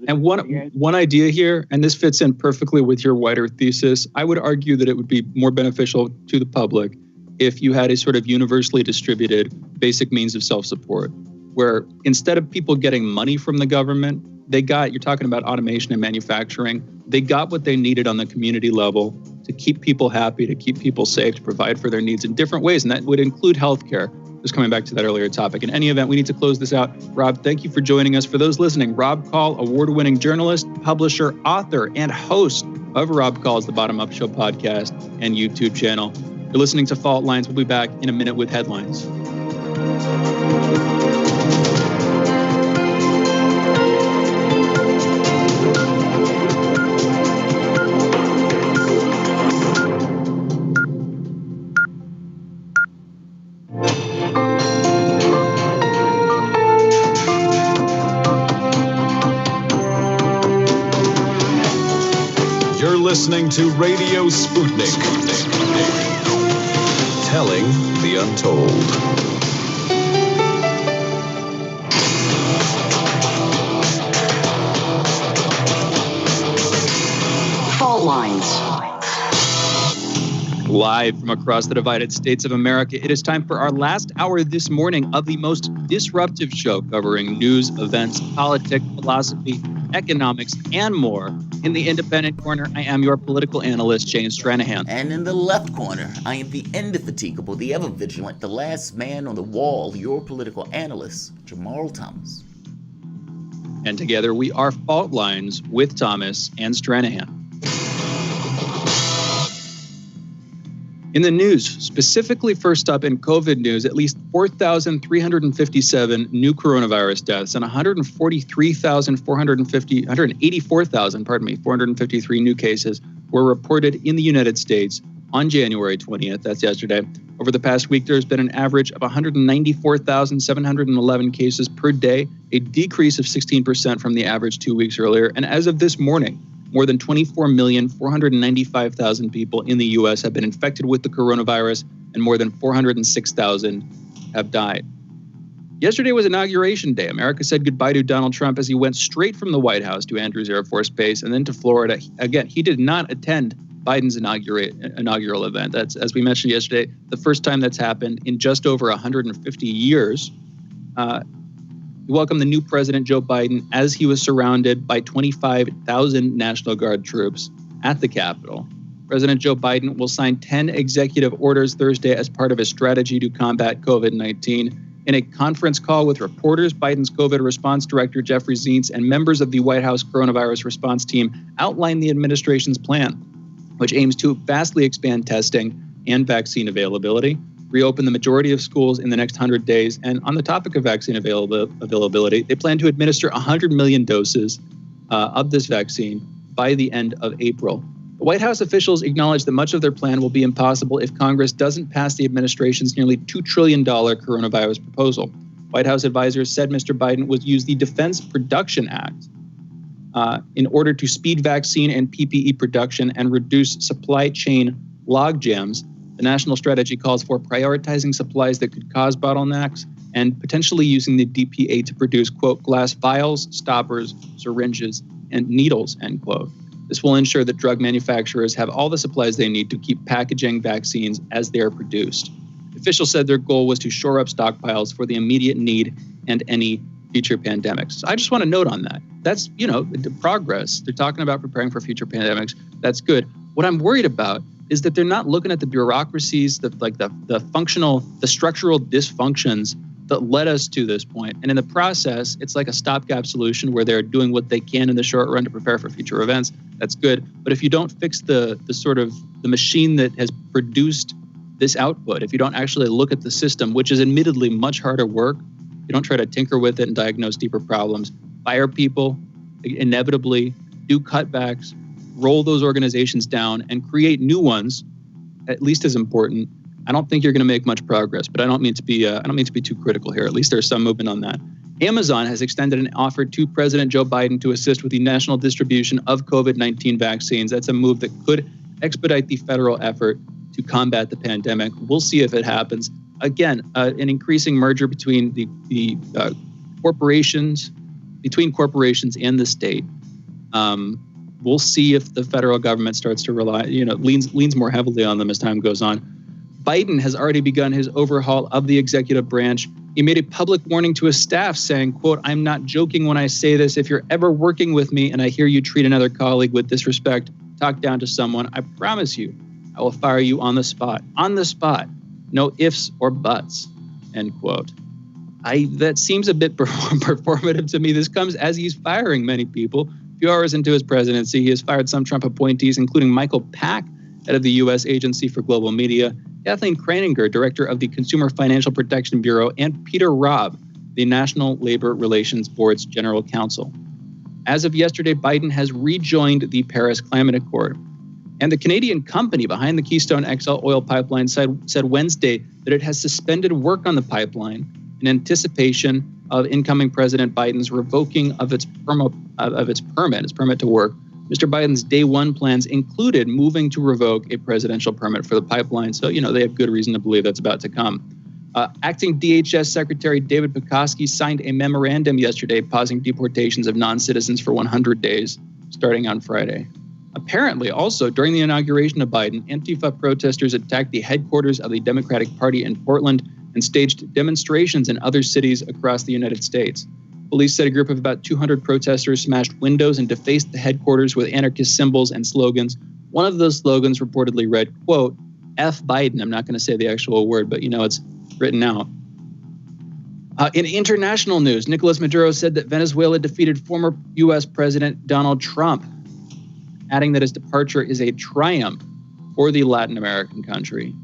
And one idea here, and this fits in perfectly with your wider thesis, I would argue that it would be more beneficial to the public if you had a sort of universally distributed basic means of self-support, where instead of people getting money from the government, you're talking about automation and manufacturing, they got what they needed on the community level to keep people happy, to keep people safe, to provide for their needs in different ways. And that would include healthcare. Just coming back to that earlier topic. In any event, we need to close this out. Rob, thank you for joining us. For those listening, Rob Kall, award-winning journalist, publisher, author, and host of Rob Kall's The Bottom Up Show podcast and YouTube channel. You're listening to Fault Lines. We'll be back in a minute with headlines. Listening to Radio Sputnik. Telling the untold. Fault Lines. Live from across the divided states of America, it is time for our last hour this morning of the most disruptive show covering news, events, politics, philosophy, economics, and more. In the independent corner, I am your political analyst, James Stranahan. And in the left corner, I am the indefatigable, the ever-vigilant, the last man on the wall, your political analyst, Jamarl Thomas. And together we are Fault Lines with Thomas and Stranahan. In the news, specifically first up in COVID news, at least 4,357 new coronavirus deaths and 453 new cases were reported in the United States on January 20th. That's yesterday. Over the past week, there's been an average of 194,711 cases per day, a decrease of 16% from the average 2 weeks earlier. And as of this morning, more than 24,495,000 people in the U.S. have been infected with the coronavirus, and more than 406,000 have died. Yesterday was Inauguration Day. America said goodbye to Donald Trump as he went straight from the White House to Andrews Air Force Base and then to Florida. Again, he did not attend Biden's inaugural event. That's, as we mentioned yesterday, the first time that's happened in just over 150 years. He welcomed the new president, Joe Biden, as he was surrounded by 25,000 National Guard troops at the Capitol. President Joe Biden will sign 10 executive orders Thursday as part of his strategy to combat COVID-19. In a conference call with reporters, Biden's COVID response director, Jeffrey Zients, and members of the White House coronavirus response team outlined the administration's plan, which aims to vastly expand testing and vaccine availability, reopen the majority of schools in the next 100 days. And on the topic of vaccine availability, they plan to administer 100 million doses of this vaccine by the end of April. White House officials acknowledge that much of their plan will be impossible if Congress doesn't pass the administration's nearly $2 trillion coronavirus proposal. White House advisors said Mr. Biden would use the Defense Production Act in order to speed vaccine and PPE production and reduce supply chain logjams. The national strategy calls for prioritizing supplies that could cause bottlenecks and potentially using the DPA to produce, quote, glass vials, stoppers, syringes, and needles, end quote. This will ensure that drug manufacturers have all the supplies they need to keep packaging vaccines as they are produced. Officials said their goal was to shore up stockpiles for the immediate need and any future pandemics. So I just want to note on that. That's, the progress. They're talking about preparing for future pandemics. That's good. What I'm worried about is that they're not looking at the bureaucracies, the structural dysfunctions that led us to this point. And in the process, it's like a stopgap solution where they're doing what they can in the short run to prepare for future events. That's good. But if you don't fix the machine that has produced this output, if you don't actually look at the system, which is admittedly much harder work, you don't try to tinker with it and diagnose deeper problems, fire people, inevitably do cutbacks, roll those organizations down and create new ones, at least as important, I don't think you're going to make much progress. But I don't mean to be too critical here. At least there's some movement on that. Amazon has extended an offer to President Joe Biden to assist with the national distribution of COVID-19 vaccines. That's a move that could expedite the federal effort to combat the pandemic. We'll see if it happens. Again, an increasing merger between the corporations and the state. We'll see if the federal government starts to rely, leans more heavily on them as time goes on. Biden has already begun his overhaul of the executive branch. He made a public warning to his staff saying, quote, "I'm not joking when I say this. If you're ever working with me and I hear you treat another colleague with disrespect, talk down to someone, I promise you, I will fire you on the spot. On the spot. No ifs or buts," end quote. That seems a bit performative to me. This comes as he's firing many people. A few hours into his presidency, he has fired some Trump appointees, including Michael Pack, head of the U.S. Agency for Global Media, Kathleen Kraninger, director of the Consumer Financial Protection Bureau, and Peter Robb, the National Labor Relations Board's general counsel. As of yesterday, Biden has rejoined the Paris Climate Accord. And the Canadian company behind the Keystone XL oil pipeline said Wednesday that it has suspended work on the pipeline in anticipation of incoming President Biden's revoking of its permit to work. Mr. Biden's day one plans included moving to revoke a presidential permit for the pipeline. So, they have good reason to believe that's about to come. Acting DHS Secretary David Pekoski signed a memorandum yesterday pausing deportations of non-citizens for 100 days, starting on Friday. Apparently, also, during the inauguration of Biden, Antifa protesters attacked the headquarters of the Democratic Party in Portland and staged demonstrations in other cities across the United States. Police said a group of about 200 protesters smashed windows and defaced the headquarters with anarchist symbols and slogans. One of those slogans reportedly read, quote, "F Biden." I'm not going to say the actual word, but it's written out. In international news, Nicolas Maduro said that Venezuela defeated former U.S. President Donald Trump, adding that his departure is a triumph for the Latin American country.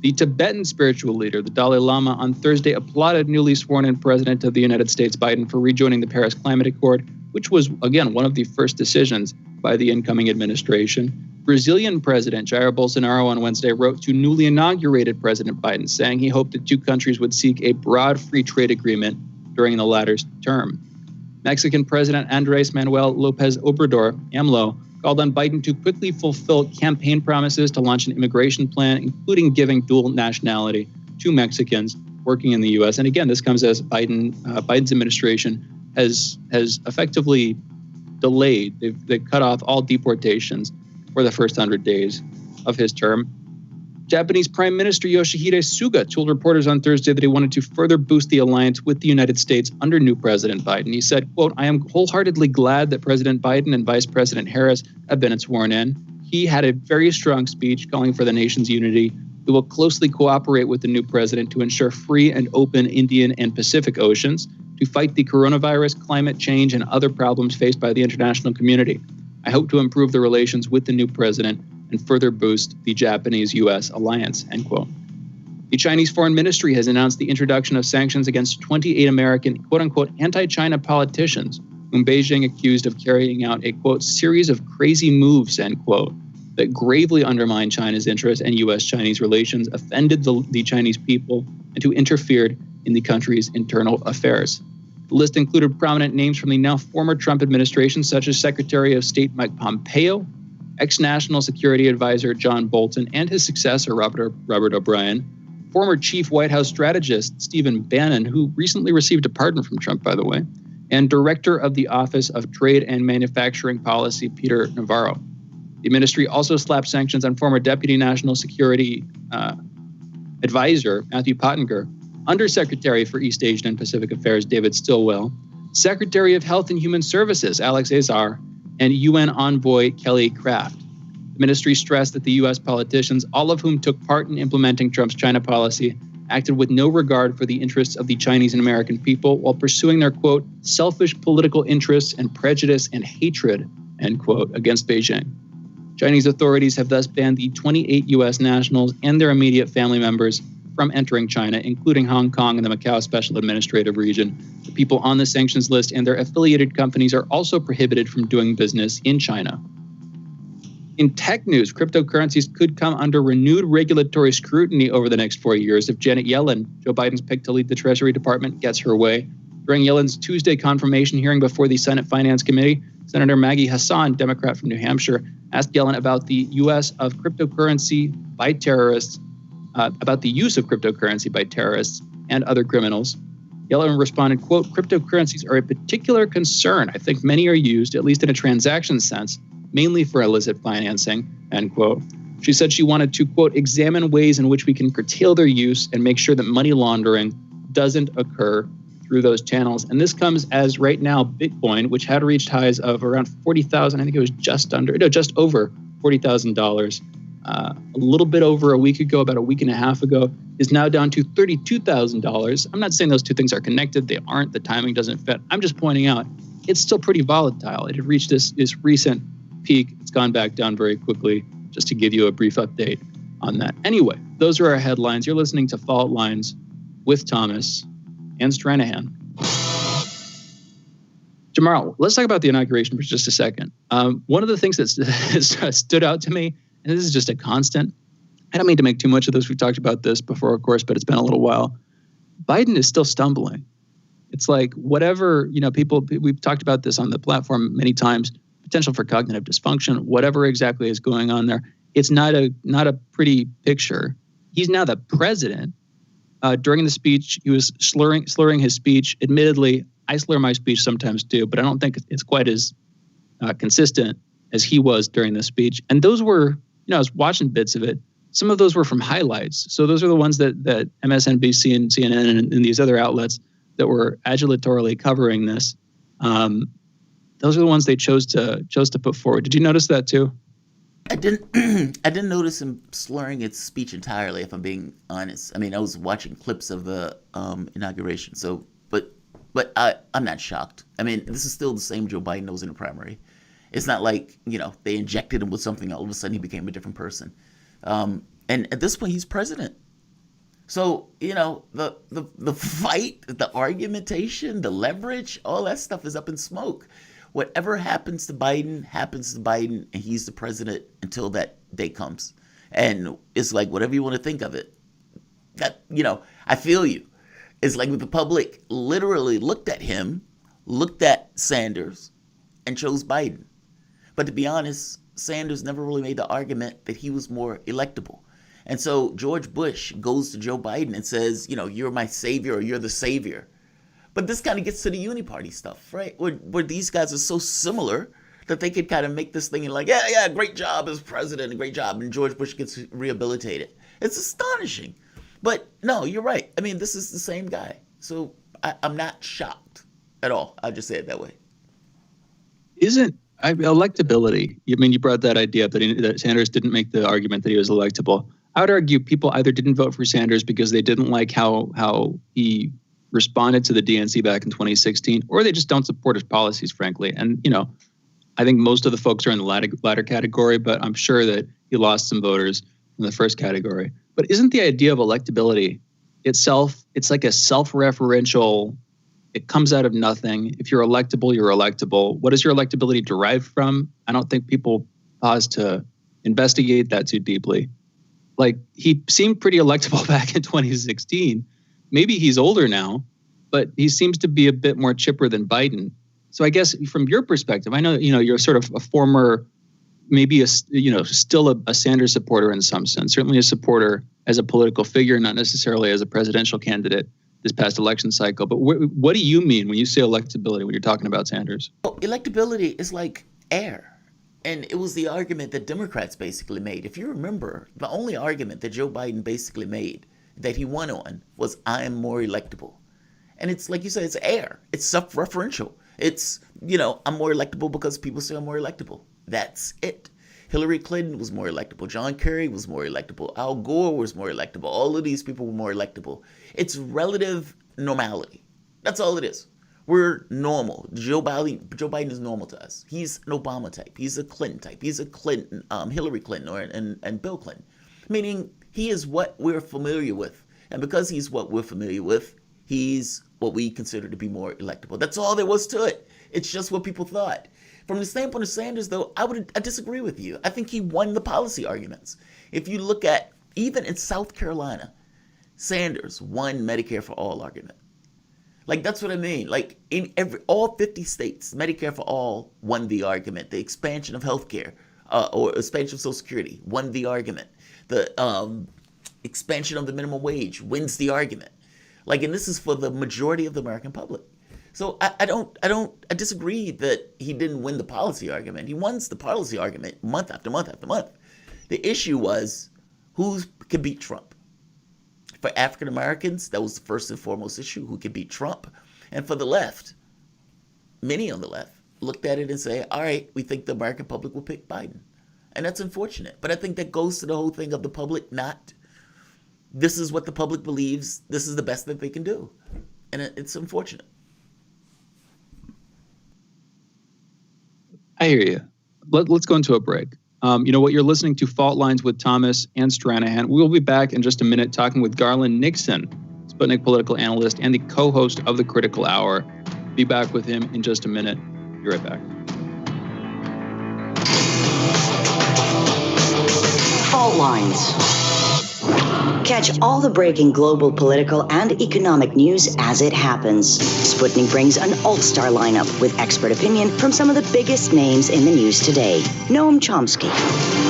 The Tibetan spiritual leader, the Dalai Lama, on Thursday applauded newly sworn-in President of the United States, Biden, for rejoining the Paris Climate Accord, which was, again, one of the first decisions by the incoming administration. Brazilian President Jair Bolsonaro on Wednesday wrote to newly inaugurated President Biden, saying he hoped the two countries would seek a broad free trade agreement during the latter's term. Mexican President Andrés Manuel López Obrador, AMLO, called on Biden to quickly fulfill campaign promises to launch an immigration plan, including giving dual nationality to Mexicans working in the U.S. And again, this comes as Biden's administration has effectively delayed. They've cut off all deportations for the first 100 days of his term. Japanese Prime Minister Yoshihide Suga told reporters on Thursday that he wanted to further boost the alliance with the United States under new President Biden. He said, quote, "I am wholeheartedly glad that President Biden and Vice President Harris have been sworn in. He had a very strong speech calling for the nation's unity. We will closely cooperate with the new president to ensure free and open Indian and Pacific Oceans, to fight the coronavirus, climate change, and other problems faced by the international community. I hope to improve the relations with the new president and further boost the Japanese-U.S. alliance," end quote. The Chinese Foreign Ministry has announced the introduction of sanctions against 28 American, quote-unquote, anti-China politicians, whom Beijing accused of carrying out a, quote, series of crazy moves, end quote, that gravely undermined China's interests and U.S.-Chinese relations, offended the Chinese people, and who interfered in the country's internal affairs. The list included prominent names from the now former Trump administration, such as Secretary of State Mike Pompeo, ex-National Security Advisor John Bolton, and his successor, Robert O'Brien, former chief White House strategist Stephen Bannon, who recently received a pardon from Trump, by the way, and director of the Office of Trade and Manufacturing Policy, Peter Navarro. The ministry also slapped sanctions on former Deputy National Security Advisor Matthew Pottinger, Undersecretary for East Asian and Pacific Affairs David Stilwell, Secretary of Health and Human Services Alexei, and UN envoy Kelly Craft. The ministry stressed that the U.S. politicians, all of whom took part in implementing Trump's China policy, acted with no regard for the interests of the Chinese and American people while pursuing their, quote, selfish political interests and prejudice and hatred, end quote, against Beijing. Chinese authorities have thus banned the 28 U.S. nationals and their immediate family members from entering China, including Hong Kong and the Macau Special Administrative Region. The people on the sanctions list and their affiliated companies are also prohibited from doing business in China. In tech news, cryptocurrencies could come under renewed regulatory scrutiny over the next 4 years if Janet Yellen, Joe Biden's pick to lead the Treasury Department, gets her way. During Yellen's Tuesday confirmation hearing before the Senate Finance Committee, Senator Maggie Hassan, Democrat from New Hampshire, asked Yellen about the use of cryptocurrency by terrorists, and other criminals. Yellen responded, quote, cryptocurrencies are a particular concern. I think many are used, at least in a transaction sense, mainly for illicit financing, end quote. She said she wanted to, quote, examine ways in which we can curtail their use and make sure that money laundering doesn't occur through those channels. And this comes as right now Bitcoin, which had reached highs of around 40,000, I think it was just over $40,000. A little bit over a week ago, about a week and a half ago, is now down to $32,000. I'm not saying those two things are connected. They aren't. The timing doesn't fit. I'm just pointing out it's still pretty volatile. It had reached this recent peak. It's gone back down very quickly, just to give you a brief update on that. Anyway, those are our headlines. You're listening to Fault Lines with Thomas and Stranahan. Jamarl, let's talk about the inauguration for just a second. One of the things that stood out to me, and this is just a constant, I don't mean to make too much of this. We've talked about this before, of course, but it's been a little while. Biden is still stumbling. It's like whatever, we've talked about this on the platform many times, potential for cognitive dysfunction, whatever exactly is going on there. It's not a pretty picture. He's now the president. During the speech, he was slurring his speech. Admittedly, I slur my speech sometimes too, but I don't think it's quite as consistent as he was during the speech. And those were, I was watching bits of it. Some of those were from highlights. So those are the ones that MSNBC and CNN and these other outlets that were adulatorily covering this. Those are the ones they chose to put forward. Did you notice that too? I didn't notice him slurring his speech entirely, if I'm being honest. I mean, I was watching clips of the inauguration. So, but I'm not shocked. I mean, this is still the same Joe Biden that was in the primary. It's not like, they injected him with something. All of a sudden he became a different person. And at this point, he's president. So, the fight, the argumentation, the leverage, all that stuff is up in smoke. Whatever happens to Biden, and he's the president until that day comes. And it's like, whatever you want to think of it. That, I feel you. It's like the public literally looked at him, looked at Sanders, and chose Biden. But to be honest, Sanders never really made the argument that he was more electable. And so George Bush goes to Joe Biden and says, you're my savior, or you're the savior. But this kind of gets to the uniparty stuff, right? Where these guys are so similar that they could kind of make this thing and like, yeah, great job as president, great job. And George Bush gets rehabilitated. It's astonishing. But no, you're right. I mean, this is the same guy. So I'm not shocked at all. I'll just say it that way. Electability, I mean, you brought that idea up that Sanders didn't make the argument that he was electable. I would argue people either didn't vote for Sanders because they didn't like how he responded to the DNC back in 2016, or they just don't support his policies, frankly. And, I think most of the folks are in the latter category, but I'm sure that he lost some voters in the first category. But isn't the idea of electability itself, it's like a self-referential, it comes out of nothing. If you're electable, you're electable. What is your electability derived from? I don't think people pause to investigate that too deeply. Like, he seemed pretty electable back in 2016. Maybe he's older now, but he seems to be a bit more chipper than Biden. So I guess from your perspective, I know, you're sort of a former, maybe still a Sanders supporter in some sense, certainly a supporter as a political figure, not necessarily as a presidential candidate this past election cycle. But what do you mean when you say electability, when you're talking about Sanders? Well, electability is like air. And it was the argument that Democrats basically made. If you remember, the only argument that Joe Biden basically made that he won on was, I am more electable. And it's like you said, it's air. It's self-referential. It's, I'm more electable because people say I'm more electable. That's it. Hillary Clinton was more electable. John Kerry was more electable. Al Gore was more electable. All of these people were more electable. It's relative normality. That's all it is. We're normal. Joe Biden is normal to us. He's an Obama type. He's a Clinton type. He's a Clinton, Hillary Clinton, and Bill Clinton. Meaning he is what we're familiar with. And because he's what we're familiar with, he's what we consider to be more electable. That's all there was to it. It's just what people thought. From the standpoint of Sanders, though, I disagree with you. I think he won the policy arguments. If you look at, even in South Carolina, Sanders won Medicare for All argument. Like, that's what I mean. Like, in all 50 states, Medicare for All won the argument. The expansion of healthcare, or expansion of Social Security, won the argument. The expansion of the minimum wage wins the argument. Like, and this is for the majority of the American public. So I disagree that he didn't win the policy argument. He won the policy argument month after month after month. The issue was who could beat Trump. For African Americans, that was the first and foremost issue, who could beat Trump. And for the left, many on the left looked at it and say, all right, we think the American public will pick Biden. And that's unfortunate. But I think that goes to the whole thing of the public not, this is what the public believes, this is the best that they can do. And it's unfortunate. I hear you. Let's go into a break. What you're listening to, Fault Lines with Thomas and Stranahan. We'll be back in just a minute talking with Garland Nixon, Sputnik political analyst and the co-host of the Critical Hour. Be back with him in just a minute. Be right back. Fault Lines. Catch all the breaking global, political, and economic news as it happens. Sputnik brings an all-star lineup with expert opinion from some of the biggest names in the news today. Noam Chomsky.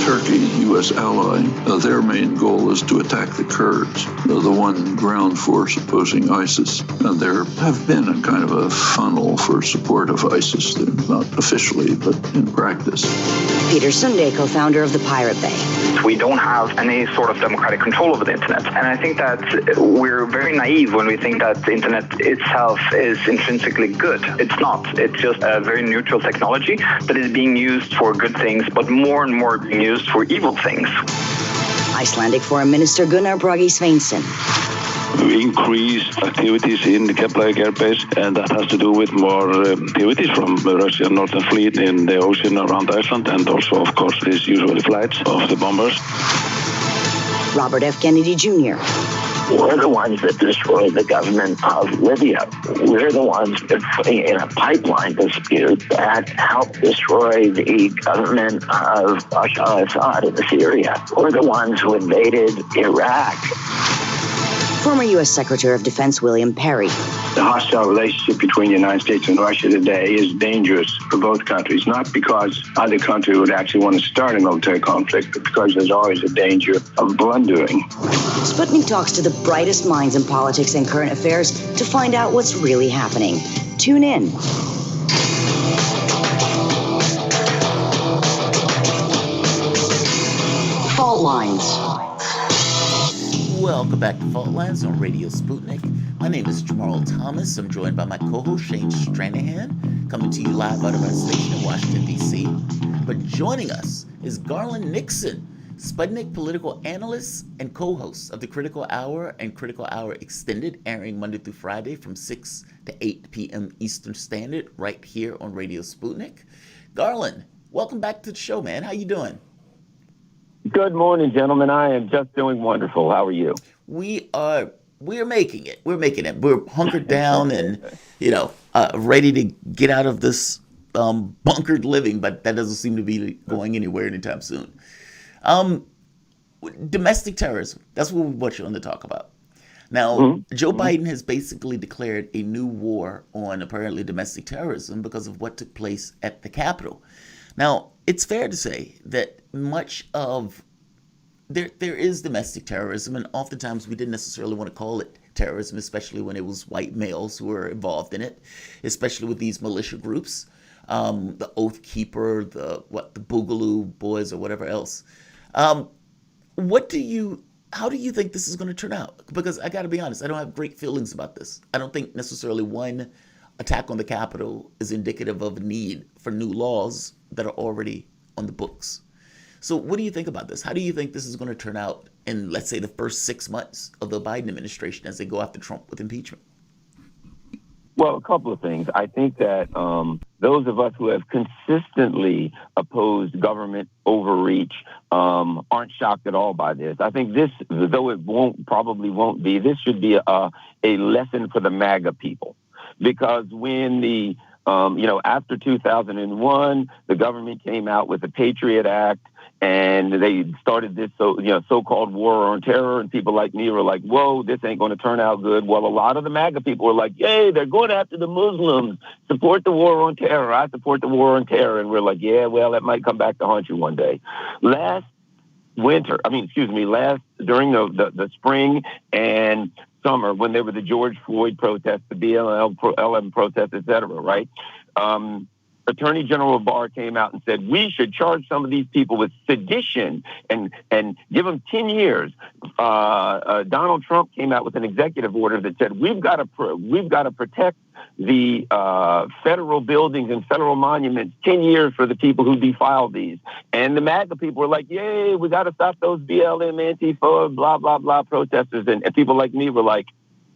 Turkey, U.S. ally, their main goal is to attack the Kurds, the one ground force opposing ISIS. And there have been a kind of a funnel for support of ISIS, not officially, but in practice. Peter Sunde, co-founder of the Pirate Bay. We don't have any sort of democratic control over the internet. And I think that we're very naive when we think that the internet itself is intrinsically good. It's not. It's just a very neutral technology that is being used for good things, but more and more being used for evil things. Icelandic Foreign Minister Gunnar Bragi Sveinsson. Increased activities in the Keflavik airbase, and that has to do with more activities from the Russian Northern Fleet in the ocean around Iceland, and also, of course, these usual flights of the bombers. Robert F. Kennedy Jr. We're the ones that destroyed the government of Libya. We're the ones that, in a pipeline dispute, that helped destroy the government of Bashar al-Assad in Syria. We're the ones who invaded Iraq. Former U.S. Secretary of Defense William Perry. The hostile relationship between the United States and Russia today is dangerous for both countries, not because either country would actually want to start a military conflict, but because there's always a danger of blundering. Sputnik talks to the brightest minds in politics and current affairs to find out what's really happening. Tune in. Fault Lines. Welcome back to Fault Lines on Radio Sputnik. My name is Jamarl Thomas. I'm joined by my co-host Shane Stranahan, coming to you live out of our station in Washington, D.C. But joining us is Garland Nixon, Sputnik political analyst and co-host of the Critical Hour and Critical Hour Extended, airing Monday through Friday from 6 to 8 p.m. Eastern Standard, right here on Radio Sputnik. Garland, welcome back to the show, man. How you doing? Good morning, gentlemen. I am just doing wonderful. How are you? We're making it. We're hunkered down and, ready to get out of this bunkered living, but that doesn't seem to be going anywhere anytime soon. Domestic terrorism. That's what we want you on to talk about. Now, Joe Biden has basically declared a new war on apparently domestic terrorism because of what took place at the Capitol. Now, it's fair to say that much of there is domestic terrorism, and oftentimes we didn't necessarily want to call it terrorism, especially when it was white males who were involved in it, especially with these militia groups, the Oath Keeper, the Boogaloo Boys, or whatever else. How do you think this is going to turn out? Because I got to be honest, I don't have great feelings about this. I don't think necessarily one attack on the Capitol is indicative of a need for new laws that are already on the books. So what do you think about this? How do you think this is going to turn out in, let's say, the first 6 months of the Biden administration as they go after Trump with impeachment? Well, a couple of things. I think that those of us who have consistently opposed government overreach aren't shocked at all by this. I think this, though it probably won't be, this should be a lesson for the MAGA people. Because when the, after 2001, the government came out with the Patriot Act, and they started this so-called war on terror, and people like me were like, whoa, this ain't going to turn out good. Well, a lot of the MAGA people were like, yay, they're going after the Muslims. Support the war on terror. I support the war on terror. And we're like, yeah, well, that might come back to haunt you one day. During the spring and summer, when there were the George Floyd protests, the BLM protests, et cetera, right? Attorney General Barr came out and said, we should charge some of these people with sedition and give them 10 years. Donald Trump came out with an executive order that said, we've got to protect the federal buildings and federal monuments 10 years for the people who defile these. And the MAGA people were like, yay, we got to stop those BLM, Antifa, blah, blah, blah protesters. And people like me were like,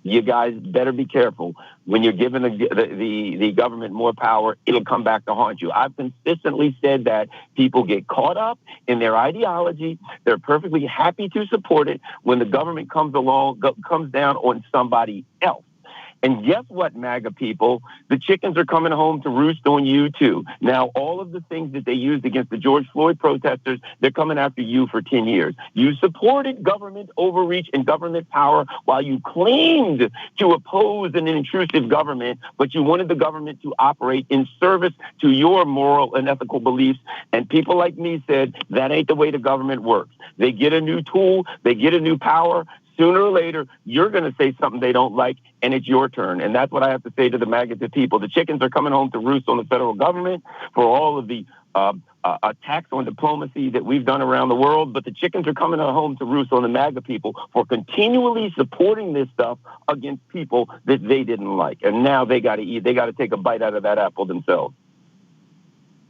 you guys better be careful. When you're giving the government more power, it'll come back to haunt you. I've consistently said that people get caught up in their ideology. They're perfectly happy to support it when the government comes down on somebody else. And guess what, MAGA people? The chickens are coming home to roost on you, too. Now, all of the things that they used against the George Floyd protesters, they're coming after you for 10 years. You supported government overreach and government power while you claimed to oppose an intrusive government, but you wanted the government to operate in service to your moral and ethical beliefs. And people like me said, that ain't the way the government works. They get a new tool, they get a new power. Sooner or later, you're going to say something they don't like, and it's your turn. And that's what I have to say to the MAGA people. The chickens are coming home to roost on the federal government for all of the attacks on diplomacy that we've done around the world. But the chickens are coming home to roost on the MAGA people for continually supporting this stuff against people that they didn't like. And now they got to eat. They got to take a bite out of that apple themselves.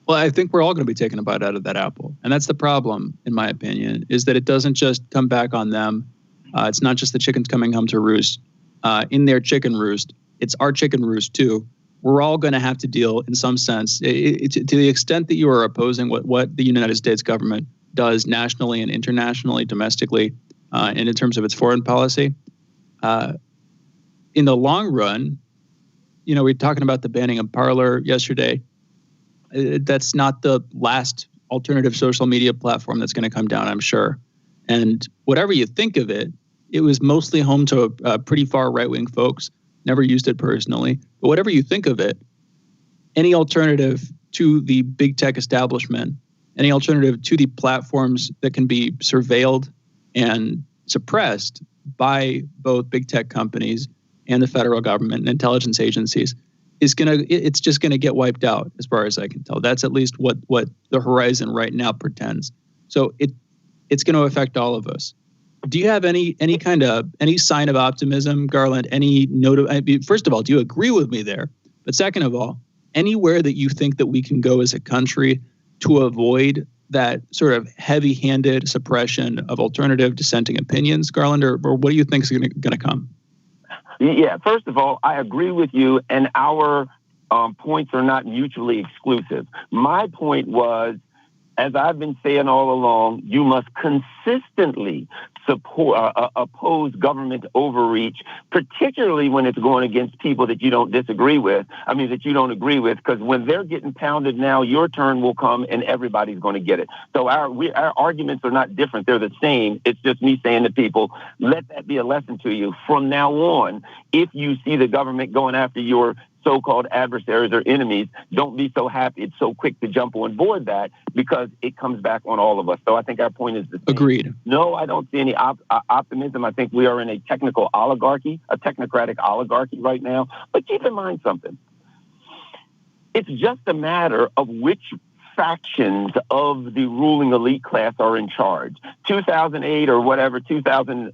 Well, I think we're all going to be taking a bite out of that apple. And that's the problem, in my opinion, is that it doesn't just come back on them. It's not just the chickens coming home to roost in their chicken roost. It's our chicken roost, too. We're all going to have to deal, in some sense, to the extent that you are opposing what the United States government does nationally and internationally, domestically, and in terms of its foreign policy. In the long run, we were talking about the banning of Parler yesterday. That's not the last alternative social media platform that's going to come down, I'm sure. And whatever you think of it, it was mostly home to pretty far right-wing folks. Never used it personally. But whatever you think of it, any alternative to the big tech establishment, any alternative to the platforms that can be surveilled and suppressed by both big tech companies and the federal government and intelligence agencies, it's just gonna get wiped out, as far as I can tell. That's at least what the horizon right now pretends. So it's going to affect all of us. Do you have any sign of optimism, Garland? First of all, do you agree with me there? But second of all, anywhere that you think that we can go as a country to avoid that sort of heavy-handed suppression of alternative dissenting opinions, Garland, or what do you think is going to come? Yeah, first of all, I agree with you, and our points are not mutually exclusive. My point was, as I've been saying all along, you must consistently oppose government overreach, particularly when it's going against people that you don't disagree with. I mean, that you don't agree with, because when they're getting pounded now, your turn will come and everybody's going to get it. So our arguments are not different. They're the same. It's just me saying to people, let that be a lesson to you. From now on, if you see the government going after your so-called adversaries or enemies, don't be so happy. It's so quick to jump on board that, because it comes back on all of us. So I think our point is the same. Agreed. No, I don't see any optimism. I think we are in a technical oligarchy, a technocratic oligarchy right now. But keep in mind something. It's just a matter of which factions of the ruling elite class are in charge. 2008 or whatever, 2000,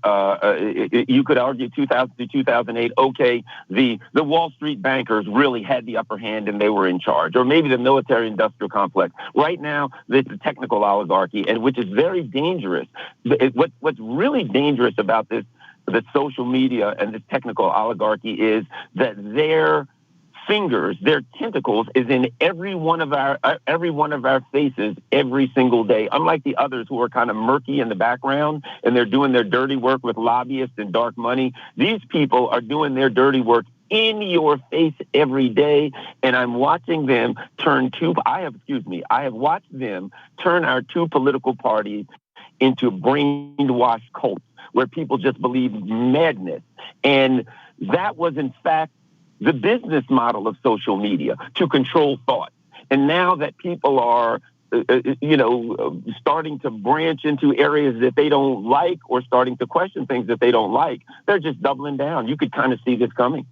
you could argue 2000 to 2008, okay, the Wall Street bankers really had the upper hand and they were in charge. Or maybe the military-industrial complex. Right now, it's a technical oligarchy, and which is very dangerous. What's really dangerous about the social media and this technical oligarchy is that their fingers, their tentacles, is in every one of our faces every single day. Unlike the others who are kind of murky in the background and they're doing their dirty work with lobbyists and dark money, these people are doing their dirty work in your face every day, and I'm watching them I have watched them turn our two political parties into brainwashed cults where people just believe madness. And that was, in fact, the business model of social media, to control thought. And now that people are, starting to branch into areas that they don't like, or starting to question things that they don't like, they're just doubling down. You could kind of see this coming.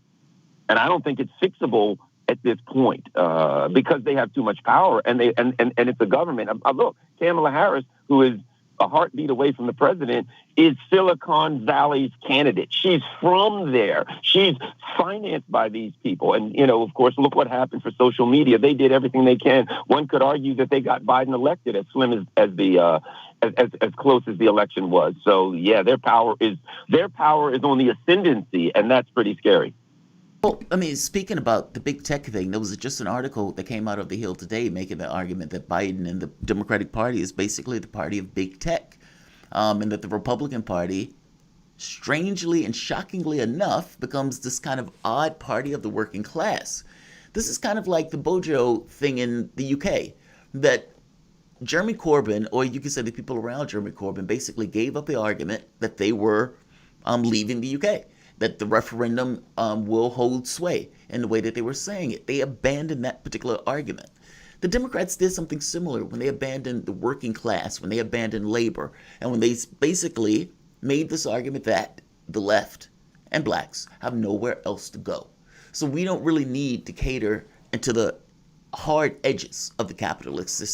And I don't think it's fixable at this point, because they have too much power, and it's a government. Look, Kamala Harris, who is a heartbeat away from the president, is Silicon Valley's candidate. She's from there. She's financed by these people. And, of course, look what happened for social media. They did everything they can. One could argue that they got Biden elected as slim as close as the election was. So, yeah, their power is on the ascendancy, and that's pretty scary. Well, I mean, speaking about the big tech thing, there was just an article that came out of the Hill today making the argument that Biden and the Democratic Party is basically the party of big tech, and that the Republican Party, strangely and shockingly enough, becomes this kind of odd party of the working class. This is kind of like the Bojo thing in the UK, that Jeremy Corbyn, or you could say the people around Jeremy Corbyn, basically gave up the argument that they were leaving the UK. That the referendum will hold sway in the way that they were saying it. They abandoned that particular argument. The Democrats did something similar when they abandoned the working class, when they abandoned labor, and when they basically made this argument that the left and blacks have nowhere else to go. So we don't really need to cater into the hard edges of the capitalistic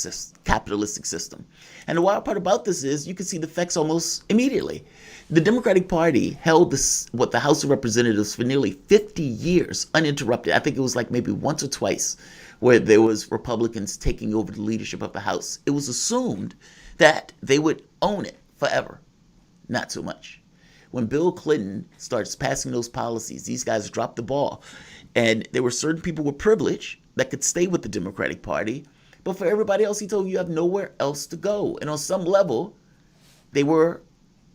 system. And the wild part about this is you can see the effects almost immediately. The Democratic Party held the House of Representatives for nearly 50 years uninterrupted. I think it was like maybe once or twice where there was Republicans taking over the leadership of the House. It was assumed that they would own it forever. Not so much. When Bill Clinton starts passing those policies, these guys dropped the ball. And there were certain people with privilege that could stay with the Democratic Party. But for everybody else, he told you have nowhere else to go. And on some level, they were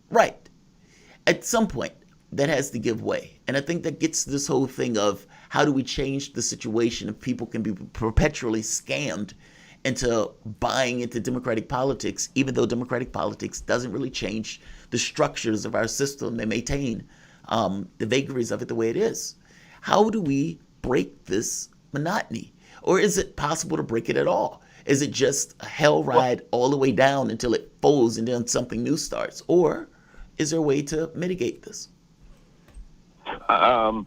right. At some point, that has to give way. And I think that gets to this whole thing of how do we change the situation if people can be perpetually scammed into buying into democratic politics, even though democratic politics doesn't really change the structures of our system. They maintain the vagaries of it the way it is. How do we break this monotony? Or is it possible to break it at all? Is it just a hell ride all the way down until it folds and then something new starts? Or is there a way to mitigate this? As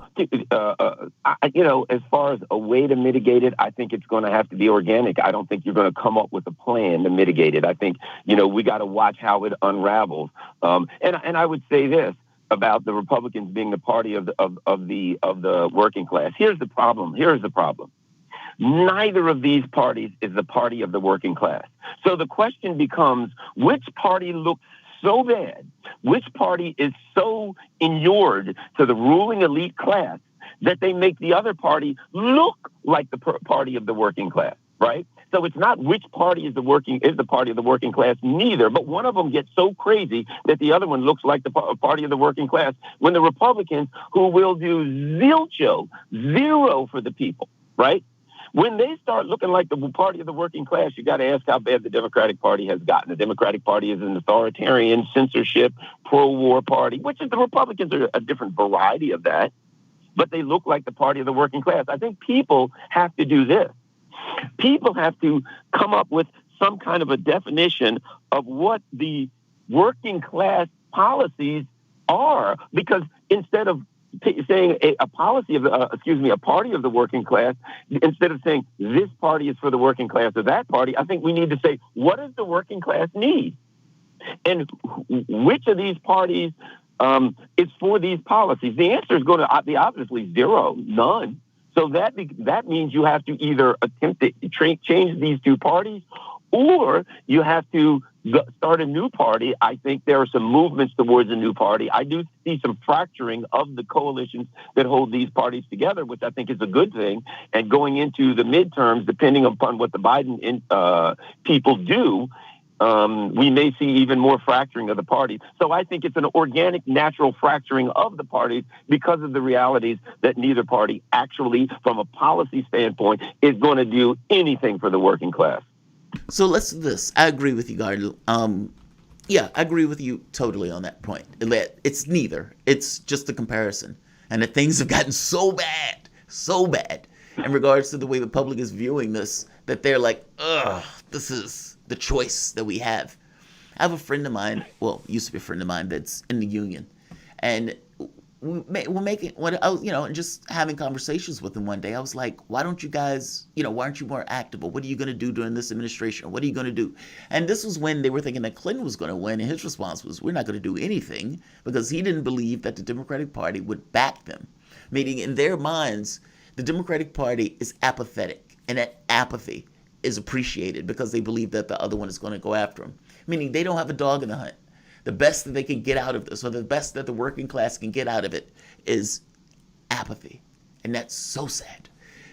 far as a way to mitigate it, I think it's going to have to be organic. I don't think you're going to come up with a plan to mitigate it. I think, we got to watch how it unravels. And I would say this about the Republicans being the party of the working class. Here's the problem. Neither of these parties is the party of the working class. So the question becomes, which party looks so bad, which party is so inured to the ruling elite class that they make the other party look like the party of the working class, right? So it's not which party is the party of the working class, neither. But one of them gets so crazy that the other one looks like the party of the working class. When the Republicans, who will do zero for the people, right? When they start looking like the party of the working class, you got to ask how bad the Democratic Party has gotten. The Democratic Party is an authoritarian, censorship, pro-war party, which is the Republicans are a different variety of that. But they look like the party of the working class. I think people have to do this. People have to come up with some kind of a definition of what the working class policies are, because instead of saying a party of the working class, instead of saying this party is for the working class or that party, I think we need to say, what does the working class need? And which of these parties is for these policies? The answer is going to be obviously zero, none. So that means you have to either attempt to change these two parties, or you have to start a new party. I think there are some movements towards a new party. I do see some fracturing of the coalitions that hold these parties together, which I think is a good thing. And going into the midterms, depending upon what the Biden people do, we may see even more fracturing of the parties. So I think it's an organic, natural fracturing of the parties because of the realities that neither party actually, from a policy standpoint, is going to do anything for the working class. So let's do this. I agree with you, Garland. I agree with you totally on that point. It's neither. It's just a comparison. And that things have gotten so bad in regards to the way the public is viewing this, that they're like, ugh, this is the choice that we have. I have a friend of mine, used to be a friend of mine that's in the union. And just having conversations with him one day, I was like, why don't you guys, why aren't you more active? What are you going to do during this administration? What are you going to do? And this was when they were thinking that Clinton was going to win. And his response was, we're not going to do anything, because he didn't believe that the Democratic Party would back them. Meaning in their minds, the Democratic Party is apathetic, and that apathy is appreciated because they believe that the other one is going to go after them. Meaning they don't have a dog in the hunt. The best that they can get out of this, or the best that the working class can get out of it, is apathy. And that's so sad.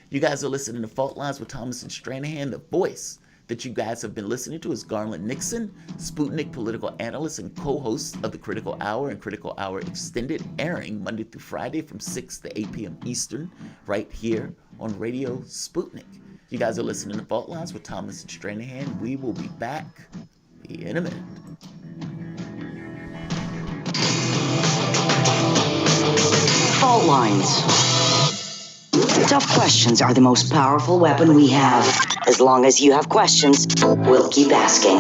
You guys are listening to Fault Lines with Thomas and Stranahan. The voice that you guys have been listening to is Garland Nixon, Sputnik political analyst and co-host of the Critical Hour and Critical Hour Extended, airing Monday through Friday from 6 to 8 p.m. Eastern, right here on Radio Sputnik. You guys are listening to Fault Lines with Thomas and Stranahan. We will be back in a minute. Fault lines. Tough questions are the most powerful weapon we have. As long as you have questions, we'll keep asking.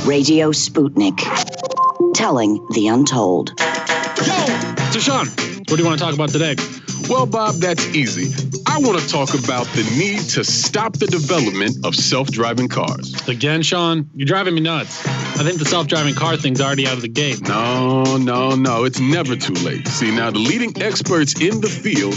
Radio Sputnik. Telling the untold. So Sean, what do you want to talk about today? Well, Bob, that's easy. I want to talk about the need to stop the development of self-driving cars. Again, Sean, you're driving me nuts. I think the self-driving car thing's already out of the gate. No. It's never too late. See, now the leading experts in the field,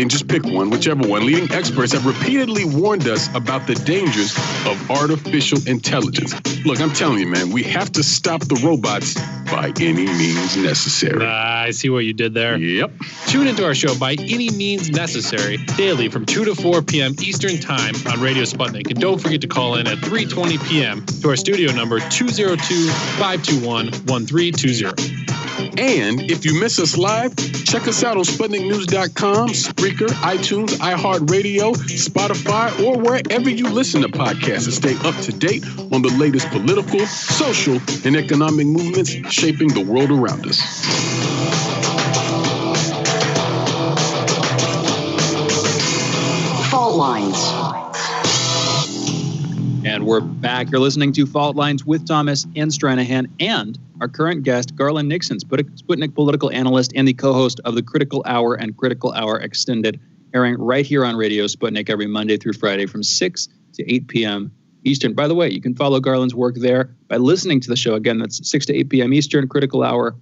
just pick one, whichever one, leading experts have repeatedly warned us about the dangers of artificial intelligence. Look, I'm telling you, man, we have to stop the robots by any means necessary. I see what you did there. Yep. Tune into our show By Any Means Necessary daily from 2 to 4 p.m. Eastern Time on Radio Sputnik. And don't forget to call in at 3:20 p.m. to our studio number 202-521-1320. And if you miss us live, check us out on SputnikNews.com, Spreaker, iTunes, iHeartRadio, Spotify, or wherever you listen to podcasts and stay up to date on the latest political, social, and economic movements shaping the world around us. Fault lines. And we're back. You're listening to Fault Lines with Thomas and Stranahan, and our current guest, Garland Nixon, Sputnik political analyst and the co-host of the Critical Hour and Critical Hour Extended, airing right here on Radio Sputnik every Monday through Friday from 6 to 8 p.m. Eastern. By the way, you can follow Garland's work there by listening to the show. Again, that's 6 to 8 p.m. Eastern, Critical Hour,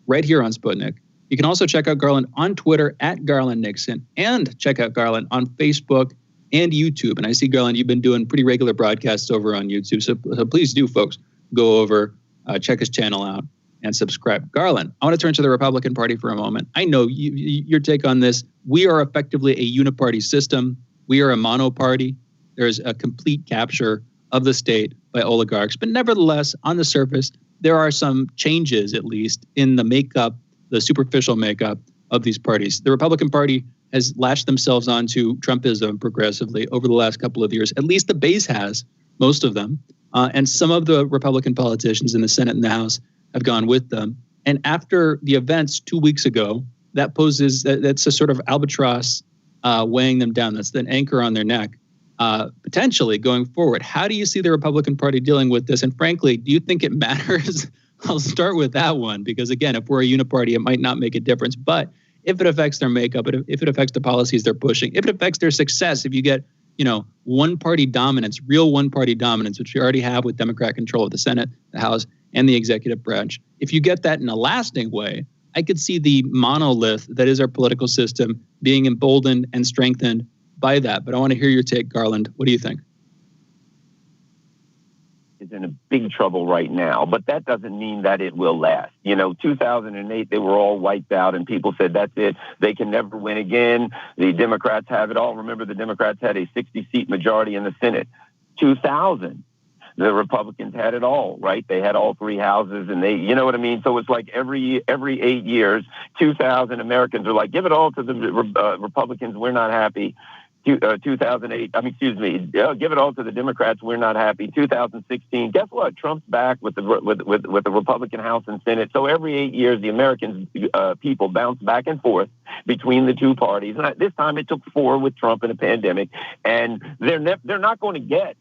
right here on Sputnik. You can also check out Garland on Twitter at Garland Nixon, and check out Garland on Facebook and YouTube. And I see, Garland, you've been doing pretty regular broadcasts over on YouTube. So please do, folks, go over, check his channel out. and subscribe. Garland, I want to turn to the Republican Party for a moment. I know your take on this. We are effectively a uniparty system. We are a monoparty. There's a complete capture of the state by oligarchs. But nevertheless, on the surface, there are some changes, at least, in the makeup, the superficial makeup of these parties. The Republican Party has latched themselves onto Trumpism progressively over the last couple of years. At least the base has, most of them. And some of the Republican politicians in the Senate and the House have gone with them. And after the events 2 weeks ago, that's a sort of albatross weighing them down. That's an anchor on their neck, potentially going forward. How do you see the Republican Party dealing with this? And frankly, do you think it matters? I'll start with that one, because again, if we're a uniparty, it might not make a difference. But if it affects their makeup, if it affects the policies they're pushing, if it affects their success, if you get one-party dominance, real one-party dominance, which we already have with Democrat control of the Senate, the House, and the executive branch. If you get that in a lasting way, I could see the monolith that is our political system being emboldened and strengthened by that. But I want to hear your take, Garland. What do you think? Is in a big trouble right now, but that doesn't mean that it will last. 2008, they were all wiped out and people said, that's it. They can never win again. The Democrats have it all. Remember, the Democrats had a 60-seat majority in the Senate. 2000, the Republicans had it all, right? They had all three houses and you know what I mean? So it's like every 8 years, 2,000 Americans are like, give it all to the Republicans. We're not happy. 2008, give it all to the Democrats. We're not happy. 2016, guess what? Trump's back with the Republican House and Senate. So every 8 years, the American people bounce back and forth between the two parties. And this time it took 4 with Trump and a pandemic. And they're not going to get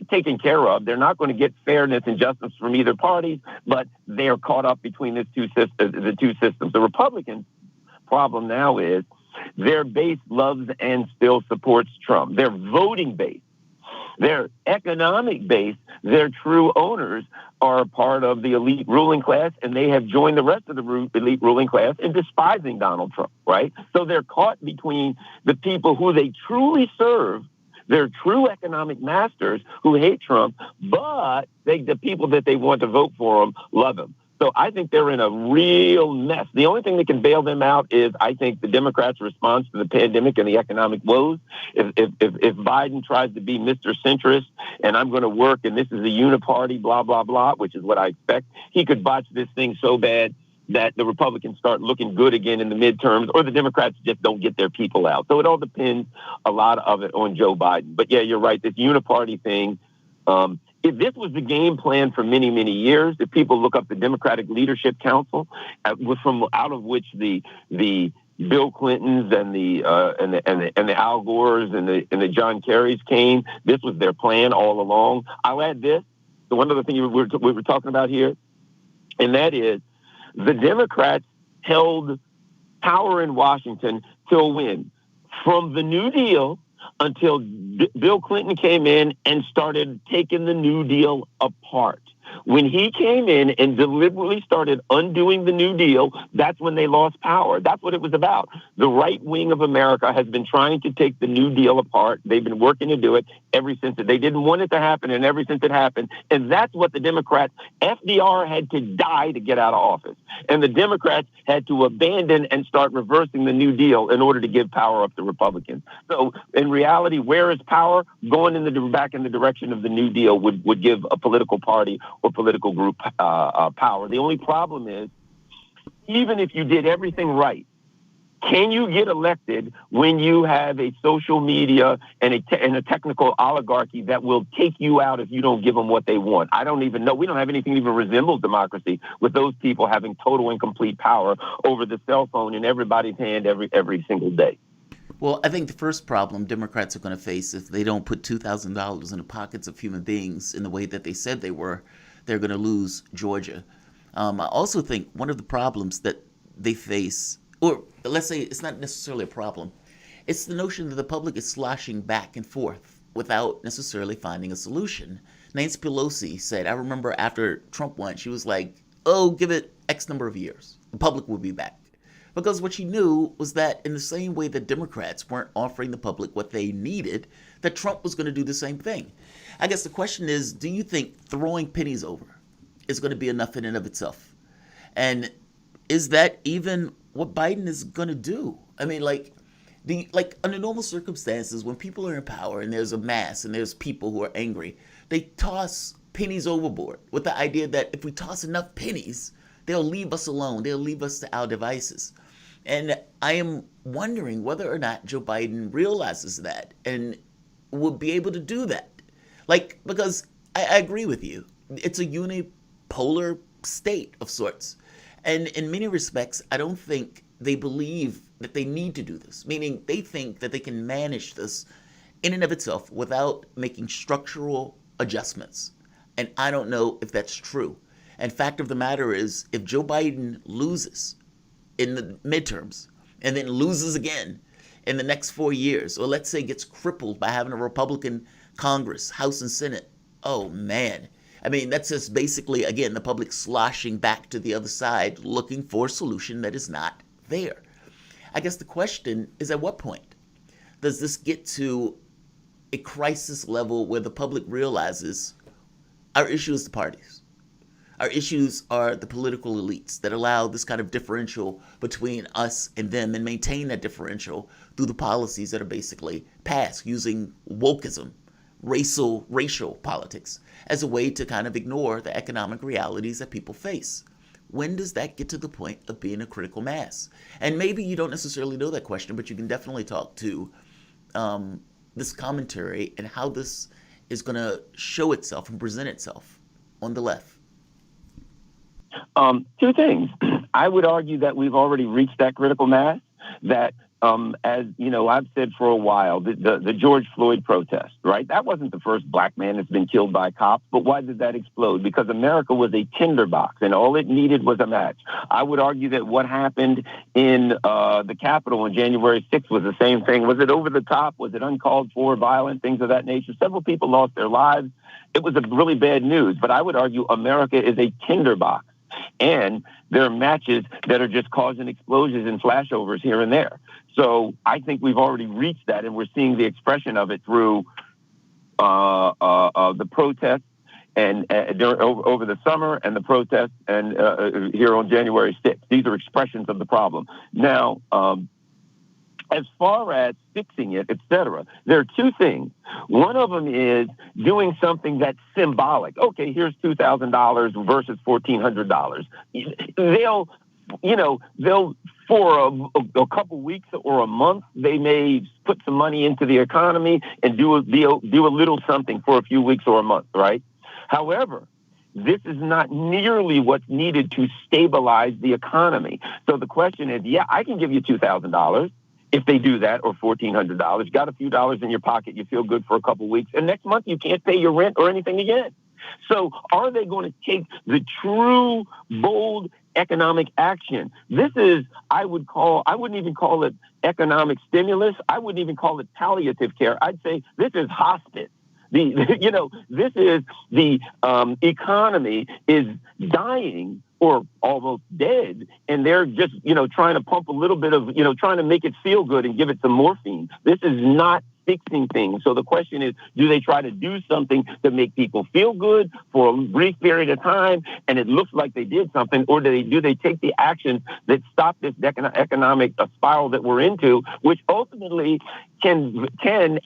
taken care of. They're not going to get fairness and justice from either party, but they are caught up between the two systems. The Republicans' problem now is their base loves and still supports Trump. Their voting base, their economic base, their true owners are part of the elite ruling class, and they have joined the rest of the elite ruling class in despising Donald Trump, right? So they're caught between the people who they truly serve, their true economic masters who hate Trump, but the people that they want to vote for him love him. So I think they're in a real mess. The only thing that can bail them out is, I think, the Democrats' response to the pandemic and the economic woes. If Biden tries to be Mr. Centrist and I'm going to work and this is a uniparty, blah, blah, blah, which is what I expect, he could botch this thing so bad that the Republicans start looking good again in the midterms, or the Democrats just don't get their people out. So it all depends, a lot of it, on Joe Biden. But yeah, you're right, this uniparty thing, if this was the game plan for many, many years, if people look up the Democratic Leadership Council, from out of which the Bill Clintons and the Al Gores and the John Kerrys came, this was their plan all along. I'll add this. So one other thing we were talking about here, and that is the Democrats held power in Washington till when? From the New Deal until Bill Clinton came in and started taking the New Deal apart. When he came in and deliberately started undoing the New Deal, that's when they lost power. That's what it was about. The right wing of America has been trying to take the New Deal apart. They've been working to do it ever since they didn't want it to happen, and ever since it happened. And that's what the Democrats, FDR had to die to get out of office. And the Democrats had to abandon and start reversing the New Deal in order to give power up to Republicans. So in reality, where is power? Going back in the direction of the New Deal would give a political party or political group power. The only problem is, even if you did everything right, can you get elected when you have a social media and a technical oligarchy that will take you out if you don't give them what they want? I don't even know. We don't have anything that even resembles democracy with those people having total and complete power over the cell phone in everybody's hand every single day. Well, I think the first problem Democrats are going to face if they don't put $2,000 in the pockets of human beings in the way that they said they were, they're going to lose Georgia. I also think one of the problems that they face, or let's say it's not necessarily a problem, it's the notion that the public is sloshing back and forth without necessarily finding a solution. Nancy Pelosi said, I remember after Trump won, she was like, oh, give it X number of years. The public will be back. Because what she knew was that in the same way that Democrats weren't offering the public what they needed, that Trump was going to do the same thing. I guess the question is, do you think throwing pennies over is going to be enough in and of itself? And is that even what Biden is going to do? I mean, under normal circumstances, when people are in power and there's a mass and there's people who are angry, they toss pennies overboard with the idea that if we toss enough pennies, they'll leave us alone. They'll leave us to our devices. And I am wondering whether or not Joe Biden realizes that and will be able to do that. Because I agree with you. It's a unipolar state of sorts. And in many respects, I don't think they believe that they need to do this, meaning they think that they can manage this in and of itself without making structural adjustments. And I don't know if that's true. And fact of the matter is, if Joe Biden loses in the midterms and then loses again in the next 4 years, or let's say gets crippled by having a Republican Congress, House and Senate, oh man. I mean, that's just basically, again, the public sloshing back to the other side looking for a solution that is not there. I guess the question is, at what point does this get to a crisis level where the public realizes our issue is the parties? Our issues are the political elites that allow this kind of differential between us and them and maintain that differential through the policies that are basically passed using wokeism, racial politics as a way to kind of ignore the economic realities that people face. When does that get to the point of being a critical mass? And maybe you don't necessarily know that question, but you can definitely talk to this commentary and how this is going to show itself and present itself on the left. Two things. I would argue that we've already reached that critical mass, that as you know, I've said for a while, the George Floyd protest, right? That wasn't the first black man that's been killed by cops, but why did that explode? Because America was a tinderbox and all it needed was a match. I would argue that what happened in the Capitol on January 6th was the same thing. Was it over the top? Was it uncalled for, violent, things of that nature? Several people lost their lives. It was a really bad news, but I would argue America is a tinderbox. And there are matches that are just causing explosions and flashovers here and there. So I think we've already reached that, and we're seeing the expression of it through the protests and over the summer and the protests and here on January 6th. These are expressions of the problem. Now, as far as fixing it, et cetera, there are two things. One of them is doing something that's symbolic. Okay, here's $2,000 versus $1,400. They'll for a couple weeks or a month, they may put some money into the economy and do a little something for a few weeks or a month, right? However, this is not nearly what's needed to stabilize the economy. So the question is, yeah, I can give you $2,000. If they do that, or $1,400, got a few dollars in your pocket, you feel good for a couple weeks, and next month you can't pay your rent or anything again. So are they going to take the true, bold economic action? This is, I wouldn't even call it economic stimulus. I wouldn't even call it palliative care. I'd say this is hospice. This is the economy is dying or almost dead, and they're just, trying to pump a little bit of, trying to make it feel good and give it some morphine. This is not fixing things. So the question is, do they try to do something to make people feel good for a brief period of time, and it looks like they did something, or do they take the action that stop this economic spiral that we're into, which ultimately can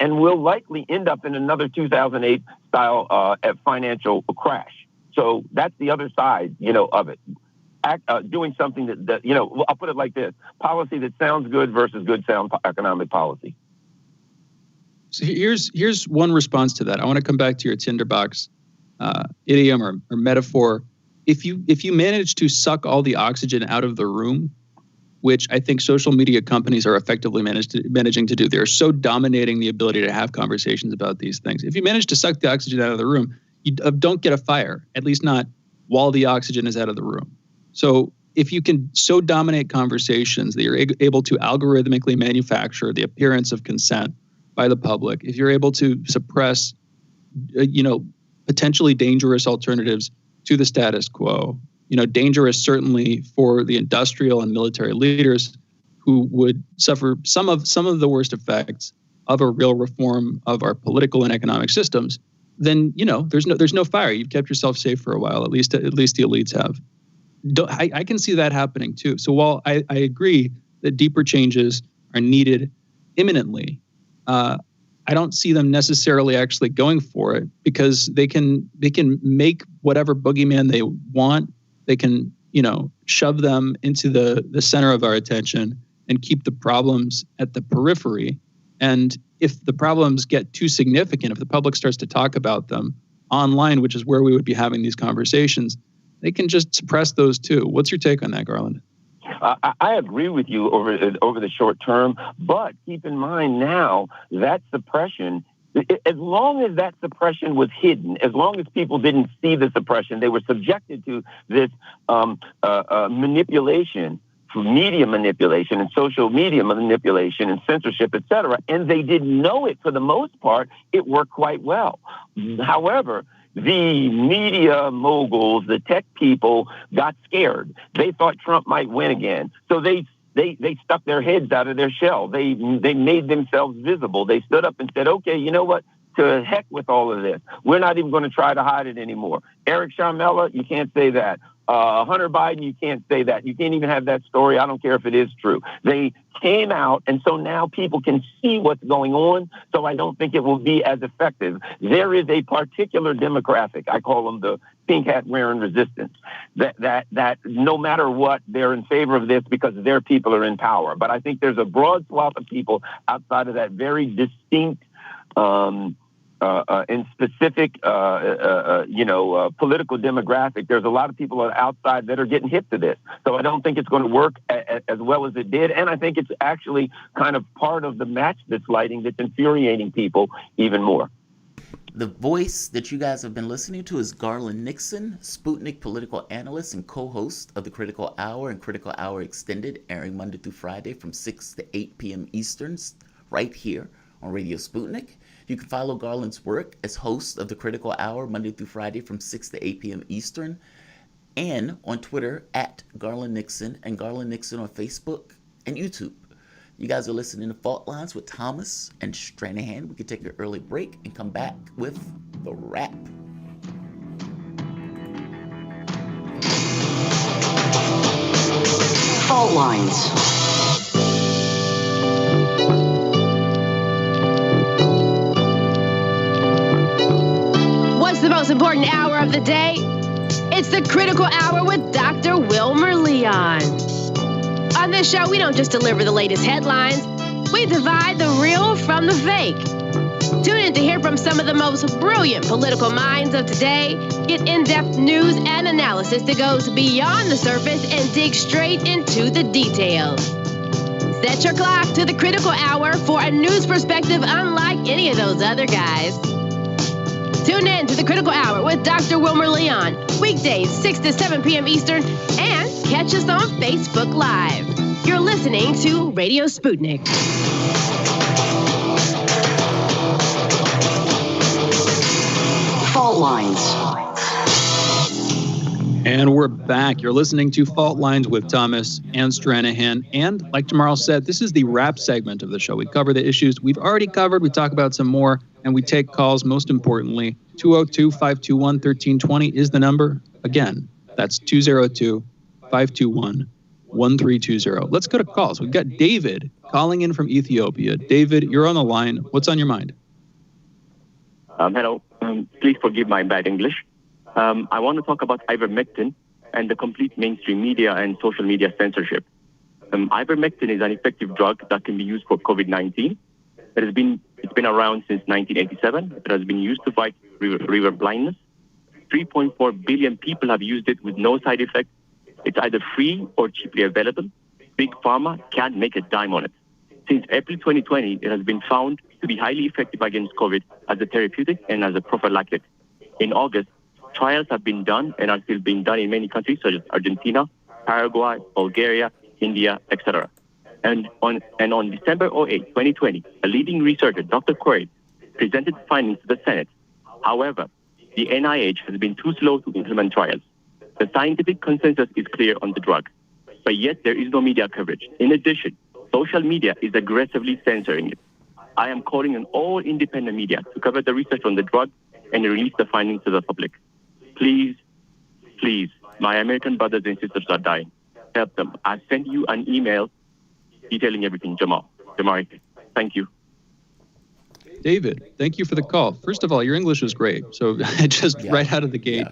and will likely end up in another 2008 style financial crash. So that's the other side, of it. Doing something that I'll put it like this: policy that sounds good versus good sound economic policy. So here's one response to that. I want to come back to your tinderbox idiom or metaphor. If you manage to suck all the oxygen out of the room, which I think social media companies are effectively managing to do, they're so dominating the ability to have conversations about these things. If you manage to suck the oxygen out of the room, you don't get a fire, at least not while the oxygen is out of the room. So if you can so dominate conversations that you're able to algorithmically manufacture the appearance of consent by the public, if you're able to suppress, potentially dangerous alternatives to the status quo, dangerous certainly for the industrial and military leaders who would suffer some of the worst effects of a real reform of our political and economic systems, then there's no fire. You've kept yourself safe for a while. At least the elites have. I can see that happening too. So while I agree that deeper changes are needed imminently, I don't see them necessarily actually going for it, because they can make whatever boogeyman they want. They can, shove them into the center of our attention and keep the problems at the periphery. And if the problems get too significant, if the public starts to talk about them online, which is where we would be having these conversations, they can just suppress those too. What's your take on that, Garland? I agree with you over the short term, but keep in mind now that suppression, as long as that suppression was hidden, as long as people didn't see the suppression, they were subjected to this manipulation, media manipulation and social media manipulation and censorship, et cetera, and they didn't know it for the most part, it worked quite well. However, the media moguls, the tech people got scared. They thought Trump might win again. So they stuck their heads out of their shell. They made themselves visible. They stood up and said, okay, you know what? To heck with all of this. We're not even going to try to hide it anymore. Eric Sharmella, you can't say that. Hunter Biden, you can't say that. You can't even have that story. I don't care if it is true. They came out, and so now people can see what's going on, so I don't think it will be as effective. There is a particular demographic, I call them the pink hat wearing resistance, that no matter what, they're in favor of this because their people are in power. But I think there's a broad swath of people outside of that very distinct in specific, political demographic, there's a lot of people outside that are getting hit to this. So I don't think it's going to work as well as it did. And I think it's actually kind of part of the match that's lighting that's infuriating people even more. The voice that you guys have been listening to is Garland Nixon, Sputnik political analyst and co-host of the Critical Hour and Critical Hour Extended, airing Monday through Friday from 6 to 8 p.m. Eastern, right here on Radio Sputnik. You can follow Garland's work as host of the Critical Hour Monday through Friday from 6 to 8 p.m. Eastern, and on Twitter at Garland Nixon, and Garland Nixon on Facebook and YouTube. You guys are listening to Fault Lines with Thomas and Stranahan. We can take an early break and come back with the wrap. Fault Lines. What's the most important hour of the day? It's the Critical Hour with Dr. Wilmer Leon. On this show, we don't just deliver the latest headlines. We divide the real from the fake. Tune in to hear from some of the most brilliant political minds of today. Get in-depth news and analysis that goes beyond the surface and dig straight into the details. Set your clock to the Critical Hour for a news perspective unlike any of those other guys. Tune in to the Critical Hour with Dr. Wilmer Leon, weekdays 6 to 7 p.m. Eastern, and catch us on Facebook Live. You're listening to Radio Sputnik. Fault Lines. And we're back. You're listening to Fault Lines with Thomas and Stranahan. And like Jamarl said, this is the wrap segment of the show. We cover the issues we've already covered. We talk about some more, and we take calls, most importantly. 202-521-1320 is the number. Again, that's 202-521-1320. Let's go to calls. We've got David calling in from Ethiopia. David, you're on the line. What's on your mind? Hello. Please forgive my bad English. I want to talk about ivermectin and the complete mainstream media and social media censorship. Ivermectin is an effective drug that can be used for COVID-19. It's been around since 1987. It has been used to fight river blindness. 3.4 billion people have used it with no side effects. It's either free or cheaply available. Big Pharma can't make a dime on it. Since April 2020, it has been found to be highly effective against COVID as a therapeutic and as a prophylactic. In August, trials have been done and are still being done in many countries such as Argentina, Paraguay, Bulgaria, India, etc. And on December 8, 2020, a leading researcher, Dr. Quaid, presented findings to the Senate. However, the NIH has been too slow to implement trials. The scientific consensus is clear on the drug, but yet there is no media coverage. In addition, social media is aggressively censoring it. I am calling on all independent media to cover the research on the drug and release the findings to the public. Please, please, My American brothers and sisters are dying. Help them. I sent you an email detailing everything, Jamarl. Thank you. David, thank you for the call. First of all, your English is great. So just right out of the gate.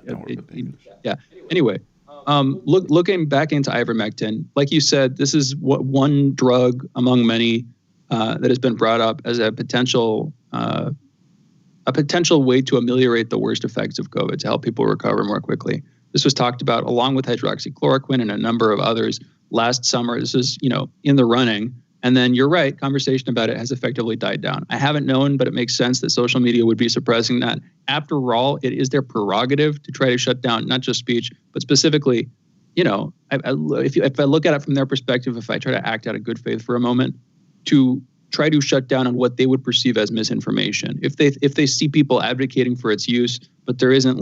Anyway, looking back into ivermectin, like you said, this is one drug among many that has been brought up as a potential way to ameliorate the worst effects of COVID, to help people recover more quickly. This was talked about along with hydroxychloroquine and a number of others last summer. This is, in the running. And then you're right, conversation about it has effectively died down. I haven't known, but it makes sense that social media would be suppressing that. After all, it is their prerogative to try to shut down not just speech, but specifically, if I look at it from their perspective, if I try to act out of good faith for a moment, to try to shut down on what they would perceive as misinformation. If they see people advocating for its use, but there isn't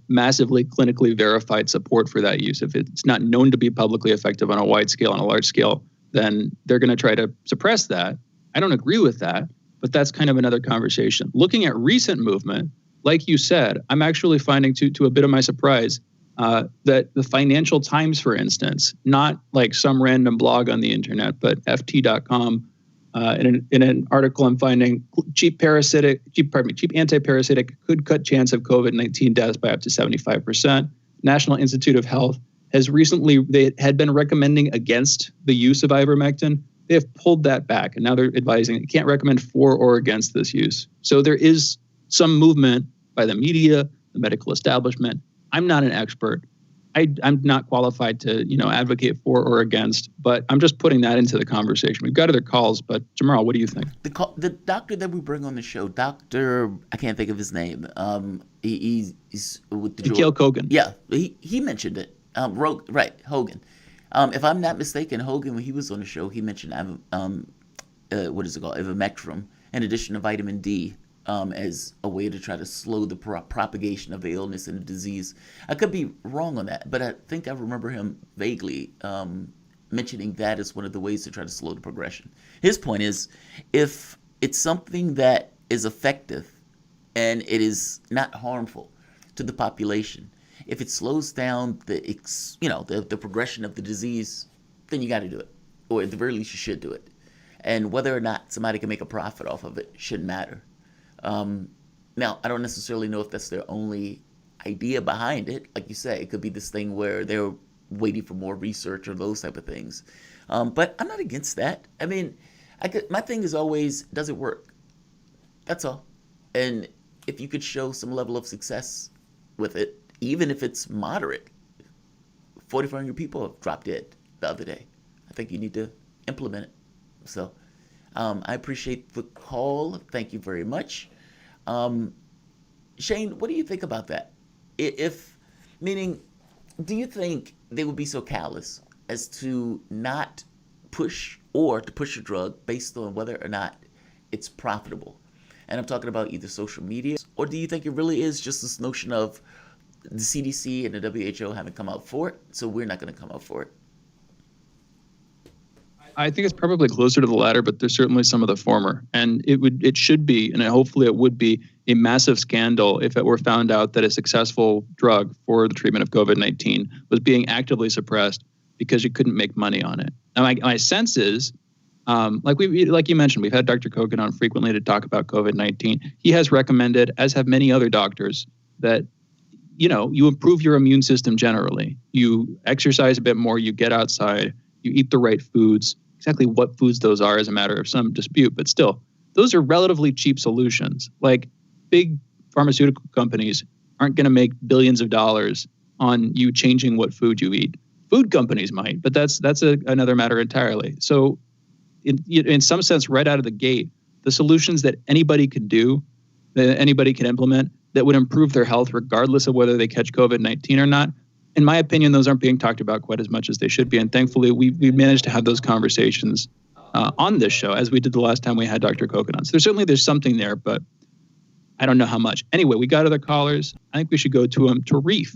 massively clinically verified support for that use, if it's not known to be publicly effective on a wide scale, on a large scale, then they're going to try to suppress that. I don't agree with that, but that's kind of another conversation. Looking at recent movement, like you said, I'm actually finding to a bit of my surprise that the Financial Times, for instance, not like some random blog on the internet, but FT.com, in an article I'm finding, cheap antiparasitic could cut chance of COVID-19 deaths by up to 75%. National Institute of Health has recently, they had been recommending against the use of ivermectin. They have pulled that back, and now they're advising you can't recommend for or against this use. So there is some movement by the media, the medical establishment. I'm not an expert. I'm not qualified to, advocate for or against, but I'm just putting that into the conversation. We've got other calls, but Jamarl, what do you think? The doctor that we bring on the show, Dr. I can't think of his name. He's with the Kall Hogan. Yeah, he mentioned it. Hogan. If I'm not mistaken, Hogan, when he was on the show, he mentioned what is it called, ivermectin, in addition to vitamin D, as a way to try to slow the propagation of the illness and the disease. I could be wrong on that, but I think I remember him vaguely mentioning that as one of the ways to try to slow the progression. His point is, if it's something that is effective and it is not harmful to the population, if it slows down the progression of the disease, then you got to do it, or at the very least you should do it. And whether or not somebody can make a profit off of it shouldn't matter. Now, I don't necessarily know if that's their only idea behind it. Like you say, it could be this thing where they're waiting for more research or those type of things. But I'm not against that. I mean, my thing is always, does it work? That's all. And if you could show some level of success with it, even if it's moderate, 4,400 people have dropped dead the other day. I think you need to implement it. So I appreciate the call. Thank you very much. Shane, what do you think about that? Do you think they would be so callous as to not push or to push a drug based on whether or not it's profitable? And I'm talking about either social media, or do you think it really is just this notion of the CDC and the WHO haven't come out for it, so we're not going to come out for it? I think it's probably closer to the latter, but there's certainly some of the former. And it should be, and hopefully it would be, a massive scandal if it were found out that a successful drug for the treatment of COVID-19 was being actively suppressed because you couldn't make money on it. Now, my sense is, like you mentioned, we've had Dr. Kogan on frequently to talk about COVID-19. He has recommended, as have many other doctors, that you improve your immune system generally. You exercise a bit more, you get outside, you eat the right foods. Exactly what foods those are is a matter of some dispute, but still, those are relatively cheap solutions. Like, big pharmaceutical companies aren't going to make billions of dollars on you changing what food you eat. Food companies might, but that's another matter entirely. So in some sense, right out of the gate, the solutions that anybody can do, that anybody can implement, that would improve their health regardless of whether they catch COVID-19 or not, in my opinion, those aren't being talked about quite as much as they should be. And thankfully, we managed to have those conversations on this show, as we did the last time we had Dr. Kogan on. So there's something there, but I don't know how much. Anyway, we got other callers. I think we should go to him. Tarif,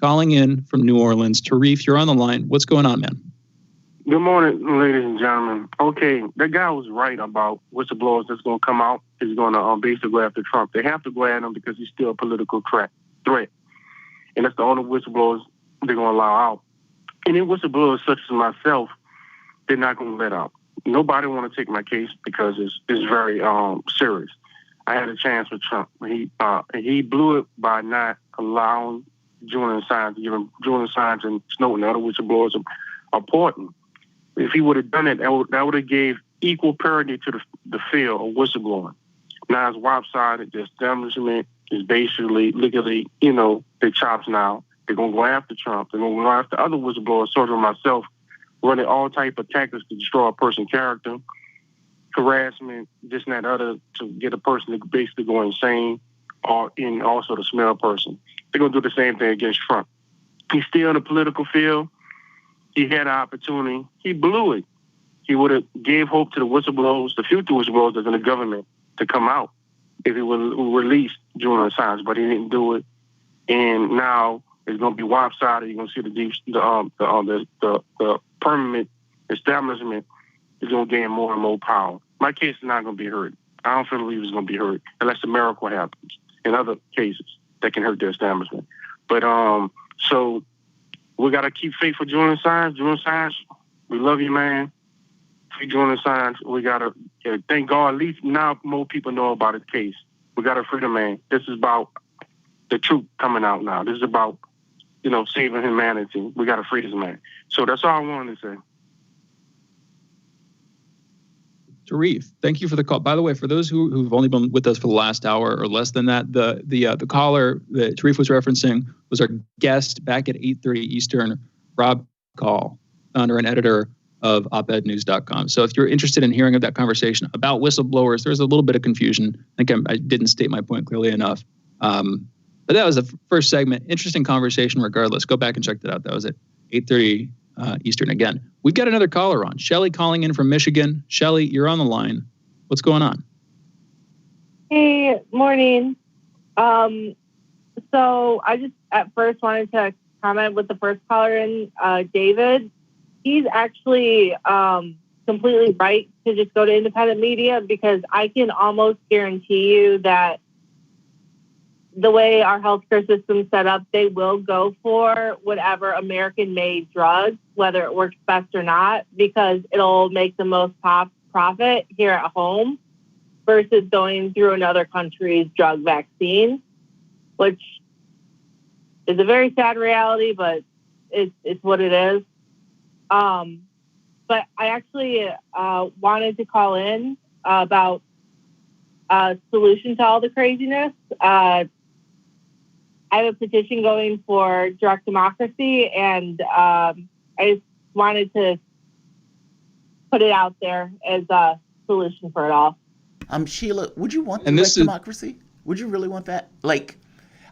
calling in from New Orleans. Tarif, you're on the line. What's going on, man? Good morning, ladies and gentlemen. Okay, that guy was right about whistleblowers that's going to come out is going to basically go after Trump. They have to go at him because he's still a political threat. and that's the only whistleblowers they're going to allow out. And then whistleblowers such as myself, they're not going to let out. Nobody want to take my case because it's very serious. I had a chance with Trump. He blew it by not allowing Julian Assange, giving Julian Assange and Snowden and other whistleblowers important. If he would have done it, that would have gave equal parity to the field of whistleblowing. Now it's lopsided. The establishment is basically legally, their chops now. They're going to go after Trump. They're going to go after other whistleblowers, such as myself, running all type of tactics to destroy a person's character, harassment, this and that other, to get a person to basically go insane, and also to smear a person. They're going to do the same thing against Trump. He's still in the political field. He had an opportunity. He blew it. He would have gave hope to the whistleblowers, the future whistleblowers that's in the government, to come out if he would release Julian Assange, but he didn't do it. And now it's going to be lopsided. You're going to see the permanent establishment is going to gain more and more power. My case is not going to be heard. I don't believe it's going to be heard unless a miracle happens in other cases that can hurt the establishment. But so we got to keep faith for Julian Assange. Julian Assange, we love you, man. Free Julian Assange. We got to thank God. At least now more people know about his case. We got to free the man. This is about the truth coming out now. This is about saving humanity. We got to free this man. So that's all I wanted to say. Tarif, thank you for the call. By the way, for those who've only been with us for the last hour or less than that, the caller that Tarif was referencing was our guest back at 8:30 Eastern, Rob Kall, founder and editor of opednews.com. So if you're interested in hearing of that conversation about whistleblowers, there's a little bit of confusion. I think I didn't state my point clearly enough. But that was the first segment. Interesting conversation regardless. Go back and check that out. That was at 8:30 Eastern again. We've got another caller on. Shelly calling in from Michigan. Shelly, you're on the line. What's going on? Hey, morning. So I just at first wanted to comment with the first caller in, David. He's actually completely right to just go to independent media, because I can almost guarantee you that the way our healthcare system is set up, they will go for whatever American-made drug, whether it works best or not, because it'll make the most profit here at home versus going through another country's drug vaccine, which is a very sad reality, but it's what it is. But I actually wanted to call in about a solution to all the craziness. I have a petition going for direct democracy, and I just wanted to put it out there as a solution for it all. Sheila, would you want direct democracy? Would you really want that? Like,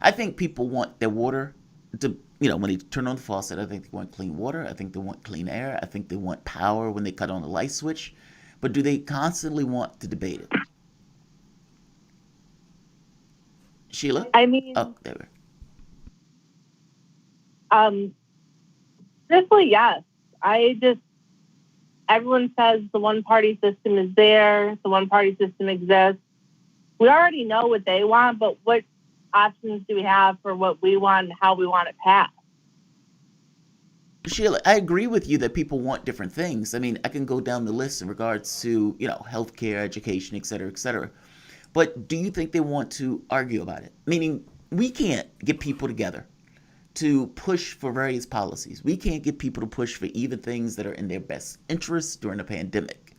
I think people want their water to, when they turn on the faucet, I think they want clean water. I think they want clean air. I think they want power when they cut on the light switch. But do they constantly want to debate it? Sheila? I mean... Oh, there we go. Truthfully, yes. Everyone says the one-party system is there, the one-party system exists. We already know what they want, but what options do we have for what we want and how we want it passed? Sheila, I agree with you that people want different things. I mean, I can go down the list in regards to, healthcare, education, et cetera, et cetera. But do you think they want to argue about it? Meaning, we can't get people together to push for various policies. We can't get people to push for even things that are in their best interests during a pandemic.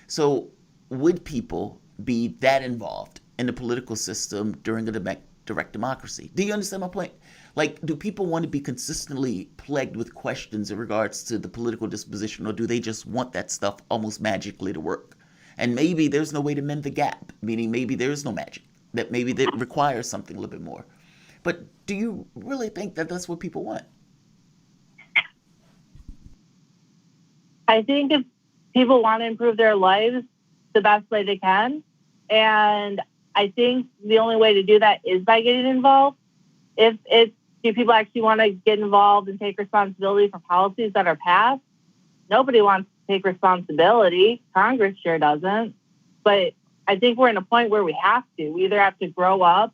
So would people be that involved in the political system during a direct democracy? Do you understand my point? Like, do people want to be consistently plagued with questions in regards to the political disposition, or do they just want that stuff almost magically to work? And maybe there's no way to mend the gap, meaning maybe there's no magic, that maybe that requires something a little bit more. But do you really think that that's what people want? I think if people want to improve their lives the best way they can, and I think the only way to do that is by getting involved. Do people actually want to get involved and take responsibility for policies that are passed? Nobody wants to take responsibility. Congress sure doesn't. But I think we're in a point where we have to. We either have to grow up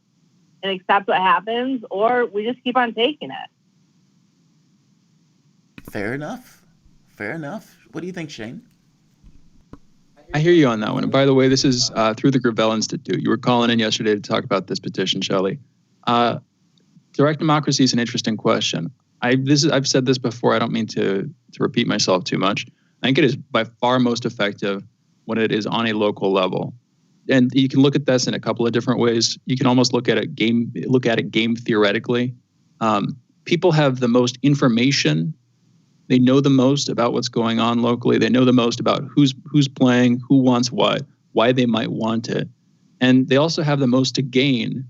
and accept what happens, or we just keep on taking it. Fair enough. Fair enough. What do you think, Shane? I hear you on that one. And by the way, this is through the Gravel Institute. You were calling in yesterday to talk about this petition, Shelley. Direct democracy is an interesting question. I've said this before. I don't mean to repeat myself too much. I think it is by far most effective when it is on a local level. And you can look at this in a couple of different ways. You can almost look at it game theoretically. People have the most information. They know the most about what's going on locally. They know the most about who's playing, who wants what, why they might want it. And they also have the most to gain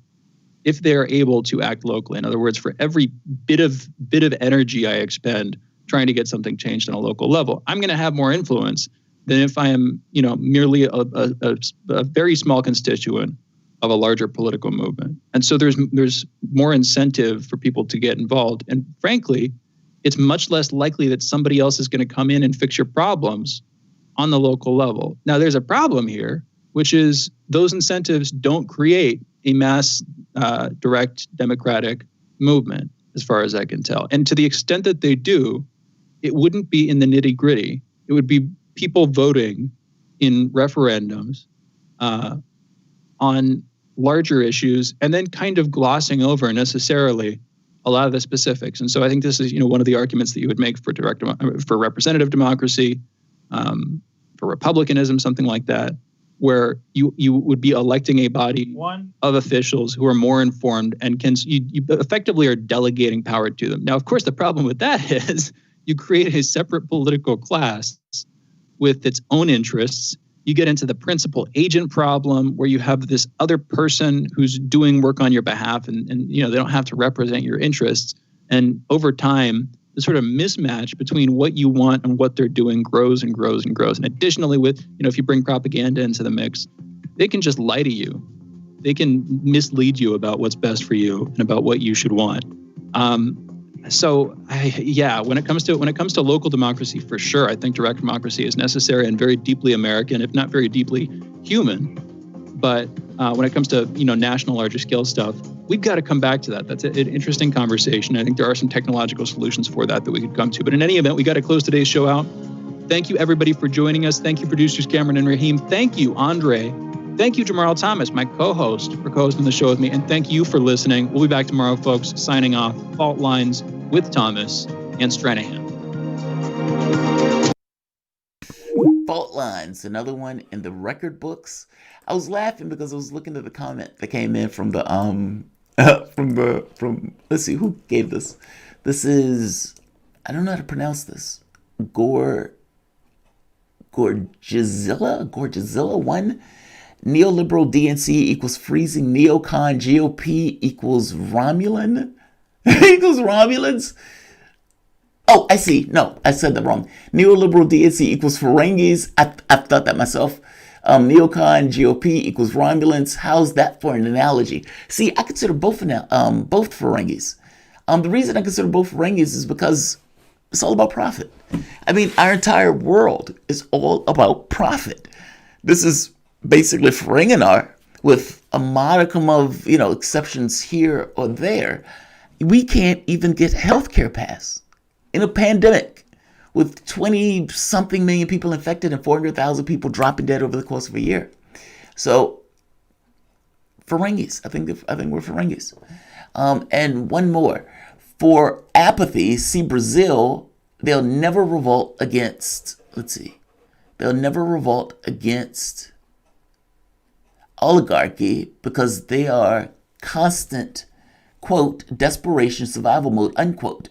if they're able to act locally. In other words, for every bit of energy I expend trying to get something changed on a local level, I'm going to have more influence than if I am, merely a very small constituent of a larger political movement. And so there's more incentive for people to get involved. And frankly, it's much less likely that somebody else is going to come in and fix your problems on the local level. Now, there's a problem here, which is those incentives don't create a mass direct democratic movement, as far as I can tell. And to the extent that they do, it wouldn't be in the nitty gritty. It would be people voting in referendums on larger issues and then kind of glossing over necessarily a lot of the specifics. And so I think this is, one of the arguments that you would make for representative democracy, for republicanism, something like that, where you would be electing a body of officials who are more informed and you effectively are delegating power to them. Now, of course, the problem with that is you create a separate political class with its own interests. You get into the principal agent problem where you have this other person who's doing work on your behalf and they don't have to represent your interests. And over time, the sort of mismatch between what you want and what they're doing grows and grows and grows. And additionally, if you bring propaganda into the mix, they can just lie to you. They can mislead you about what's best for you and about what you should want. When it comes to local democracy, for sure, I think direct democracy is necessary and very deeply American, if not very deeply human. But when it comes to national, larger scale stuff, we've got to come back to that. That's an interesting conversation. I think there are some technological solutions for that we could come to. But in any event, we got to close today's show out. Thank you, everybody, for joining us. Thank you, producers Cameron and Raheem. Thank you, Andre. Thank you, Jamarl Thomas, my co-host, for co-hosting the show with me. And thank you for listening. We'll be back tomorrow, folks, signing off. Fault Lines with Thomas and Stranahan. Fault Lines, another one in the record books. I was laughing because I was looking at the comment that came in from the let's see, who gave this? This is, I don't know how to pronounce this. Gorgizilla 1. Neoliberal DNC equals freezing neocon GOP equals Romulan. Equals Romulans. Oh, I see. No, I said that wrong. Neoliberal DNC equals Ferengis. I've thought that myself. Neocon GOP equals Romulans. How's that for an analogy? See, I consider both Ferengis. The reason I consider both Ferengis is because it's all about profit. I mean, our entire world is all about profit. This is basically Ferenginar with a modicum of, exceptions here or there. We can't even get healthcare pass in a pandemic with 20-something million people infected and 400,000 people dropping dead over the course of a year. So, Ferengis. I think we're Ferengis. And one more. For apathy, see Brazil, they'll never revolt against, oligarchy because they are constant, quote, desperation, survival mode, unquote.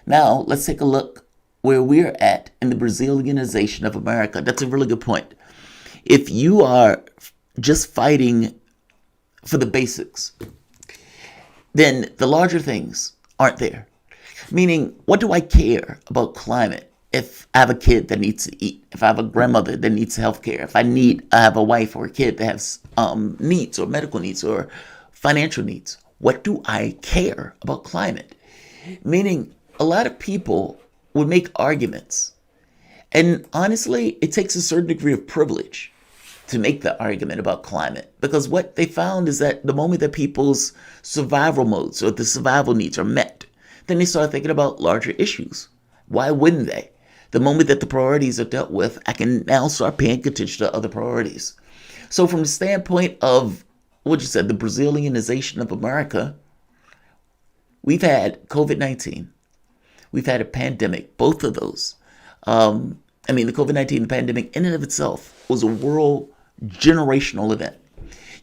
Now, let's take a look where we're at in the Brazilianization of America. That's a really good point. If you are just fighting for the basics, then the larger things aren't there. Meaning, what do I care about climate if I have a kid that needs to eat? If I have a grandmother that needs health care? If I have a wife or a kid that has needs or medical needs or financial needs? What do I care about climate? Meaning, a lot of people would make arguments. And honestly, it takes a certain degree of privilege to make the argument about climate, because what they found is that the moment that people's survival modes or the survival needs are met, then they start thinking about larger issues. Why wouldn't they? The moment that the priorities are dealt with, I can now start paying attention to other priorities. So from the standpoint of what you said, the Brazilianization of America, we've had COVID-19. We've had a pandemic, both of those. The COVID-19 pandemic in and of itself was a world generational event.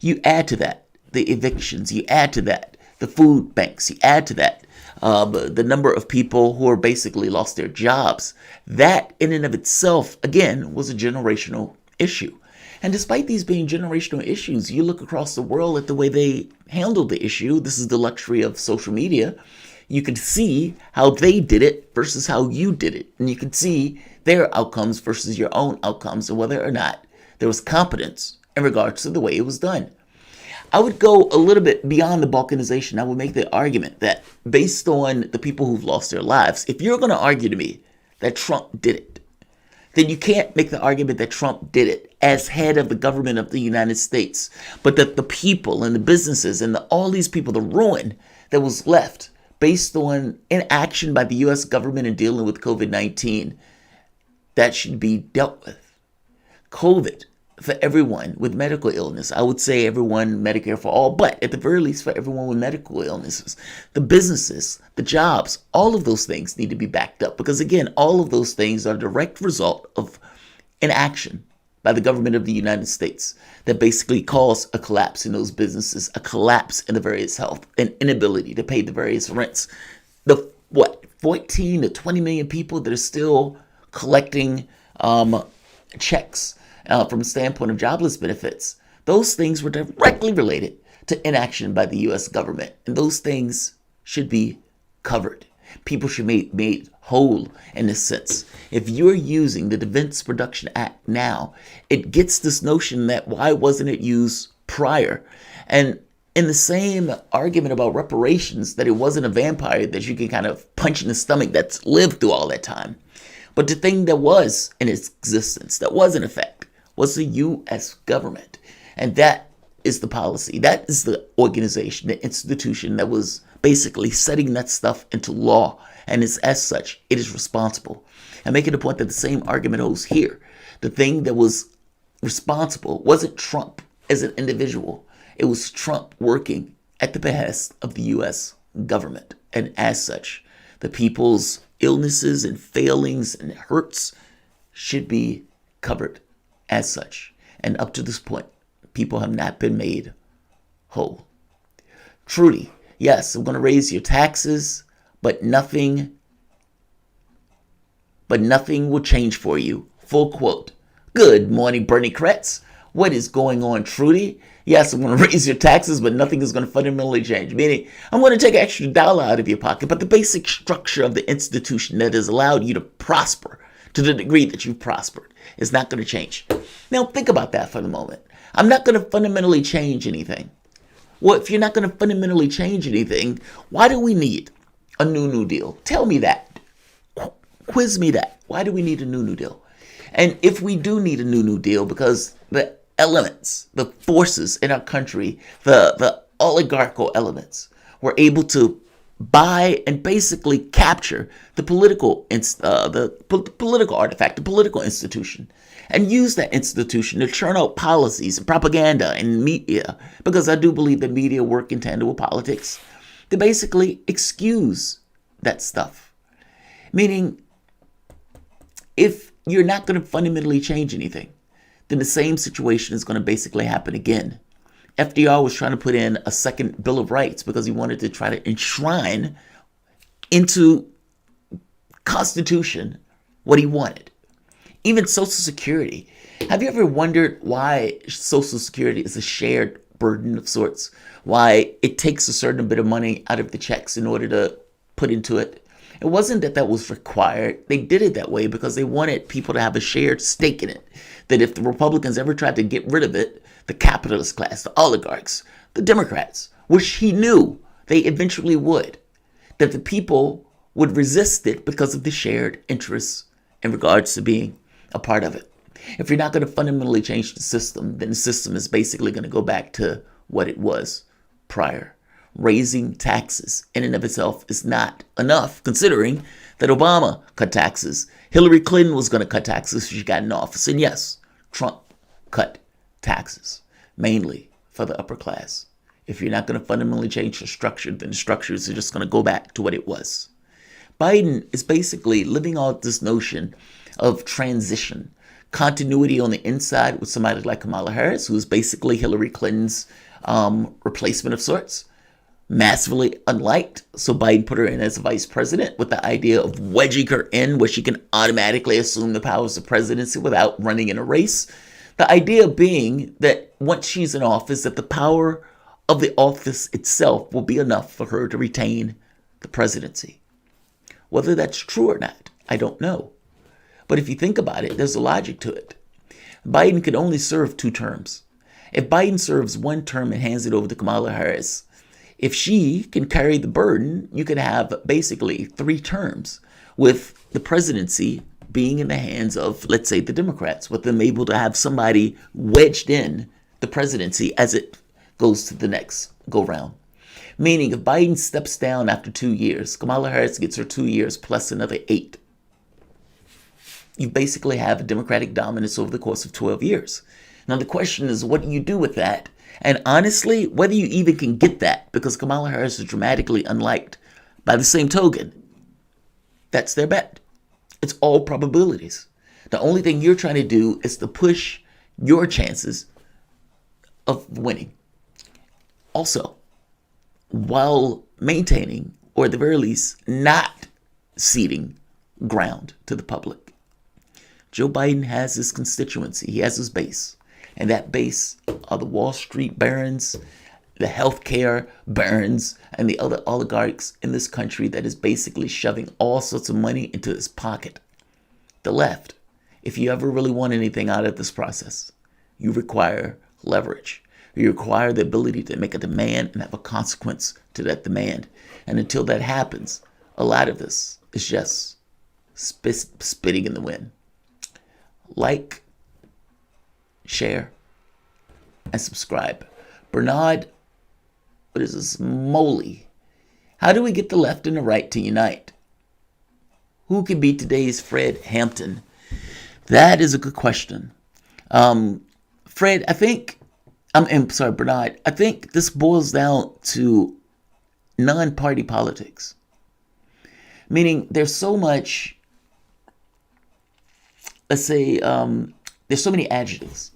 You add to that the evictions, you add to that the food banks, you add to that the number of people who are basically lost their jobs. That in and of itself, again, was a generational issue. And despite these being generational issues, you look across the world at the way they handled the issue. This is the luxury of social media. You can see how they did it versus how you did it. And you can see their outcomes versus your own outcomes and whether or not there was competence in regards to the way it was done. I would go a little bit beyond the balkanization. I would make the argument that based on the people who've lost their lives, if you're going to argue to me that Trump did it, then you can't make the argument that Trump did it as head of the government of the United States, but that the people and the businesses and all these people, the ruin that was left based on inaction by the U.S. government in dealing with COVID-19, that should be dealt with. COVID, for everyone with medical illness, I would say everyone Medicare for all, but at the very least for everyone with medical illnesses, the businesses, the jobs, all of those things need to be backed up because again, all of those things are a direct result of inaction by the government of the United States that basically caused a collapse in those businesses, a collapse in the various health, an inability to pay the various rents. 14 to 20 million people that are still collecting checks from a standpoint of jobless benefits. Those things were directly related to inaction by the U.S. government, and those things should be covered. People should be made whole in this sense. If you're using the Defense Production Act now, it gets this notion that why wasn't it used prior? And in the same argument about reparations, that it wasn't a vampire that you can kind of punch in the stomach that's lived through all that time. But the thing that was in its existence, that was in effect, was the U.S. government. And that is the policy. That is the organization, the institution that was basically setting that stuff into law. And as such, it is responsible. And making the point that the same argument holds here. The thing that was responsible wasn't Trump as an individual. It was Trump working at the behest of the U.S. government. And as such, the people's illnesses and failings and hurts should be covered as such. And up to this point, people have not been made whole. Trudy, yes, I'm going to raise your taxes, but nothing will change for you. Full quote. Good morning, Bernie Kretz. What is going on, Trudy? Yes, I'm going to raise your taxes, but nothing is going to fundamentally change. Meaning, I'm going to take an extra dollar out of your pocket, but the basic structure of the institution that has allowed you to prosper to the degree that you've prospered is not going to change. Now, think about that for the moment. I'm not going to fundamentally change anything. Well, if you're not going to fundamentally change anything, why do we need a New Deal? Tell me that. Quiz me that. Why do we need a New Deal? And if we do need a New Deal, because the elements, the forces in our country, the oligarchical elements, were able to buy and basically capture the political artifact, the political institution, and use that institution to churn out policies and propaganda and media, because I do believe that media work in tandem with politics, to basically excuse that stuff. Meaning, if you're not going to fundamentally change anything, then the same situation is going to basically happen again. FDR was trying to put in a second Bill of Rights because he wanted to try to enshrine into Constitution what he wanted. Even Social Security. Have you ever wondered why Social Security is a shared burden of sorts? Why it takes a certain bit of money out of the checks in order to put into it? It wasn't that that was required. They did it that way because they wanted people to have a shared stake in it. That if the Republicans ever tried to get rid of it, the capitalist class, the oligarchs, the Democrats, which he knew they eventually would, that the people would resist it because of the shared interests in regards to being a part of it. If you're not going to fundamentally change the system, then the system is basically going to go back to what it was prior. Raising taxes in and of itself is not enough, considering that Obama cut taxes. Hillary Clinton was going to cut taxes when she got in office. And yes, Trump cut taxes, mainly for the upper class. If you're not going to fundamentally change the structure, then the structures are just going to go back to what it was. Biden is basically living out this notion of transition, continuity on the inside with somebody like Kamala Harris, who is basically Hillary Clinton's replacement of sorts, massively unliked. So Biden put her in as a vice president with the idea of wedging her in where she can automatically assume the powers of presidency without running in a race. The idea being that once she's in office, that the power of the office itself will be enough for her to retain the presidency. Whether that's true or not, I don't know. But if you think about it, there's a logic to it. Biden can only serve 2 terms. If Biden serves 1 term and hands it over to Kamala Harris, if she can carry the burden, you can have basically 3 terms with the presidency being in the hands of, let's say, the Democrats, with them able to have somebody wedged in the presidency as it goes to the next go round. Meaning if Biden steps down after 2 years, Kamala Harris gets her 2 years plus another 8. You basically have a Democratic dominance over the course of 12 years. Now the question is, what do you do with that? And honestly, whether you even can get that, because Kamala Harris is dramatically unliked by the same token, that's their bet. It's all probabilities. The only thing you're trying to do is to push your chances of winning. Also, while maintaining, or at the very least, not ceding ground to the public. Joe Biden has his constituency. He has his base. And that base are the Wall Street barons, the healthcare barons, and the other oligarchs in this country that is basically shoving all sorts of money into his pocket. The left, if you ever really want anything out of this process, you require leverage. You require the ability to make a demand and have a consequence to that demand. And until that happens, a lot of this is just spitting in the wind. Like, share, and subscribe. Bernard, what is this? Moley. How do we get the left and the right to unite? Who can be today's Fred Hampton? That is a good question. Fred, Bernard, I think this boils down to non-party politics. Meaning there's so much, let's say, there's so many adjectives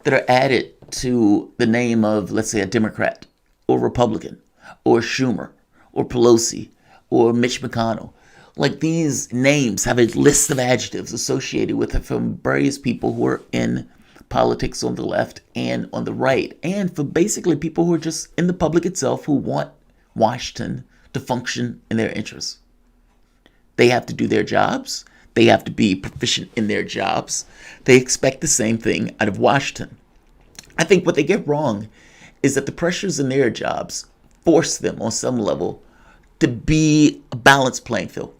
that are added to the name of, let's say, a Democrat or Republican or Schumer or Pelosi or Mitch McConnell. Like these names have a list of adjectives associated with it from various people who are in politics on the left and on the right, and for basically people who are just in the public itself who want Washington to function in their interests. They have to do their jobs. They have to be proficient in their jobs. They expect the same thing out of Washington. I think what they get wrong is that the pressures in their jobs force them on some level to be a balanced playing field.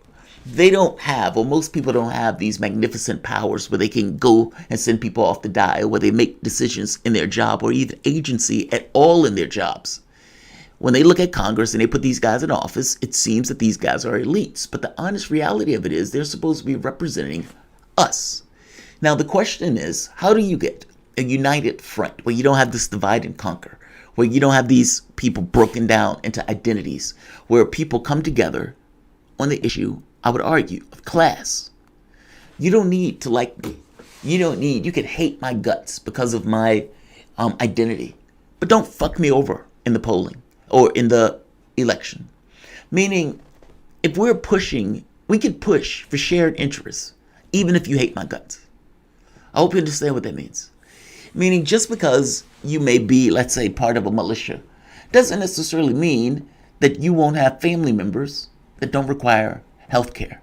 They don't have, or most people don't have, these magnificent powers where they can go and send people off to die, or where they make decisions in their job, or even agency at all in their jobs. When they look at Congress and they put these guys in office, it seems that these guys are elites. But the honest reality of it is they're supposed to be representing us. Now, the question is, how do you get a united front where you don't have this divide and conquer, where you don't have these people broken down into identities, where people come together on the issue, I would argue, of class? You don't need to like me. You can hate my guts because of my identity. But don't fuck me over in the polling or in the election. Meaning, if we're pushing, we can push for shared interests, even if you hate my guts. I hope you understand what that means. Meaning, just because you may be, let's say, part of a militia, doesn't necessarily mean that you won't have family members that don't require health care.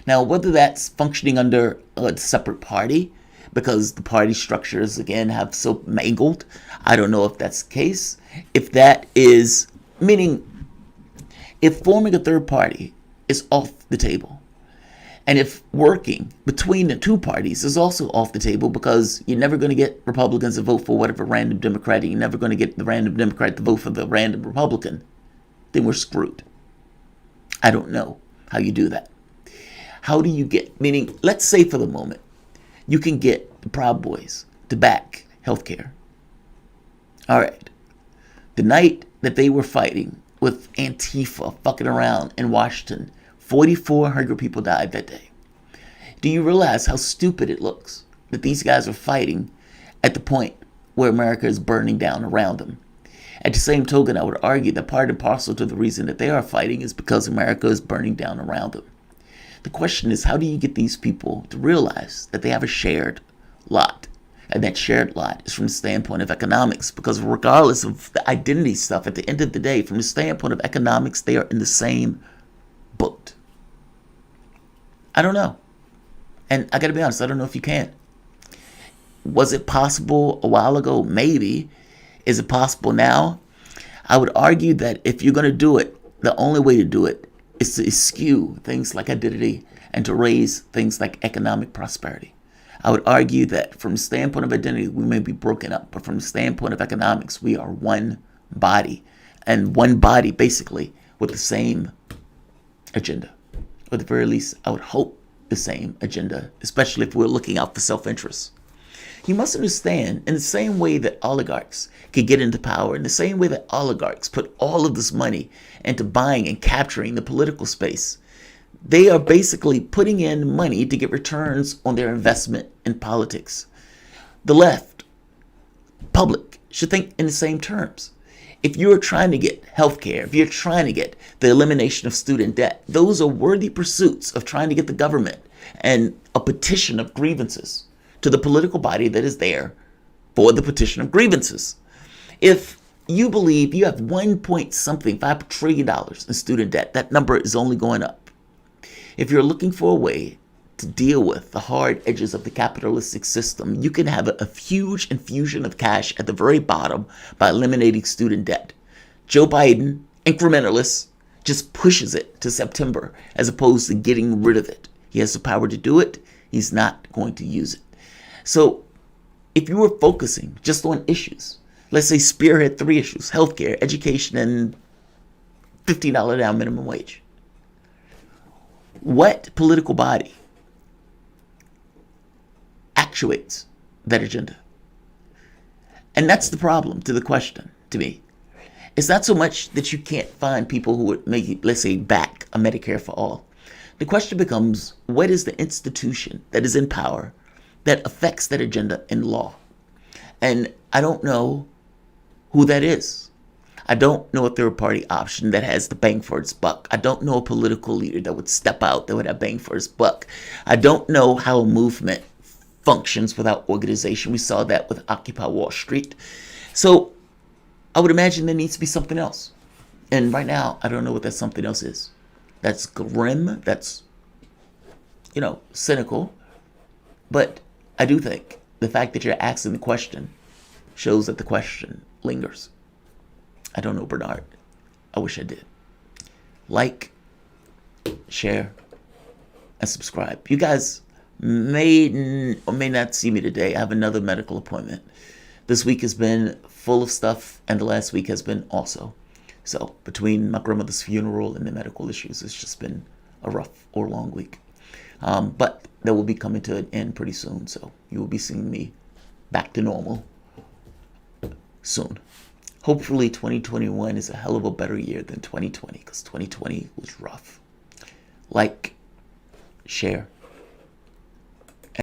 Now, whether that's functioning under a separate party, because the party structures, again, have so mangled, I don't know if that's the case. If that is, meaning, if forming a third party is off the table, And if working between the two parties is also off the table, because you're never going to get Republicans to vote for whatever random Democrat, you're never going to get the random Democrat to vote for the random Republican, then we're screwed. I don't know how you do that. How do you get, meaning, let's say for the moment, you can get the Proud Boys to back healthcare. All right. The night that they were fighting with Antifa fucking around in Washington, 4,400 people died that day. Do you realize how stupid it looks that these guys are fighting at the point where America is burning down around them? At the same token, I would argue that part and parcel to the reason that they are fighting is because America is burning down around them. The question is, how do you get these people to realize that they have a shared lot? And that shared lot is from the standpoint of economics, because regardless of the identity stuff, at the end of the day, from the standpoint of economics, they are in the same boat. I don't know. And I got to be honest, I don't know if you can. Was it possible a while ago? Maybe. Is it possible now? I would argue that if you're going to do it, the only way to do it is to eschew things like identity and to raise things like economic prosperity. I would argue that from the standpoint of identity, we may be broken up, but from the standpoint of economics, we are one body, and one body basically with the same agenda. Or at the very least, I would hope the same agenda, especially if we're looking out for self-interest. You must understand, in the same way that oligarchs can get into power, in the same way that oligarchs put all of this money into buying and capturing the political space, they are basically putting in money to get returns on their investment in politics. The left, public, should think in the same terms. If you're trying to get health care, if you're trying to get the elimination of student debt, those are worthy pursuits of trying to get the government and a petition of grievances to the political body that is there for the petition of grievances. If you believe you have $5 trillion in student debt, that number is only going up. If you're looking for a way to deal with the hard edges of the capitalistic system, you can have a huge infusion of cash at the very bottom by eliminating student debt. Joe Biden, incrementalist, just pushes it to September as opposed to getting rid of it. He has the power to do it. He's not going to use it. So if you were focusing just on issues, let's say spearhead 3 issues, healthcare, education, and $15 down minimum wage, what political body actuates that agenda? And that's the problem to the question, to me. It's not so much that you can't find people who would make, let's say, back a Medicare for all. The question becomes, what is the institution that is in power that affects that agenda in law? And I don't know who that is. I don't know a third-party option that has the bang for its buck. I don't know a political leader that would step out that would have bang for its buck. I don't know how a movement functions without organization. We saw that with Occupy Wall Street. So I would imagine there needs to be something else. And right now, I don't know what that something else is. That's grim. That's, cynical. But I do think the fact that you're asking the question shows that the question lingers. I don't know, Bernard. I wish I did. Like, share, and subscribe. You guys may or may not see me today. I have another medical appointment. This week has been full of stuff, and the last week has been also. So between my grandmother's funeral and the medical issues, it's just been a rough or long week. But that will be coming to an end pretty soon. So you will be seeing me back to normal soon. Hopefully 2021 is a hell of a better year than 2020, because 2020 was rough. Like, share,